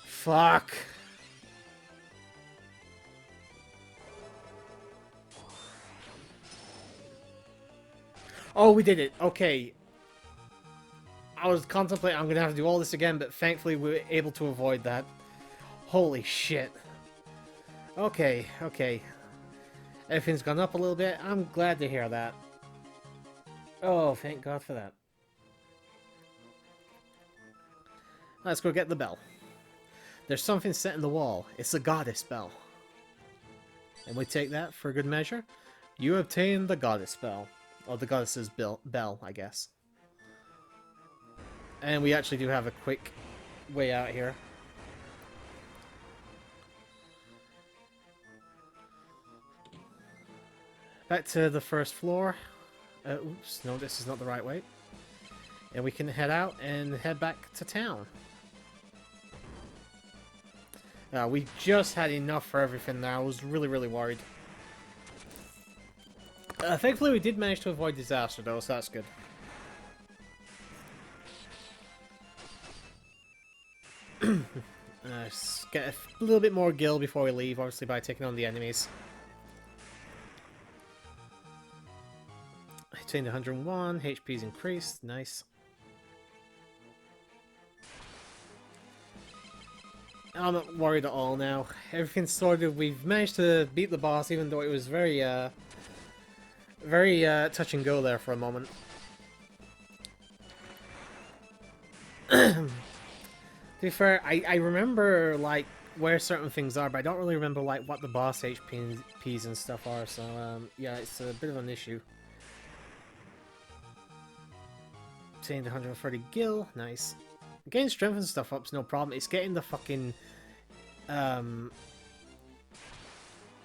Fuck. Oh, we did it. Okay. I was contemplating I'm gonna have to do all this again, but thankfully we were able to avoid that. Holy shit. Okay, okay. Everything's gone up a little bit. I'm glad to hear that. Oh, thank God for that. Let's go get the bell. There's something set in the wall. It's a goddess bell. And we take that for good measure. You obtain the goddess bell. Or the goddess's bell, I guess. And we actually do have a quick way out here. Back to the first floor. Oops, no, this is not the right way. And we can head out and head back to town. We just had enough for everything now. I was really, really worried. Thankfully, we did manage to avoid disaster, though, so that's good. Let's get a little bit more gil before we leave, obviously, by taking on the enemies. obtained 101. HP's increased. Nice. I'm not worried at all now. Everything's sorted. We've managed to beat the boss, even though it was very touch and go there for a moment. To be fair, I remember, like, where certain things are, but I don't really remember, like, what the boss HPs and stuff are, so, yeah, it's a bit of an issue. Obtained 130 gil, nice. Getting strength and stuff up's no problem. It's getting the fucking,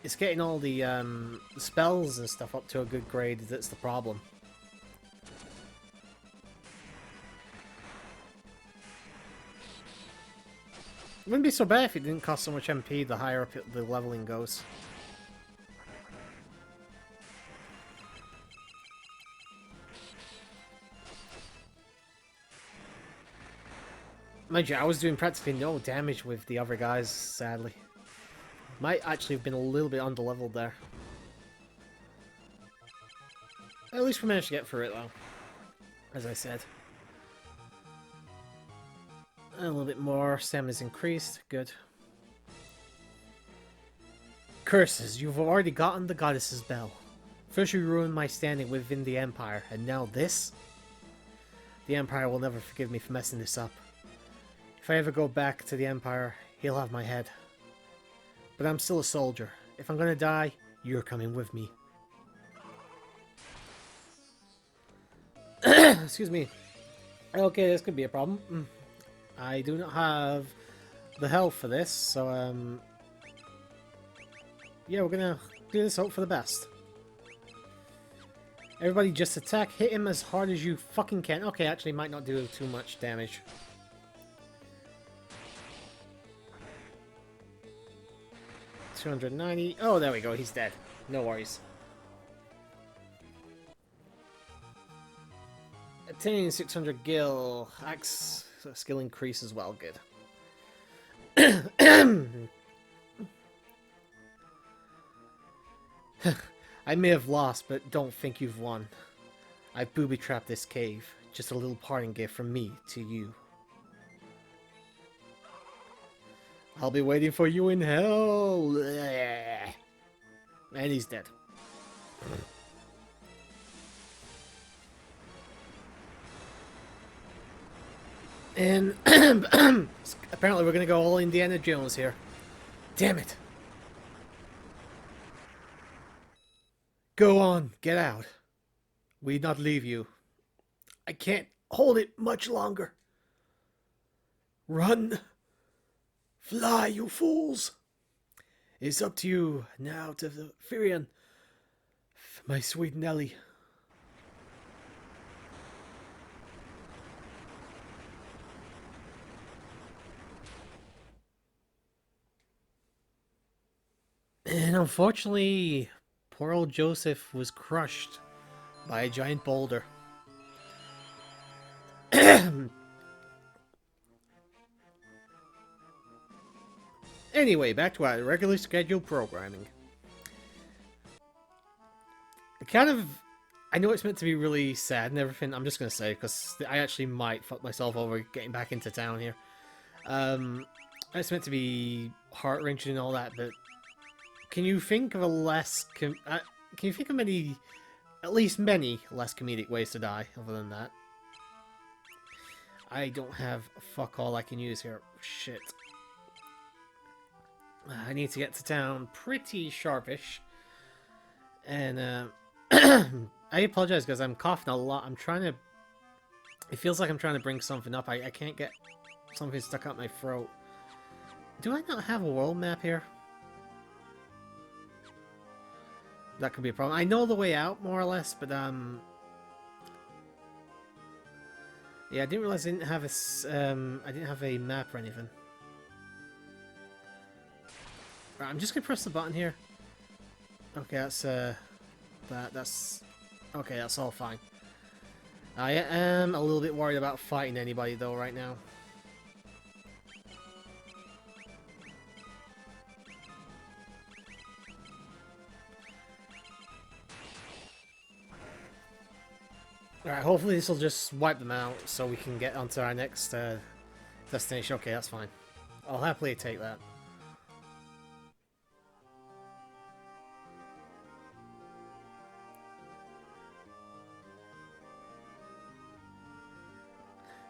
it's getting all the, spells and stuff up to a good grade that's the problem. It wouldn't be so bad if it didn't cost so much MP the higher up the leveling goes. Mind you, I was doing practically no damage with the other guys, sadly. Might actually have been a little bit underleveled there. At least we managed to get through it, though. As I said. A little bit more. Stamina's increased. Good. Curses, you've already gotten the goddess's bell. First you ruined my standing within the Empire, and now this? The Empire will never forgive me for messing this up. If I ever go back to the Empire, he'll have my head. But I'm still a soldier. If I'm gonna die, you're coming with me. Excuse me. Okay, this could be a problem. I do not have the health for this, so, yeah, we're gonna do this, hope for the best. Everybody just attack, hit him as hard as you fucking can. Okay, actually might not do too much damage. $290. Oh, there we go, he's dead. No worries. Attaining 600 gil. Axe skill increase as well, good. I may have lost, but don't think you've won. I booby-trapped this cave. Just a little parting gift from me to you. I'll be waiting for you in hell. And he's dead. And apparently we're gonna go all Indiana Jones here. Damn it. Go on, get out. We not leave you. I can't hold it much longer. Run. Fly, you fools. It's up to you now to the Firion, my sweet Nelly. And unfortunately, poor old Joseph was crushed by a giant boulder. Anyway, back to our regularly scheduled programming. I know it's meant to be really sad and everything, I'm just going to say, because I actually might fuck myself over getting back into town here. It's meant to be heart-wrenching and all that, but can you think of a less... can you think of at least many less comedic ways to die, other than that? I don't have fuck all I can use here. Shit. I need to get to town pretty sharpish. And, I apologize because I'm coughing a lot. I'm trying to... It feels like I'm trying to bring something up. I can't get something stuck out my throat. Do I not have a world map here? That could be a problem. I know the way out, more or less, but, yeah, I didn't realize I didn't have a map or anything. Right, I'm just gonna press the button here. Okay, that's, okay, that's all fine. I am a little bit worried about fighting anybody, though, right now. Alright, hopefully this will just wipe them out so we can get onto our next destination. Okay, that's fine. I'll happily take that.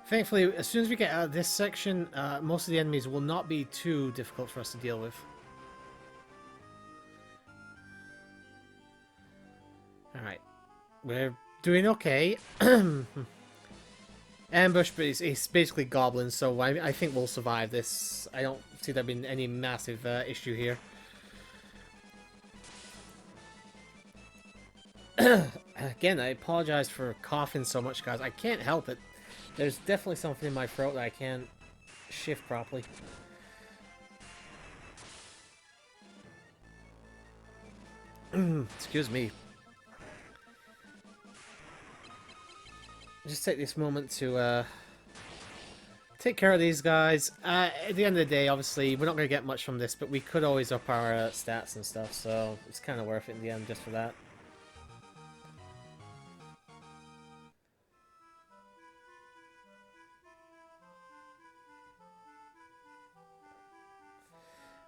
Thankfully, as soon as we get out of this section, most of the enemies will not be too difficult for us to deal with. Alright. We're doing okay. Ambush, but it's basically goblins, so I think we'll survive this. I don't see there being any massive issue here. Again, I apologize for coughing so much, guys. I can't help it. There's definitely something in my throat that I can't shift properly. Excuse me. Just take this moment to take care of these guys. At the end of the day, obviously, we're not going to get much from this, but we could always up our stats and stuff, so it's kind of worth it in the end just for that.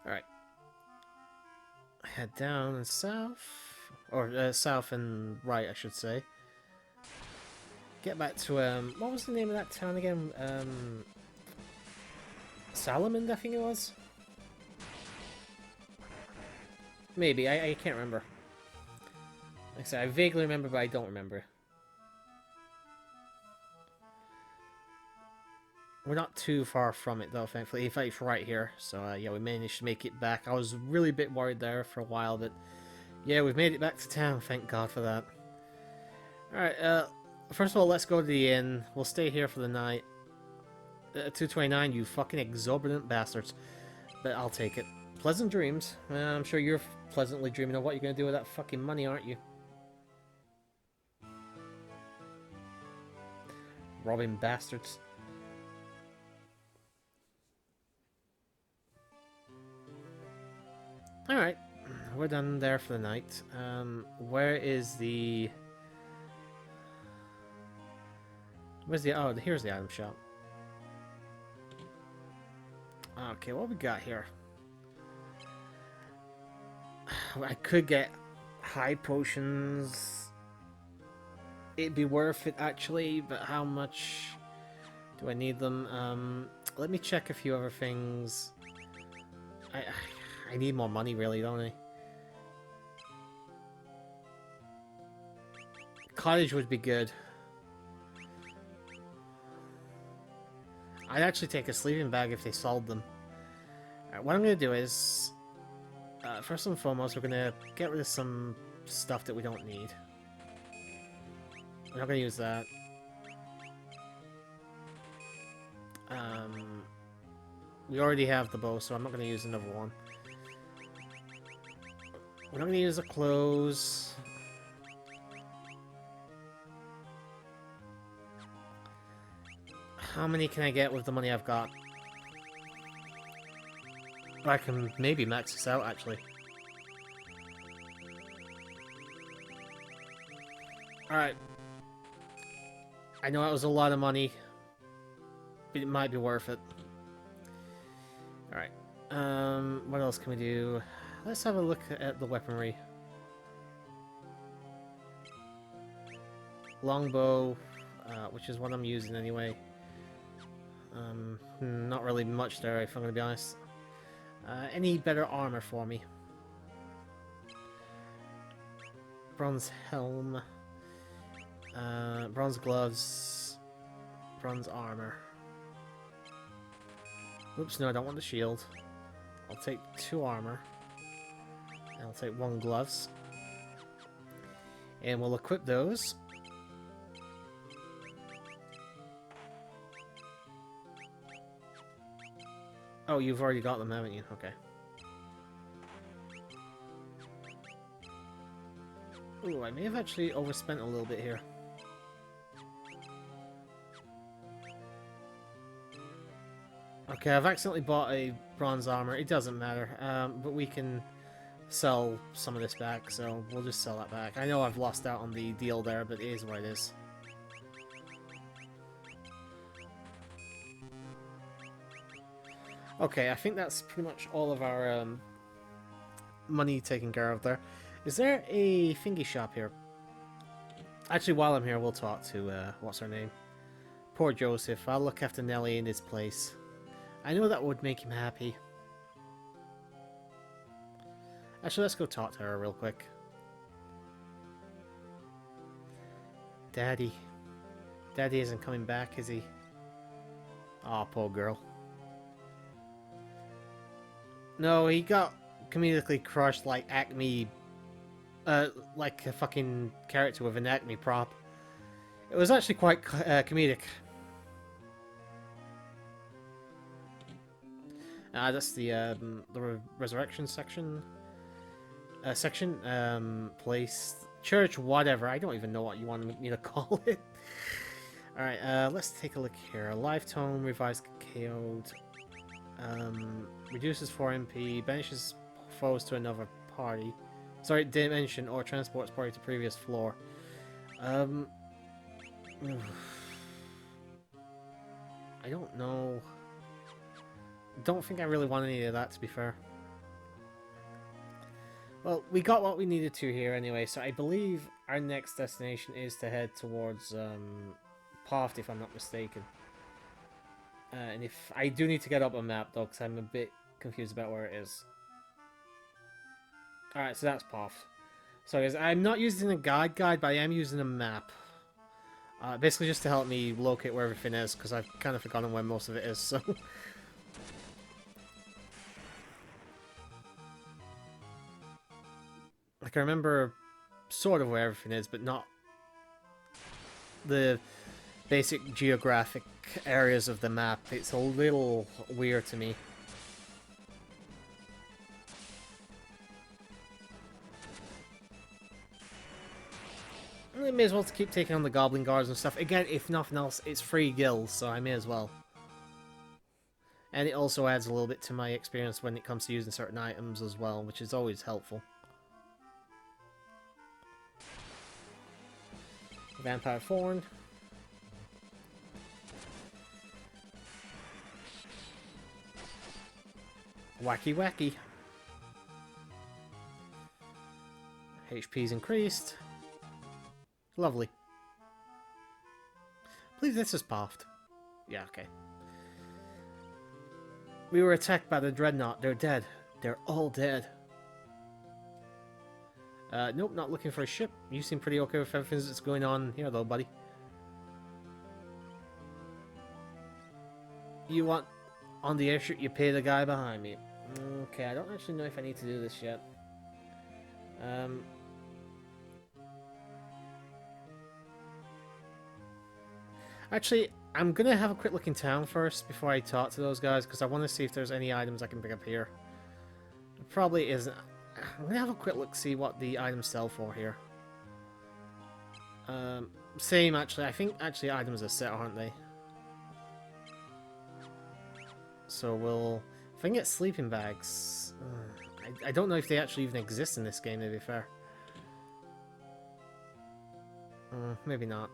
Alright. Head down and south. Or south and right, I should say. Get back to, what was the name of that town again? Salomon, I think it was? Maybe, I can't remember. Like I said, I vaguely remember, but I don't remember. We're not too far from it, though, thankfully. In fact, it's right here. So, yeah, we managed to make it back. I was really a bit worried there for a while, but... yeah, we've made it back to town. Thank God for that. Alright, first of all, let's go to the inn. We'll stay here for the night. 229, you fucking exorbitant bastards. But I'll take it. Pleasant dreams. I'm sure you're pleasantly dreaming of what you're going to do with that fucking money, aren't you? Robbing bastards. Alright, we're done there for the night. Where is the... where's the... oh, here's the item shop. Okay, what we got here? I could get high potions. It'd be worth it, actually, but how much do I need them? Let me check a few other things. I need more money, really, don't I? Cottage would be good. I'd actually take a sleeping bag if they sold them. Alright, what I'm going to do is... first and foremost, we're going to get rid of some stuff that we don't need. We're not going to use that. We already have the bow, so I'm not going to use another one. We're not going to use the clothes. How many can I get with the money I've got? I can maybe max this out, actually. Alright. I know that was a lot of money, but it might be worth it. Alright. What else can we do? Let's have a look at the weaponry. Longbow, which is what I'm using anyway. Not really much there, if I'm going to be honest. Any better armor for me? Bronze helm. Bronze gloves. Bronze armor. Oops, no, I don't want the shield. I'll take 2 armor. And I'll take 1 gloves. And we'll equip those. Oh, you've already got them, haven't you? Okay. Ooh, I may have actually overspent a little bit here. Okay, I've accidentally bought a bronze armor. It doesn't matter, but we can sell some of this back, so we'll just sell that back. I know I've lost out on the deal there, but it is what it is. Okay, I think that's pretty much all of our money taken care of there. Is there a thingy shop here? Actually, while I'm here, we'll talk to, what's her name? Poor Joseph. I'll look after Nelly in his place. I know that would make him happy. Actually, let's go talk to her real quick. Daddy. Daddy isn't coming back, is he? Aw, poor girl. No, he got comedically crushed like Acme, like a fucking character with an Acme prop. It was actually quite comedic. That's the resurrection section. Place, church, whatever. I don't even know what you want me to call it. Alright, let's take a look here. Life tone, revised KO'd. Reduces 4 MP, banishes foes to another party. Sorry, dimension, or transports party to previous floor. I don't know. Don't think I really want any of that, to be fair. Well, we got what we needed to here anyway, so I believe our next destination is to head towards Path, if I'm not mistaken. And if I do need to get up a map though, because I'm a bit confused about where it is. Alright, so that's Path. So guys, I'm not using a guide, but I am using a map. Basically just to help me locate where everything is, because I've kind of forgotten where most of it is, so... Like, I remember sort of where everything is, but not the basic geographic areas of the map. It's a little weird to me. I may as well keep taking on the Goblin Guards and stuff. Again, if nothing else, it's free gills, so I may as well. And it also adds a little bit to my experience when it comes to using certain items as well, which is always helpful. Vampire Thorn. Wacky wacky. HP's increased. Lovely. I believe this is Path. Yeah, okay. We were attacked by the Dreadnought. They're dead. They're all dead. Nope, not looking for a ship. You seem pretty okay with everything that's going on here, though, buddy. You want on the airship, you pay the guy behind me. Okay, I don't actually know if I need to do this yet. Actually, I'm gonna have a quick look in town first before I talk to those guys, because I want to see if there's any items I can pick up here. It probably isn't. I'm gonna have a quick look, see what the items sell for here. Same, actually. I think actually items are set, aren't they? So we'll... If I can get sleeping bags... I don't know if they actually even exist in this game, to be fair. Maybe not.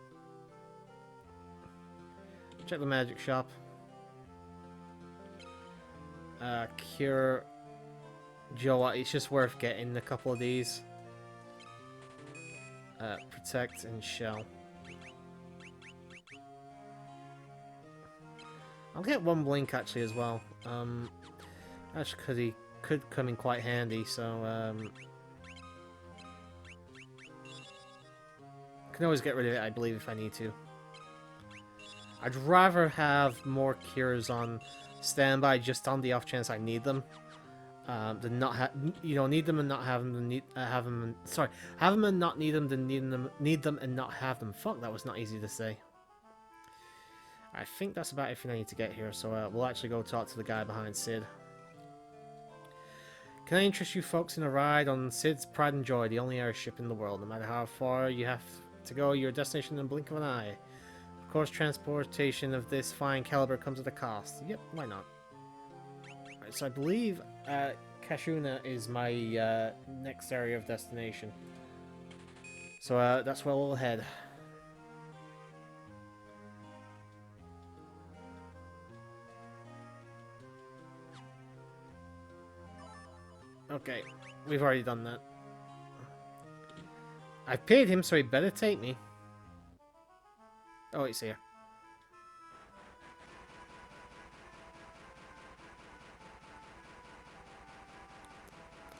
Check the magic shop. Cure... Joe, it's just worth getting a couple of these. Protect and shell. I'll get one blink actually as well. Actually, because he could come in quite handy, so can always get rid of it, I believe, if I need to. I'd rather have more cures on standby, just on the off chance I need them, than not have need them and not have them. Have them and, sorry, have them and not need them, than need them and not have them. Fuck, that was not easy to say. I think that's about everything I need to get here, so we'll actually go talk to the guy behind Sid. Can I interest you folks in a ride on Sid's Pride and Joy, the only airship in the world? No matter how far you have to go, your destination in the blink of an eye. Of course, transportation of this fine caliber comes at a cost. Yep, why not? Alright, so I believe Kashuna is my next area of destination. So that's where we'll head. Okay, we've already done that. I've paid him, so he better take me. Oh, it's here.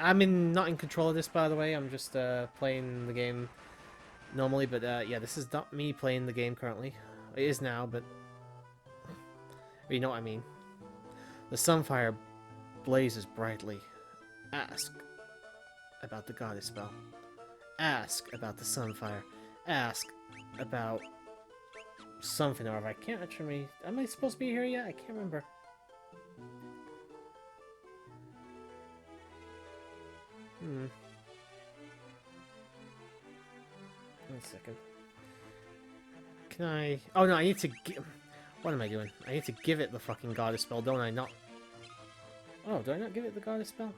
not in control of this, by the way. I'm just playing the game normally, but yeah, this is not me playing the game currently. It is now, but you know what I mean. The sunfire blazes brightly. Ask about the goddess spell. Ask about the sunfire. Ask about something or other. I can't actually... Am I supposed to be here yet? I can't remember. One second. Can I... Oh no, I need to give... What am I doing? I need to give it the fucking goddess spell, don't I? Not... Oh, do I not give it the goddess spell?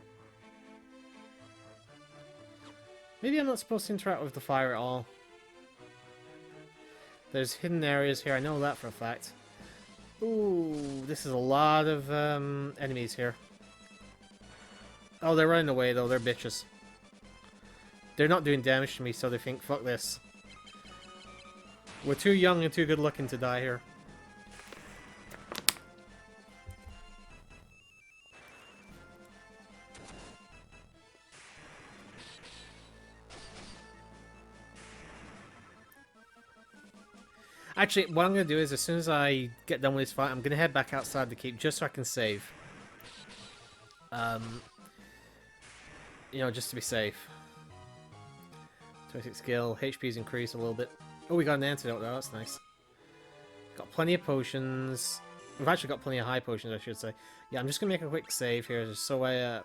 Maybe I'm not supposed to interact with the fire at all. There's hidden areas here, I know that for a fact. Ooh, this is a lot of enemies here. Oh, they're running away though, they're bitches. They're not doing damage to me, so they think, fuck this. We're too young and too good looking to die here. Actually, what I'm going to do is, as soon as I get done with this fight, I'm going to head back outside the keep, just so I can save. You know, just to be safe. 26 skill, HP's increased a little bit. Oh, we got an antidote though, that's nice. Got plenty of potions. We've actually got plenty of high potions, I should say. Yeah, I'm just going to make a quick save here, just so I,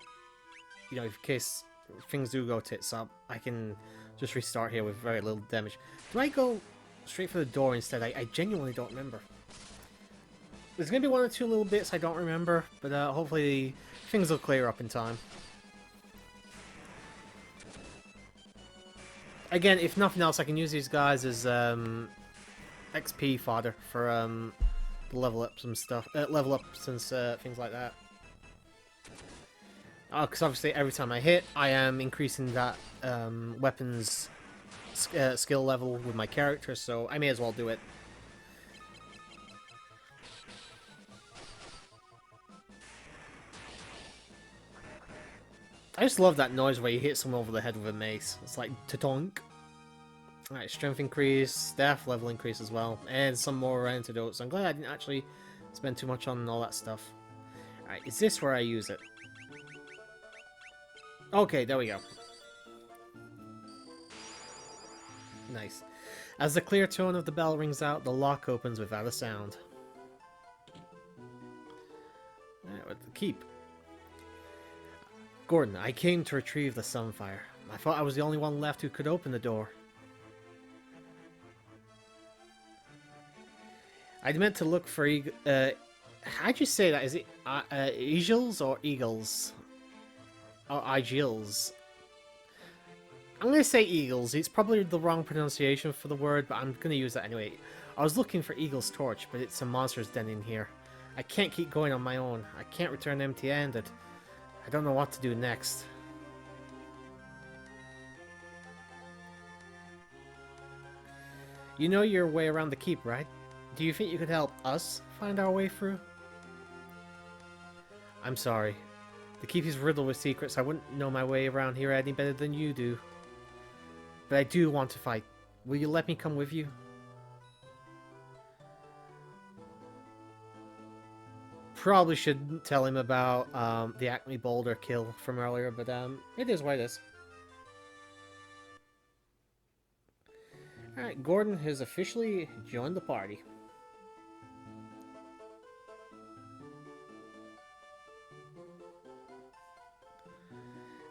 you know, in case things do go tits up, I can just restart here with very little damage. Do I go straight for the door instead? I genuinely don't remember. There's going to be one or two little bits I don't remember, but hopefully things will clear up in time. Again, if nothing else, I can use these guys as XP fodder for level ups and stuff, level ups and things like that. Oh, because obviously every time I hit, I am increasing that weapons skill level with my character, so I may as well do it. I just love that noise where you hit someone over the head with a mace. It's like ta-tonk. Alright, strength increase, staff level increase as well, and some more antidotes. I'm glad I didn't actually spend too much on all that stuff. Alright, is this where I use it? Okay, there we go. Nice. As the clear tone of the bell rings out, the lock opens without a sound. Alright, with the keep. Gordon, I came to retrieve the sunfire. I thought I was the only one left who could open the door. I meant to look for how'd you say that? Is it eagles or eagles? Or igils? I'm going to say eagles. It's probably the wrong pronunciation for the word, but I'm going to use that anyway. I was looking for Eagle's torch, but it's a monster's den in here. I can't keep going on my own. I can't return empty-handed. I don't know what to do next. You know your way around the keep, right? Do you think you could help us find our way through? I'm sorry. The keep is riddled with secrets. I wouldn't know my way around here any better than you do. But I do want to fight. Will you let me come with you? Probably shouldn't tell him about the Acme Boulder kill from earlier, but it is what it is. Alright, Gordon has officially joined the party.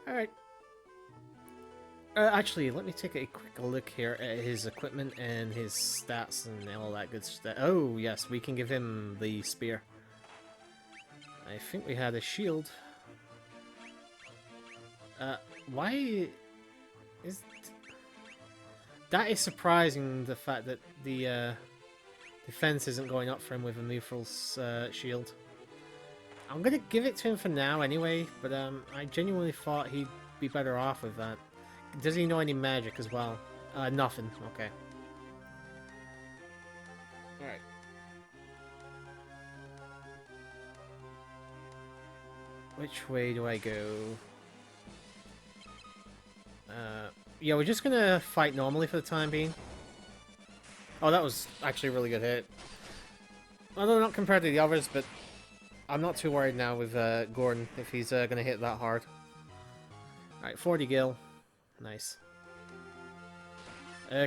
Alright. Actually, let me take a quick look here at his equipment and his stats and all that good stuff. Oh, yes, we can give him the spear. I think we had a shield. Why is... That is surprising, the fact that the defense isn't going up for him with a Mufril's shield. I'm gonna give it to him for now anyway, but I genuinely thought he'd be better off with that. Does he know any magic as well? Nothing. Okay. Alright. Which way do I go? Yeah, we're just gonna fight normally for the time being. Oh, that was actually a really good hit. Although not compared to the others, but I'm not too worried now with Gordon if he's gonna hit that hard. Alright, 40 gil. Nice.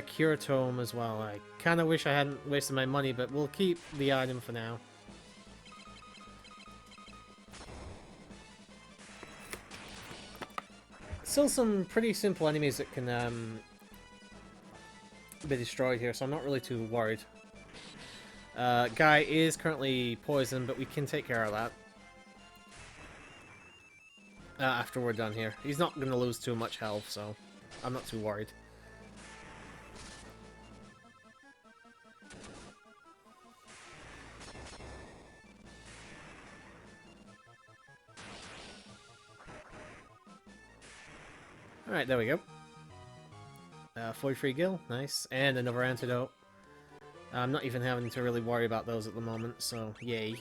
Cure Tome as well. I kind of wish I hadn't wasted my money, but we'll keep the item for now. Still some pretty simple enemies that can be destroyed here, so I'm not really too worried. Guy is currently poisoned, but we can take care of that. After we're done here. He's not going to lose too much health, so I'm not too worried. Alright, there we go. 43 gil, nice. And another antidote. I'm not even having to really worry about those at the moment, so yay.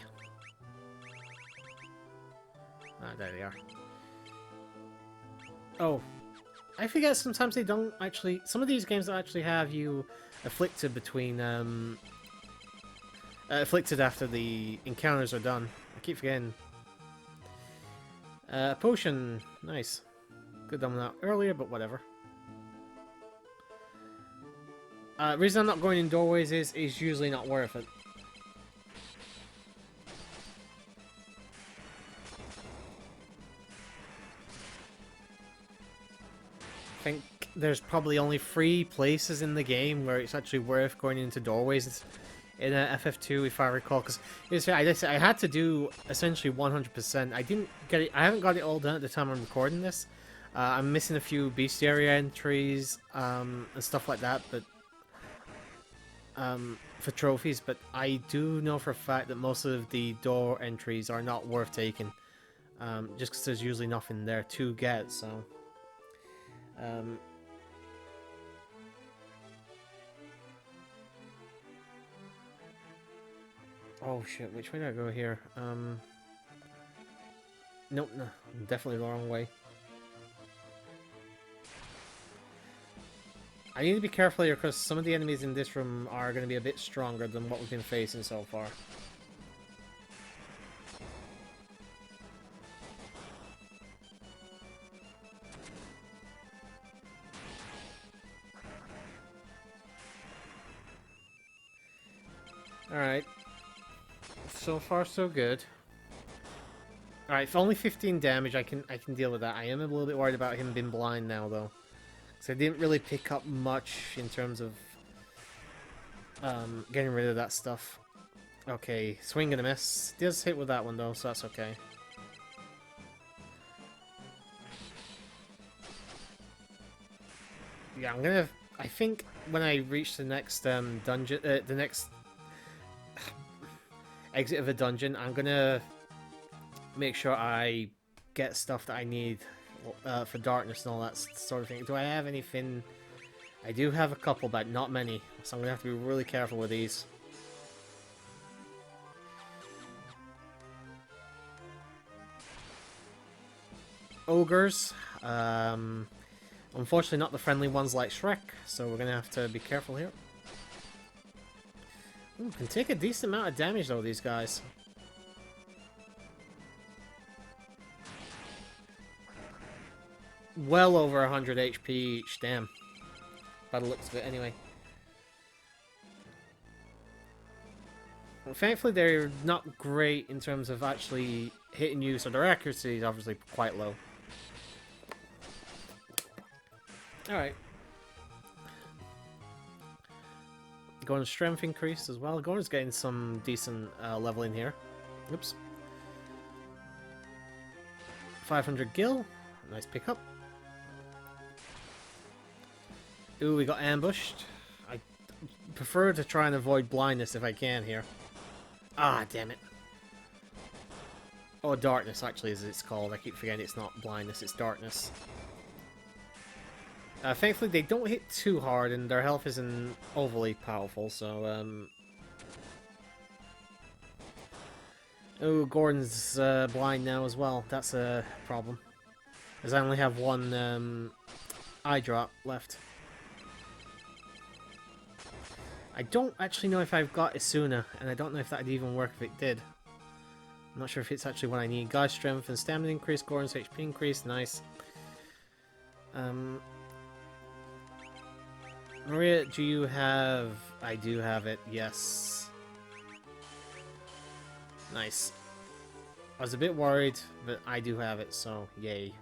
Ah, there they are. Oh, I forget sometimes they don't actually... Some of these games don't actually have you afflicted between... afflicted after the encounters are done. I keep forgetting. Potion, nice. Could have done that earlier, but whatever. Reason I'm not going in doorways is usually not worth it. I think there's probably only 3 places in the game where it's actually worth going into doorways in FF2, if I recall. Because I had to do essentially 100%. I didn't get it. I haven't got it all done at the time I'm recording this. I'm missing a few bestiary entries and stuff like that, but for trophies. But I do know for a fact that most of the door entries are not worth taking, just because there's usually nothing there to get. So. Oh shit, which way do I go here? Nope, no, definitely the wrong way. I need to be careful here because some of the enemies in this room are going to be a bit stronger than what we've been facing so far. Alright. So far so good. Alright, for only 15 damage I can deal with that. I am a little bit worried about him being blind now though. So I didn't really pick up much in terms of getting rid of that stuff. Okay, swing and a miss. Does hit with that one though, so that's okay. Yeah, I think when I reach the next dungeon, the next exit of a dungeon, I'm gonna make sure I get stuff that I need for darkness and all that sort of thing. Do I have anything? I do have a couple, but not many, so I'm gonna have to be really careful with these. Ogres, unfortunately not the friendly ones like Shrek, so we're gonna have to be careful here. Ooh, can take a decent amount of damage though, these guys. Well over 100 HP each, damn. By the looks of it, anyway. Well, thankfully, they're not great in terms of actually hitting you, so their accuracy is obviously quite low. Alright. Gordon's strength increased as well. Gordon's getting some decent level in here. Oops. 500 gil. Nice pickup. Ooh, we got ambushed. I prefer to try and avoid blindness if I can here. Ah, damn it. Oh, darkness actually is it's called. I keep forgetting it's not blindness, it's darkness. Thankfully, they don't hit too hard, and their health isn't overly powerful, so, Oh, Gordon's blind now as well. That's a problem. As I only have one eye drop left. I don't actually know if I've got Isuna, and I don't know if that'd even work if it did. I'm not sure if it's actually what I need. Guy's strength and stamina increase, Gordon's HP increase, nice. Maria, do you have... I do have it, yes. Nice. I was a bit worried, but I do have it, so yay.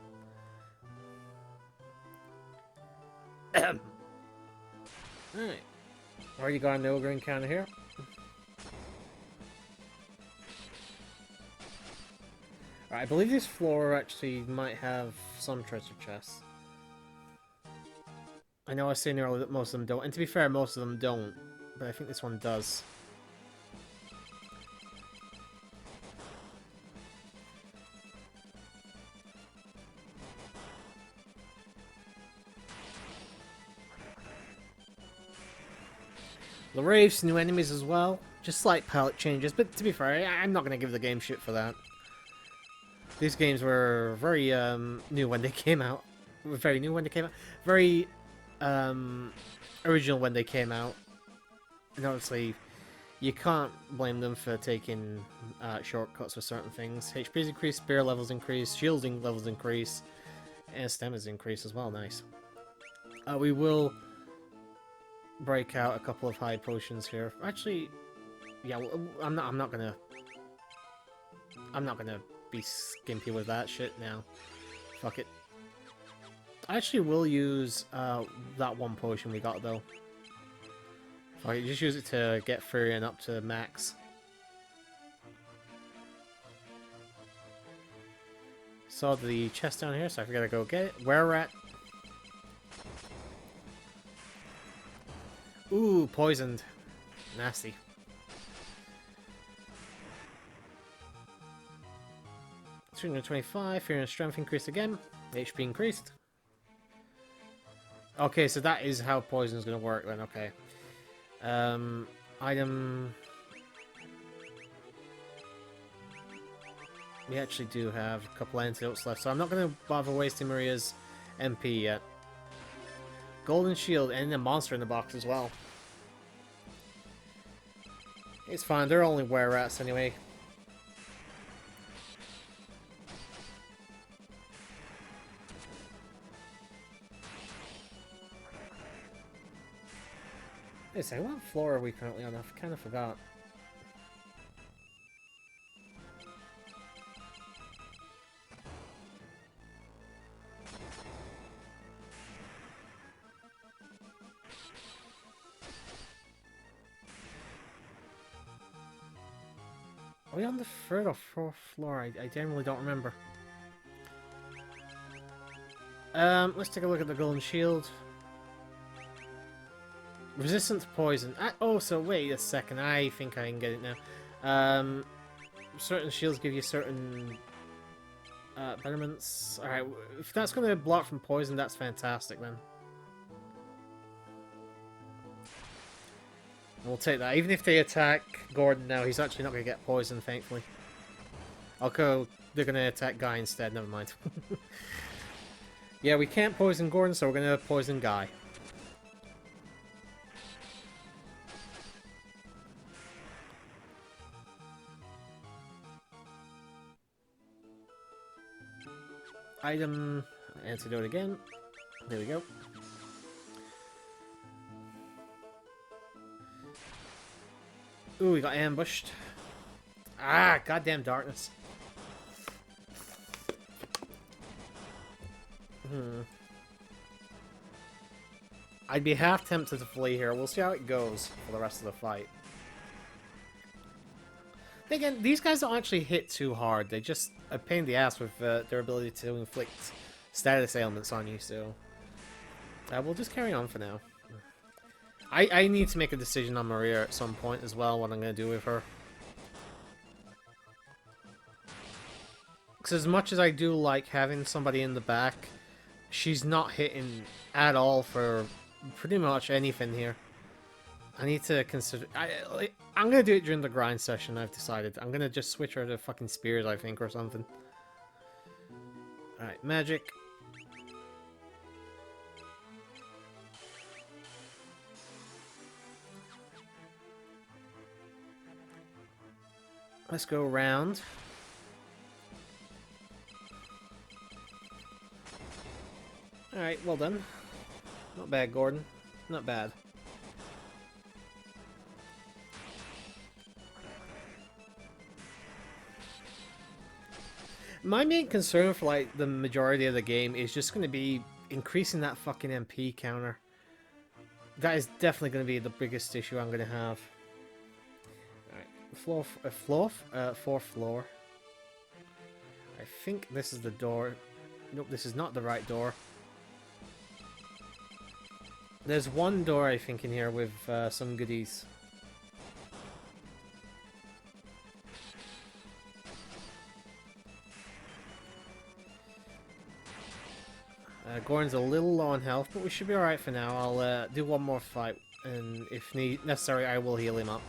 Alright. Already got an ogre encounter here. Alright, I believe this floor actually might have some treasure chests. I know I was saying earlier that most of them don't, and to be fair, most of them don't, but I think this one does. The Wraiths, new enemies as well. Just slight palette changes, but to be fair, I'm not going to give the game shit for that. These games were very new when they came out. Very new when they came out. Very original when they came out. And obviously, you can't blame them for taking shortcuts for certain things. HP's increase, spear levels increase, shielding levels increase, and stamina's increase as well. Nice. We will break out a couple of high potions here. Actually, yeah, I'm not gonna be skimpy with that shit now. Fuck it. I actually will use that one potion we got though. Fuck it, just use it to get Furion up to max. Saw the chest down here, so I gotta go get it. Where we're at. Ooh, poisoned. Nasty. $325, fear and strength increased again. HP increased. Okay, so that is how poison is going to work then, okay. Item... We actually do have a couple antidotes left, so I'm not going to bother wasting Maria's MP yet. Golden shield and a monster in the box as well. It's fine, they're only were-rats anyway. Wait a second, what floor are we currently on? I kind of forgot. Are we on the third or fourth floor? I generally don't remember. Let's take a look at the golden shield. Resistant to poison. Oh, so wait a second. I think I can get it now. Certain shields give you certain betterments. Alright, if that's going to block from poison, that's fantastic then. We'll take that. Even if they attack Gordon now, he's actually not going to get poisoned, thankfully. Okay, they're going to attack Guy instead, never mind. Yeah, we can't poison Gordon, so we're going to poison Guy. Item, antidote again. There we go. Ooh, we got ambushed. Ah, goddamn darkness. I'd be half tempted to flee here. We'll see how it goes for the rest of the fight. Again, these guys don't actually hit too hard. They just a pain in the ass with their ability to inflict status ailments on you, so... we'll just carry on for now. I need to make a decision on Maria at some point as well, what I'm going to do with her. Because as much as I do like having somebody in the back, she's not hitting at all for pretty much anything here. I need to consider... I'm going to do it during the grind session, I've decided. I'm going to just switch her to fucking spears, I think, or something. Alright, magic. Let's go around. Alright, well done. Not bad, Gordon. Not bad. My main concern for, like, the majority of the game is just going to be increasing that fucking MP counter. That is definitely going to be the biggest issue I'm going to have. Alright, fourth floor. I think this is the door. Nope, this is not the right door. There's one door, I think, in here with some goodies. Gordon's a little low on health, but we should be alright for now. I'll do one more fight, and if necessary, I will heal him up.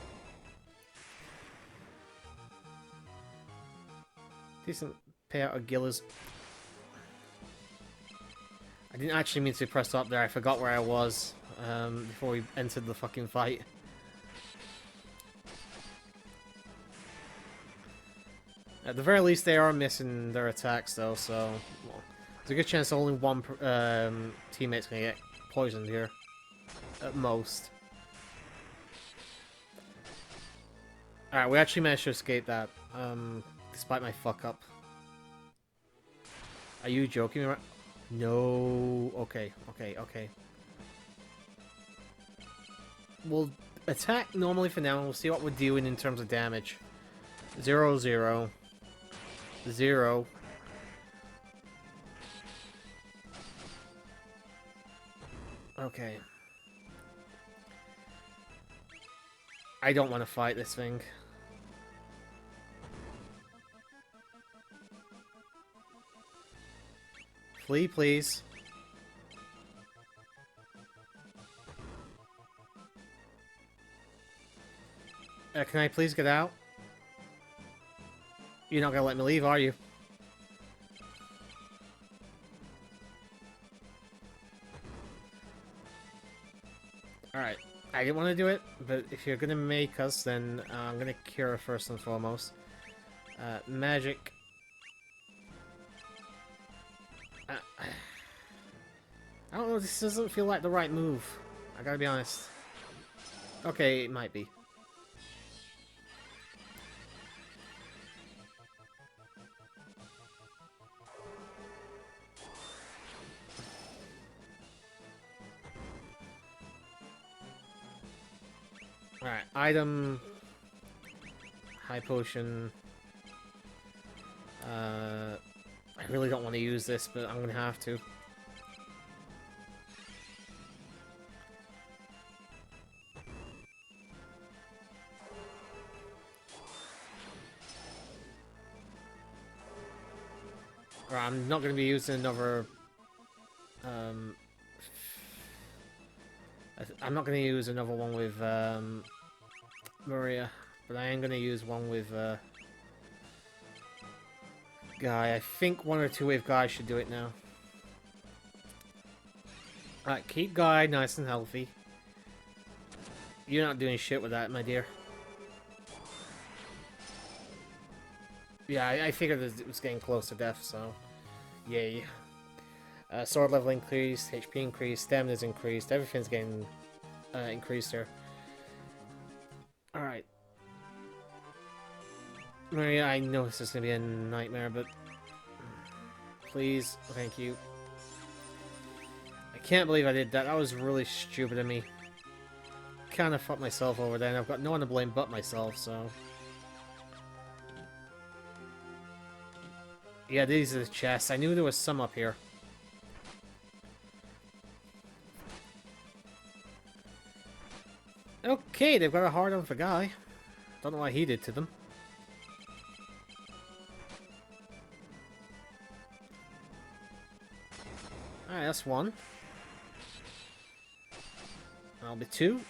Decent payout of Gillas. I didn't actually mean to press up there. I forgot where I was before we entered the fucking fight. At the very least, they are missing their attacks, though, so... Well, there's a good chance only one teammate's gonna get poisoned here. At most. Alright, we actually managed to escape that. Despite my fuck-up. Are you joking me? No. Okay, okay, okay. We'll attack normally for now, and we'll see what we're doing in terms of damage. 0, 0. 0. Okay. I don't want to fight this thing. Flee, please. Can I please get out? You're not gonna let me leave, are you? Alright. I didn't want to do it, but if you're gonna make us, then I'm gonna cure first and foremost. Magic. I don't know, this doesn't feel like the right move. I gotta be honest. Okay, it might be. Alright, item... High potion... I really don't want to use this, but I'm gonna have to. Or I'm not gonna be using another. I'm not gonna use another one with Maria, but I am gonna use one with Guy. I think 1 or 2 wave Guy should do it now. Alright, keep Guy nice and healthy. You're not doing shit with that, my dear. Yeah, I figured it was getting close to death, so... Yay. Sword level increased, HP increased, stamina's increased, everything's getting increased here. Alright. Maria, I know this is gonna be a nightmare, but... Please, thank you. I can't believe I did that. That was really stupid of me. Kinda fucked myself over there, and I've got no one to blame but myself, so... Yeah, these are the chests. I knew there was some up here. Okay, they've got a hard on for Guy. Don't know what he did to them. that's one. That'll be two.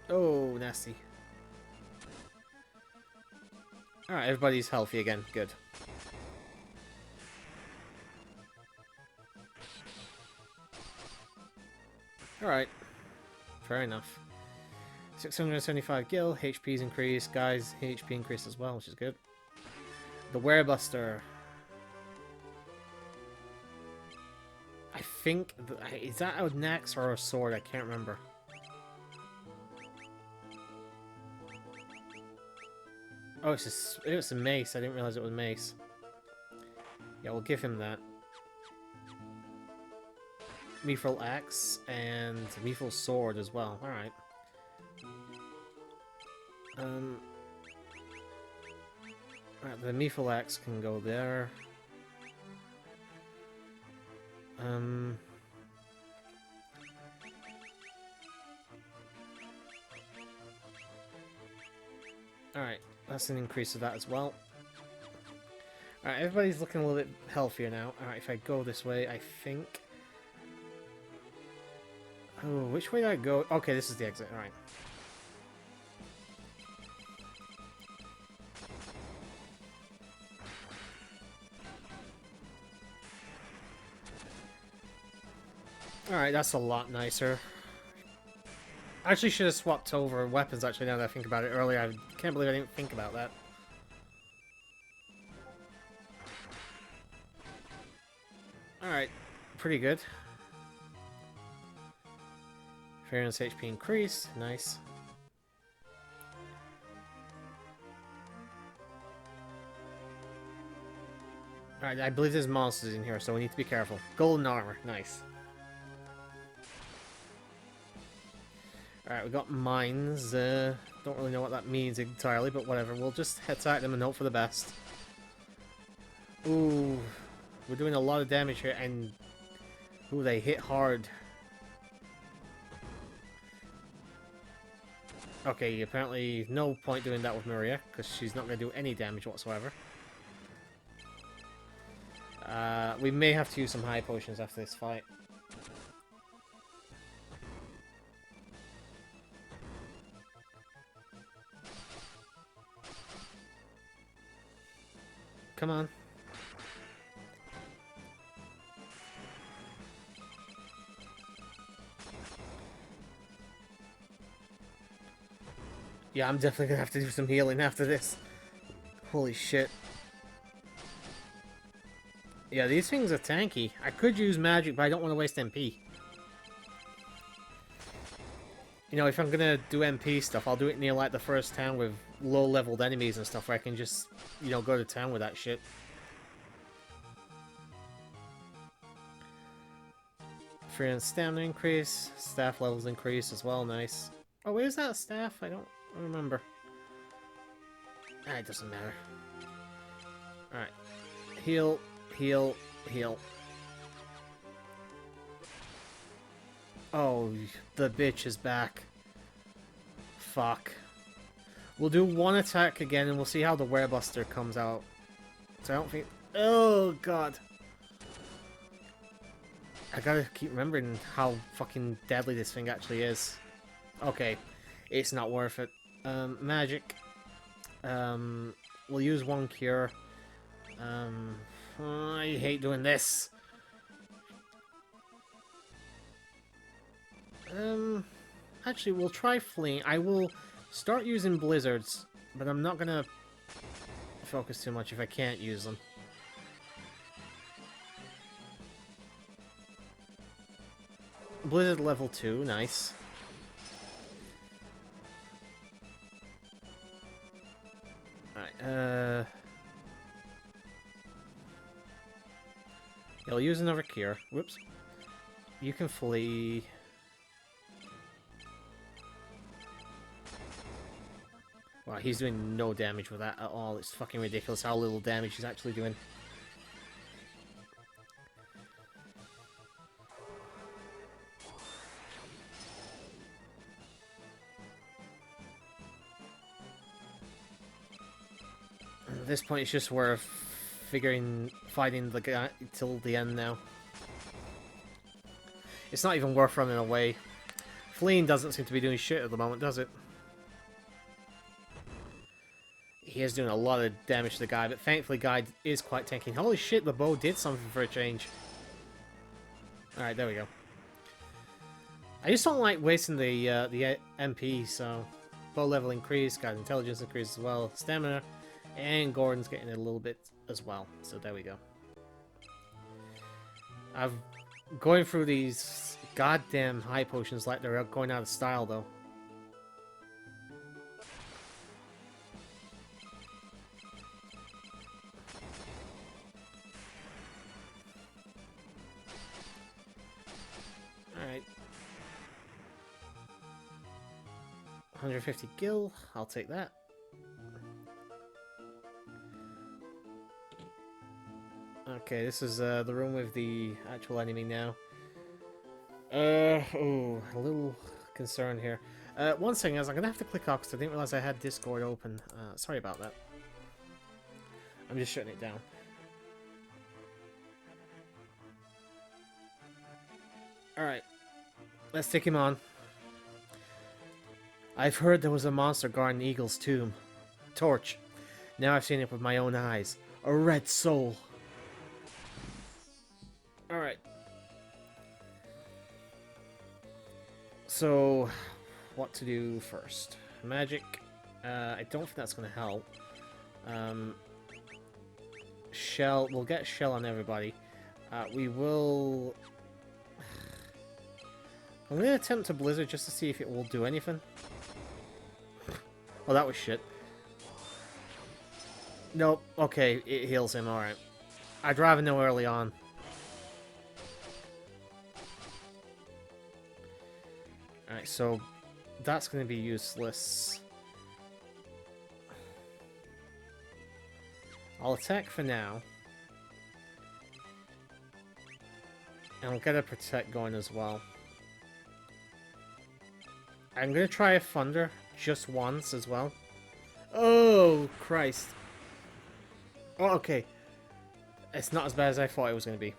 Oh, nasty. Alright, everybody's healthy again. Good. Alright. Fair enough. 675 gil, HP's increased. Guys, HP increased as well, which is good. The Werebuster. I think... Is that an axe or a sword? I can't remember. Oh, it's a mace. I didn't realize it was mace. Yeah, we'll give him that. Mithril axe and Mithril sword as well. Alright. Alright, the Mithril axe can go there. Alright, that's an increase of that as well. Alright, everybody's looking a little bit healthier now. Alright, if I go this way, I think... Oh, which way did I go? Okay, this is the exit, alright. Alright, that's a lot nicer. I actually should have swapped over weapons, actually, now that I think about it earlier. I can't believe I didn't think about that. Alright, pretty good. Fairness HP increased, nice. Alright, I believe there's monsters in here, so we need to be careful. Golden armor, nice. Alright, we got mines. Don't really know what that means entirely, but whatever. We'll just attack them and hope for the best. Ooh, we're doing a lot of damage here, and... Ooh, they hit hard. Okay, apparently no point doing that with Maria, because she's not going to do any damage whatsoever. We may have to use some high potions after this fight. Come on. Yeah, I'm definitely gonna have to do some healing after this. Holy shit. Yeah, these things are tanky. I could use magic, but I don't want to waste MP. You know, if I'm gonna do MP stuff, I'll do it near, like, the first town with low-leveled enemies and stuff, where I can just, you know, go to town with that shit. Free and stamina increase. Staff levels increase as well, nice. Oh, where's that staff? I don't remember. Ah, it doesn't matter. Alright. Heal, heal, heal. Oh, the bitch is back. Fuck. We'll do one attack again and we'll see how the Werebuster comes out. So I don't think... Oh, God. I gotta keep remembering how fucking deadly this thing actually is. Okay. It's not worth it. Magic. We'll use one cure. I hate doing this. Actually, we'll try fleeing. I will start using blizzards, but I'm not gonna focus too much if I can't use them. Blizzard level 2, nice. Alright, I'll use another cure. Whoops. You can flee. Wow, he's doing no damage with that at all. It's fucking ridiculous how little damage he's actually doing. At this point, it's just worth fighting the guy till the end now. It's not even worth running away. Fleeing doesn't seem to be doing shit at the moment, does it? He is doing a lot of damage to the guy, but thankfully Guy is quite tanky. Holy shit, the bow did something for a change. Alright, there we go. I just don't like wasting the MP, so... Bow level increase, Guy's intelligence increase as well, stamina, and Gordon's getting it a little bit as well. So there we go. I'm going through these goddamn high potions like they're going out of style, though. Alright. 150 gil, I'll take that. Okay, this is the room with the actual enemy now. Oh, a little concern here. One thing is, I'm gonna have to click off because I didn't realize I had Discord open. Sorry about that. I'm just shutting it down. Alright, let's take him on. I've heard there was a monster guarding Eagle's tomb. Torch. Now I've seen it with my own eyes. A red soul. Alright. So, what to do first? Magic. I don't think that's going to help. Shell. We'll get Shell on everybody. We will... I'm going to attempt to Blizzard just to see if it will do anything. Oh, that was shit. Nope. Okay, it heals him. Alright. I'd rather know early on. Alright, so that's going to be useless. I'll attack for now. And I'll get a Protect going as well. I'm going to try a Thunder just once as well. Oh, Christ. Oh, okay. It's not as bad as I thought it was going to be.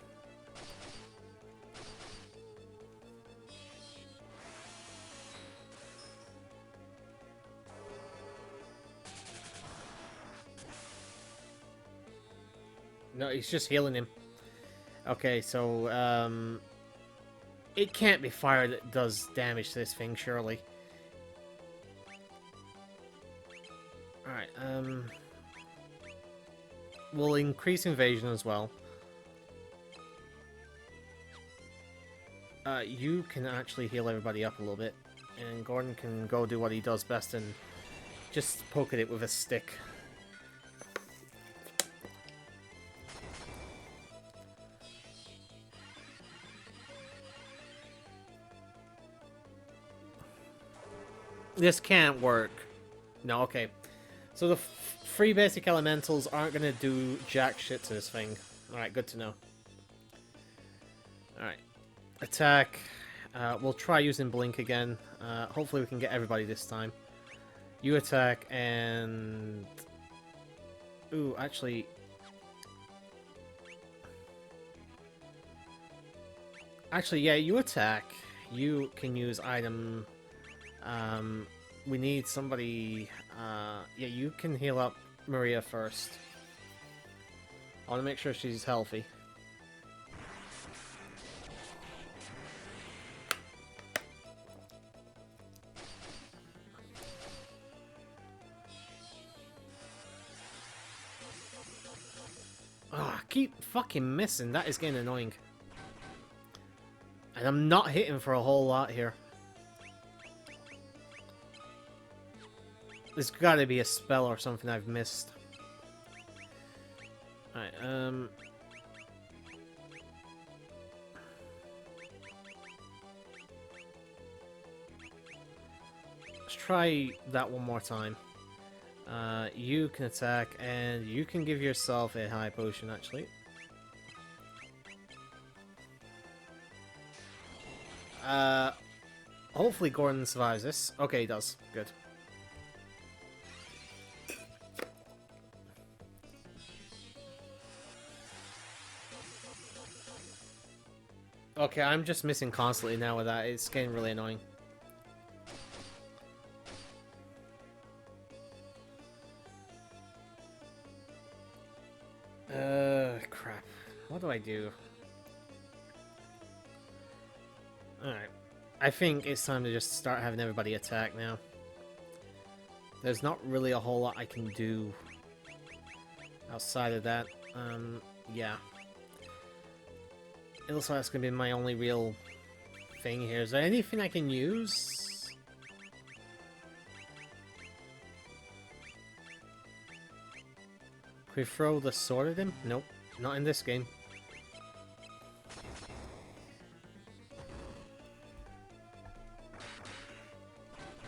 No, he's just healing him. Okay, so, it can't be fire that does damage to this thing, surely. Alright, we'll increase invasion as well. You can actually heal everybody up a little bit. And Gordon can go do what he does best and just poke at it with a stick. This can't work. No, okay. So the three basic elementals aren't going to do jack shit to this thing. Alright, good to know. Alright. Attack. We'll try using Blink again. Hopefully we can get everybody this time. You attack and... Ooh, actually... Actually, yeah, you attack. You can use item... we need somebody, yeah, you can heal up Maria first. I want to make sure she's healthy. Ah, I keep fucking missing. That is getting annoying. And I'm not hitting for a whole lot here. There's gotta be a spell or something I've missed. Alright, let's try that one more time. You can attack, and you can give yourself a high potion, actually. Hopefully Gordon survives this. Okay, he does. Good. Okay, I'm just missing constantly now with that. It's getting really annoying. Crap. What do I do? Alright. I think it's time to just start having everybody attack now. There's not really a whole lot I can do outside of that. Yeah. It looks like it's gonna be my only real thing here. Is there anything I can use? Can we throw the sword at him? Nope. Not in this game.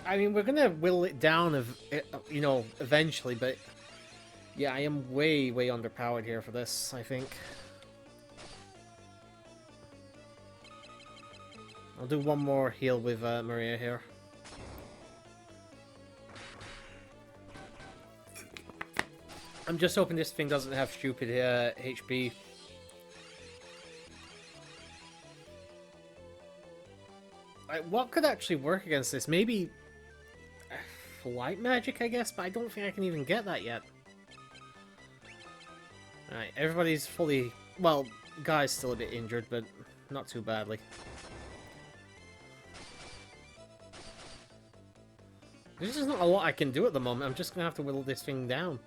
I mean, we're gonna whittle it down, you know, eventually, but yeah, I am way, way underpowered here for this, I think. I'll do one more heal with Maria here. I'm just hoping this thing doesn't have stupid HP. Like, what could actually work against this? Maybe light magic, I guess, but I don't think I can even get that yet. Alright, everybody's fully... Well, Guy's still a bit injured, but not too badly. There's just not a lot I can do at the moment. I'm just gonna have to whittle this thing down.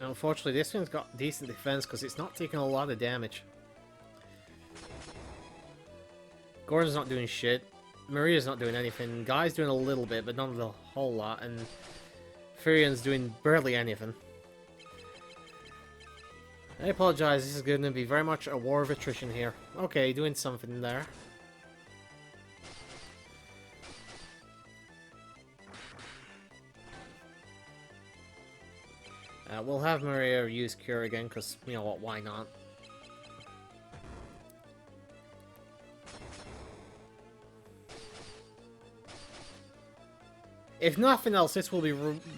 Unfortunately, this one's got decent defense because it's not taking a lot of damage. Gordon's not doing shit. Maria's not doing anything. Guy's doing a little bit, but not a whole lot. And Furian's doing barely anything. I apologize, this is going to be very much a war of attrition here. Okay, doing something there. We'll have Maria use Cure again, because, you know what, why not? If nothing else, this will be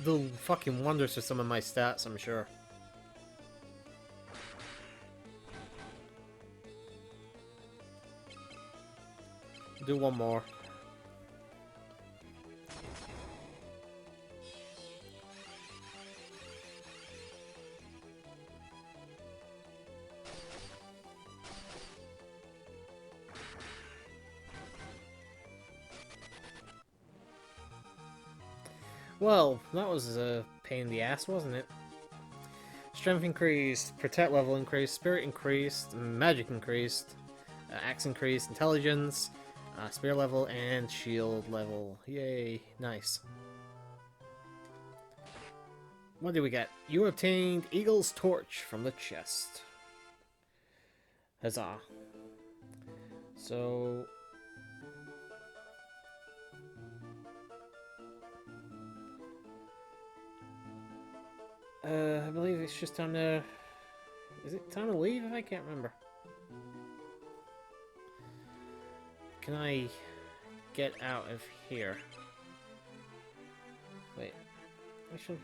do fucking wonders for some of my stats, I'm sure. Do one more. Well, that was a pain in the ass, wasn't it? Strength increased, protect level increased, spirit increased, magic increased, axe increased, intelligence, spear level, and shield level. Yay, nice. What do we get? You obtained Eagle's Torch from the chest. Huzzah. So... I believe it's just time to... Is it time to leave? I can't remember. Can I get out of here? Wait. I should...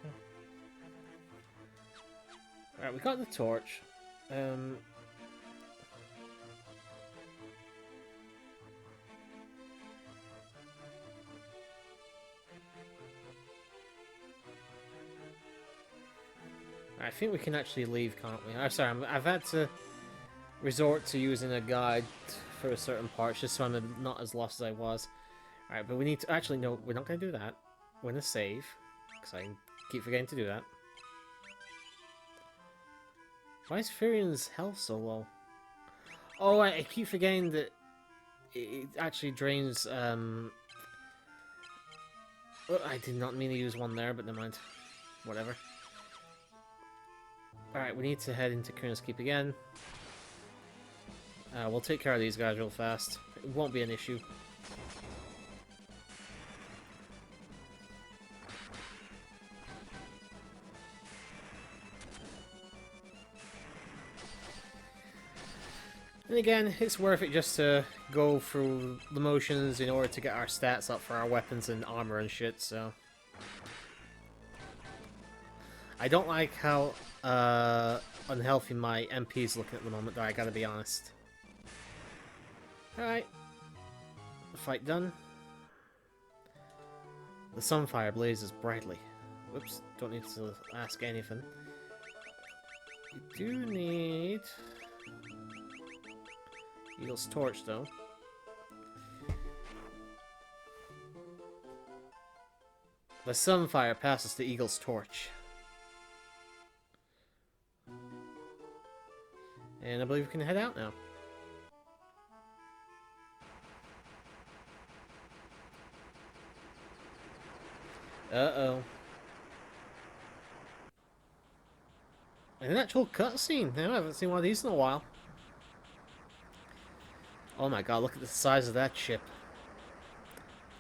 Alright, we got the torch. I think we can actually leave, can't we? I'm sorry, I've had to resort to using a guide for a certain part just so I'm not as lost as I was. Alright, but we need to... Actually, no, we're not going to do that. We're going to save, because I keep forgetting to do that. Why is Furian's health so low? Oh, I keep forgetting that it actually drains... Oh, I did not mean to use one there, but never mind. Whatever. Alright, we need to head into Kuna's Keep again. We'll take care of these guys real fast. It won't be an issue. And again, it's worth it just to go through the motions in order to get our stats up for our weapons and armor and shit, so... I don't like how unhealthy my MP's looking at the moment, though, I gotta be honest. Alright. Fight done. The sunfire blazes brightly. Whoops, don't need to ask anything. You do need... Eagle's torch, though. The sunfire passes the Eagle's torch. And I believe we can head out now. Uh-oh. An actual cutscene. I haven't seen one of these in a while. Oh my god, look at the size of that ship.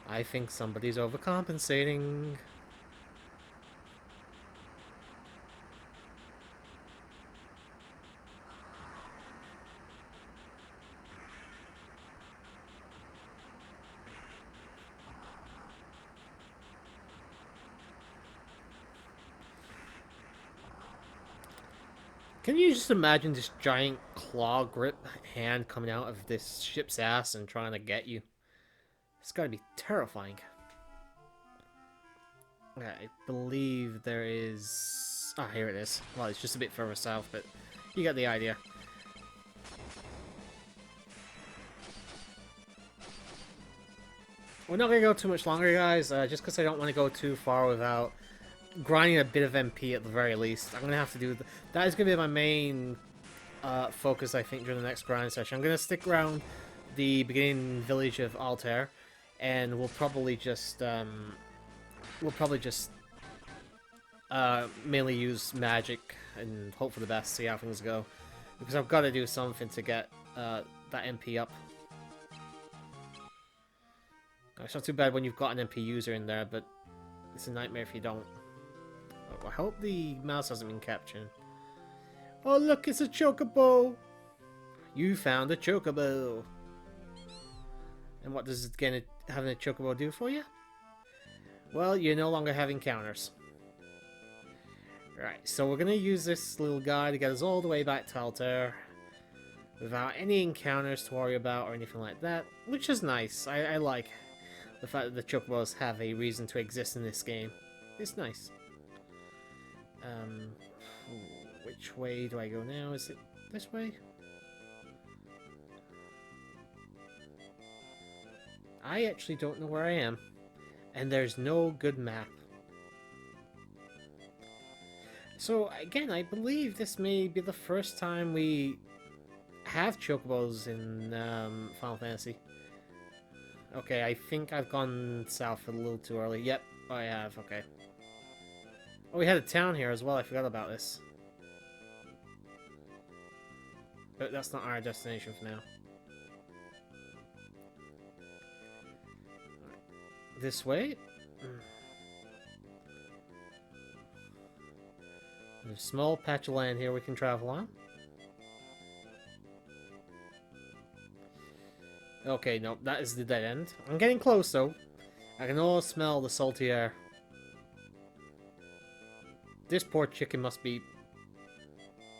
I think somebody's overcompensating. Can you just imagine this giant claw grip hand coming out of this ship's ass and trying to get you? It's gotta be terrifying. I believe there is... Ah, here it is. Well, it's just a bit further south, but you get the idea. We're not gonna go too much longer, guys, just because I don't want to go too far without grinding a bit of MP at the very least. I'm gonna have to do that is gonna be my main focus, I think, during the next grind session. I'm gonna stick around the beginning village of Altair, and we'll probably just mainly use magic and hope for the best, see how things go, because I've got to do something to get that MP up. It's not too bad when you've got an MP user in there, but it's a nightmare if you don't. Oh, I hope the mouse hasn't been captured. Oh look, it's a chocobo! You found a chocobo! And what does having a chocobo do for you? Well, you no longer have encounters. Right, so we're gonna use this little guy to get us all the way back to Altair without any encounters to worry about or anything like that, which is nice. I like the fact that the chocobos have a reason to exist in this game. It's nice. Which way do I go now? Is it this way? I actually don't know where I am, and there's no good map. So again, I believe this may be the first time we have chocobos in Final Fantasy. Okay, I think I've gone south a little too early. Yep, I have, okay. Oh, we had a town here as well, I forgot about this. But that's not our destination for now. This way? There's a small patch of land here we can travel on. Okay, no, that is the dead end. I'm getting close, though. I can all smell the salty air. This poor chicken must be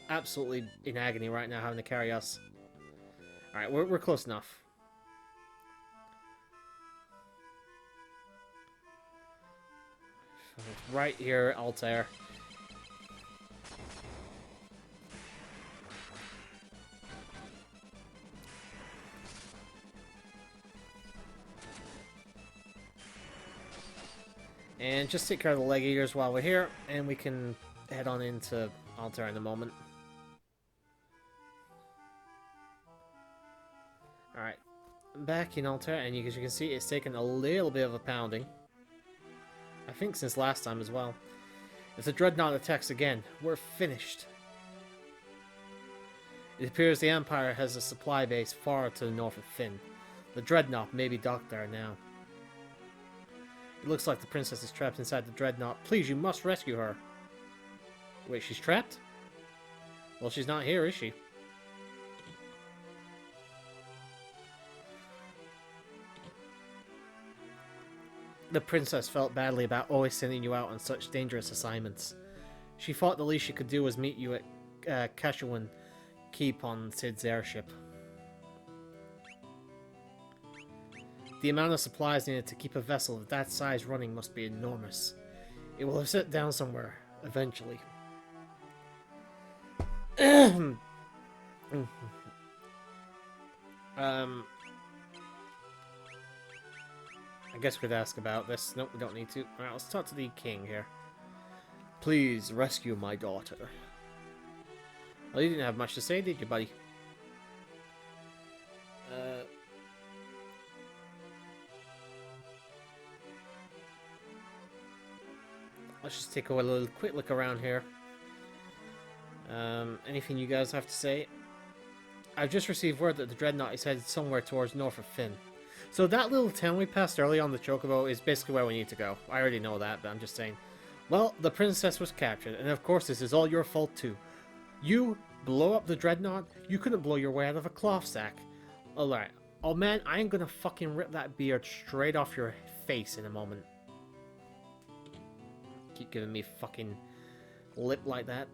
absolutely in agony right now, having to carry us. Alright, we're close enough. Right here, Altair. And just take care of the leg eaters while we're here, and we can head on into Altair in a moment. Alright, back in Altair, and as you can see, it's taken a little bit of a pounding. I think since last time as well. If the Dreadnought attacks again, we're finished. It appears the Empire has a supply base far to the north of Fynn. The Dreadnought may be docked there now. It looks like the princess is trapped inside the Dreadnought. Please, you must rescue her. Wait, she's trapped? Well, she's not here, is she? The princess felt badly about always sending you out on such dangerous assignments. She thought the least she could do was meet you at Kashuan Keep on Sid's airship. The amount of supplies needed to keep a vessel of that size running must be enormous. It will have set down somewhere, eventually. I guess we could ask about this. Nope, we don't need to. Alright, let's talk to the king here. Please rescue my daughter. Well, you didn't have much to say, did you, buddy? Let's just take a little quick look around here. Anything you guys have to say? I've just received word that the Dreadnought is headed somewhere towards north of Finn. So that little town we passed early on the Chocobo is basically where we need to go. I already know that, but I'm just saying. Well, the princess was captured, and of course this is all your fault too. You blow up the Dreadnought? You couldn't blow your way out of a cloth sack. Alright. Oh man, I am gonna fucking rip that beard straight off your face in a moment. Keep giving me fucking lip like that.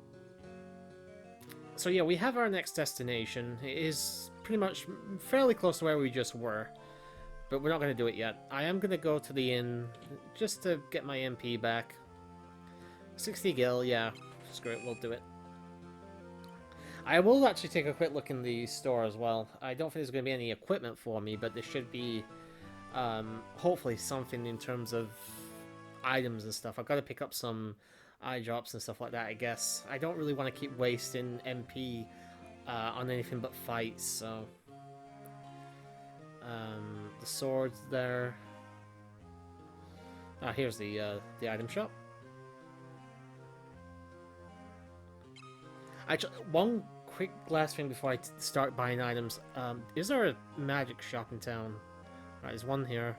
So yeah, we have our next destination. It is pretty much fairly close to where we just were. But we're not going to do it yet. I am going to go to the inn just to get my MP back. 60 gil, yeah. Screw it, we'll do it. I will actually take a quick look in the store as well. I don't think there's going to be any equipment for me, but there should be hopefully something in terms of items and stuff. I've got to pick up some eye drops and stuff like that, I guess. I don't really want to keep wasting MP on anything but fights, so... the swords there. Ah, here's the item shop. Actually, one quick last thing before I start buying items. Is there a magic shop in town? Right, there's one here.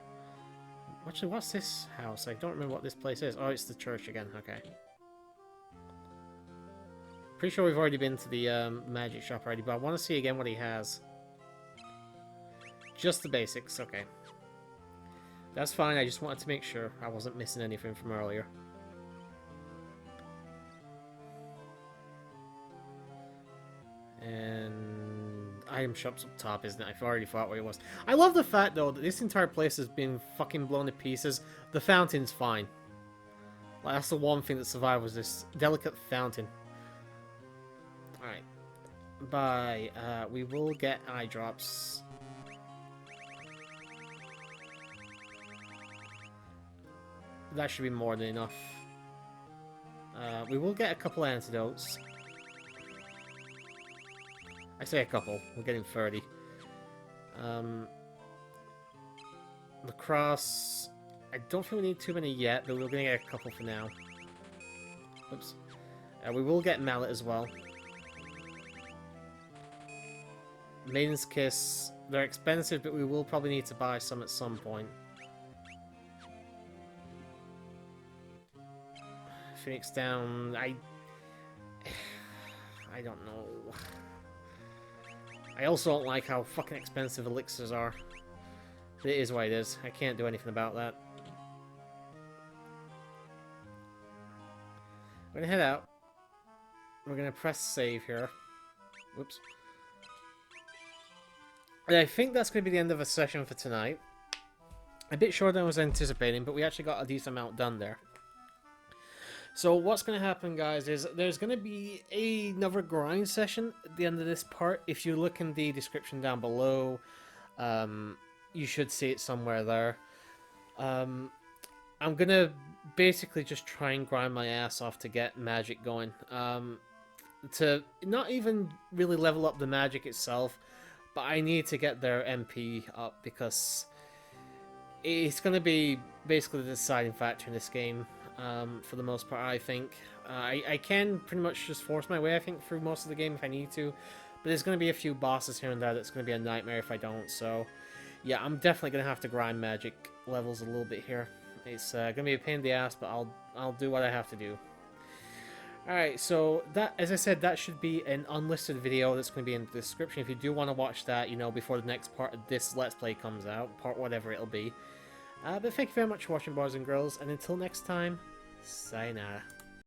Actually, what's this house? I don't remember what this place is. Oh, it's the church again. Okay. Pretty sure we've already been to the magic shop already, but I want to see again what he has. Just the basics, okay. That's fine, I just wanted to make sure I wasn't missing anything from earlier. And item shop's up top, isn't it? I've already thought where it was. I love the fact, though, that this entire place has been fucking blown to pieces. The fountain's fine. Like, that's the one thing that survived, was this delicate fountain. Alright. Bye. We will get eye drops. That should be more than enough. We will get a couple antidotes. I say a couple. We're getting 30. The cross... I don't think we need too many yet, but we're going to get a couple for now. Oops. We will get mallet as well. Maiden's Kiss. They're expensive, but we will probably need to buy some at some point. Phoenix Down, I don't know. I also don't like how fucking expensive elixirs are. It is what it is. I can't do anything about that. We're gonna head out. We're gonna press save here. Whoops. And I think that's gonna be the end of the session for tonight. A bit shorter than I was anticipating, but we actually got a decent amount done there. So what's going to happen, guys, is there's going to be another grind session at the end of this part. If you look in the description down below, you should see it somewhere there. I'm going to basically just try and grind my ass off to get magic going. To not even really level up the magic itself, but I need to get their MP up because it's going to be basically the deciding factor in this game. For the most part, I think. I can pretty much just force my way, I think, through most of the game if I need to. But there's going to be a few bosses here and there that's going to be a nightmare if I don't. So, yeah, I'm definitely going to have to grind magic levels a little bit here. It's going to be a pain in the ass, but I'll do what I have to do. Alright, so that, as I said, that should be an unlisted video that's going to be in the description. If you do want to watch that, you know, before the next part of this Let's Play comes out, part whatever it'll be. But thank you very much for watching, boys and girls, and until next time, sayonara.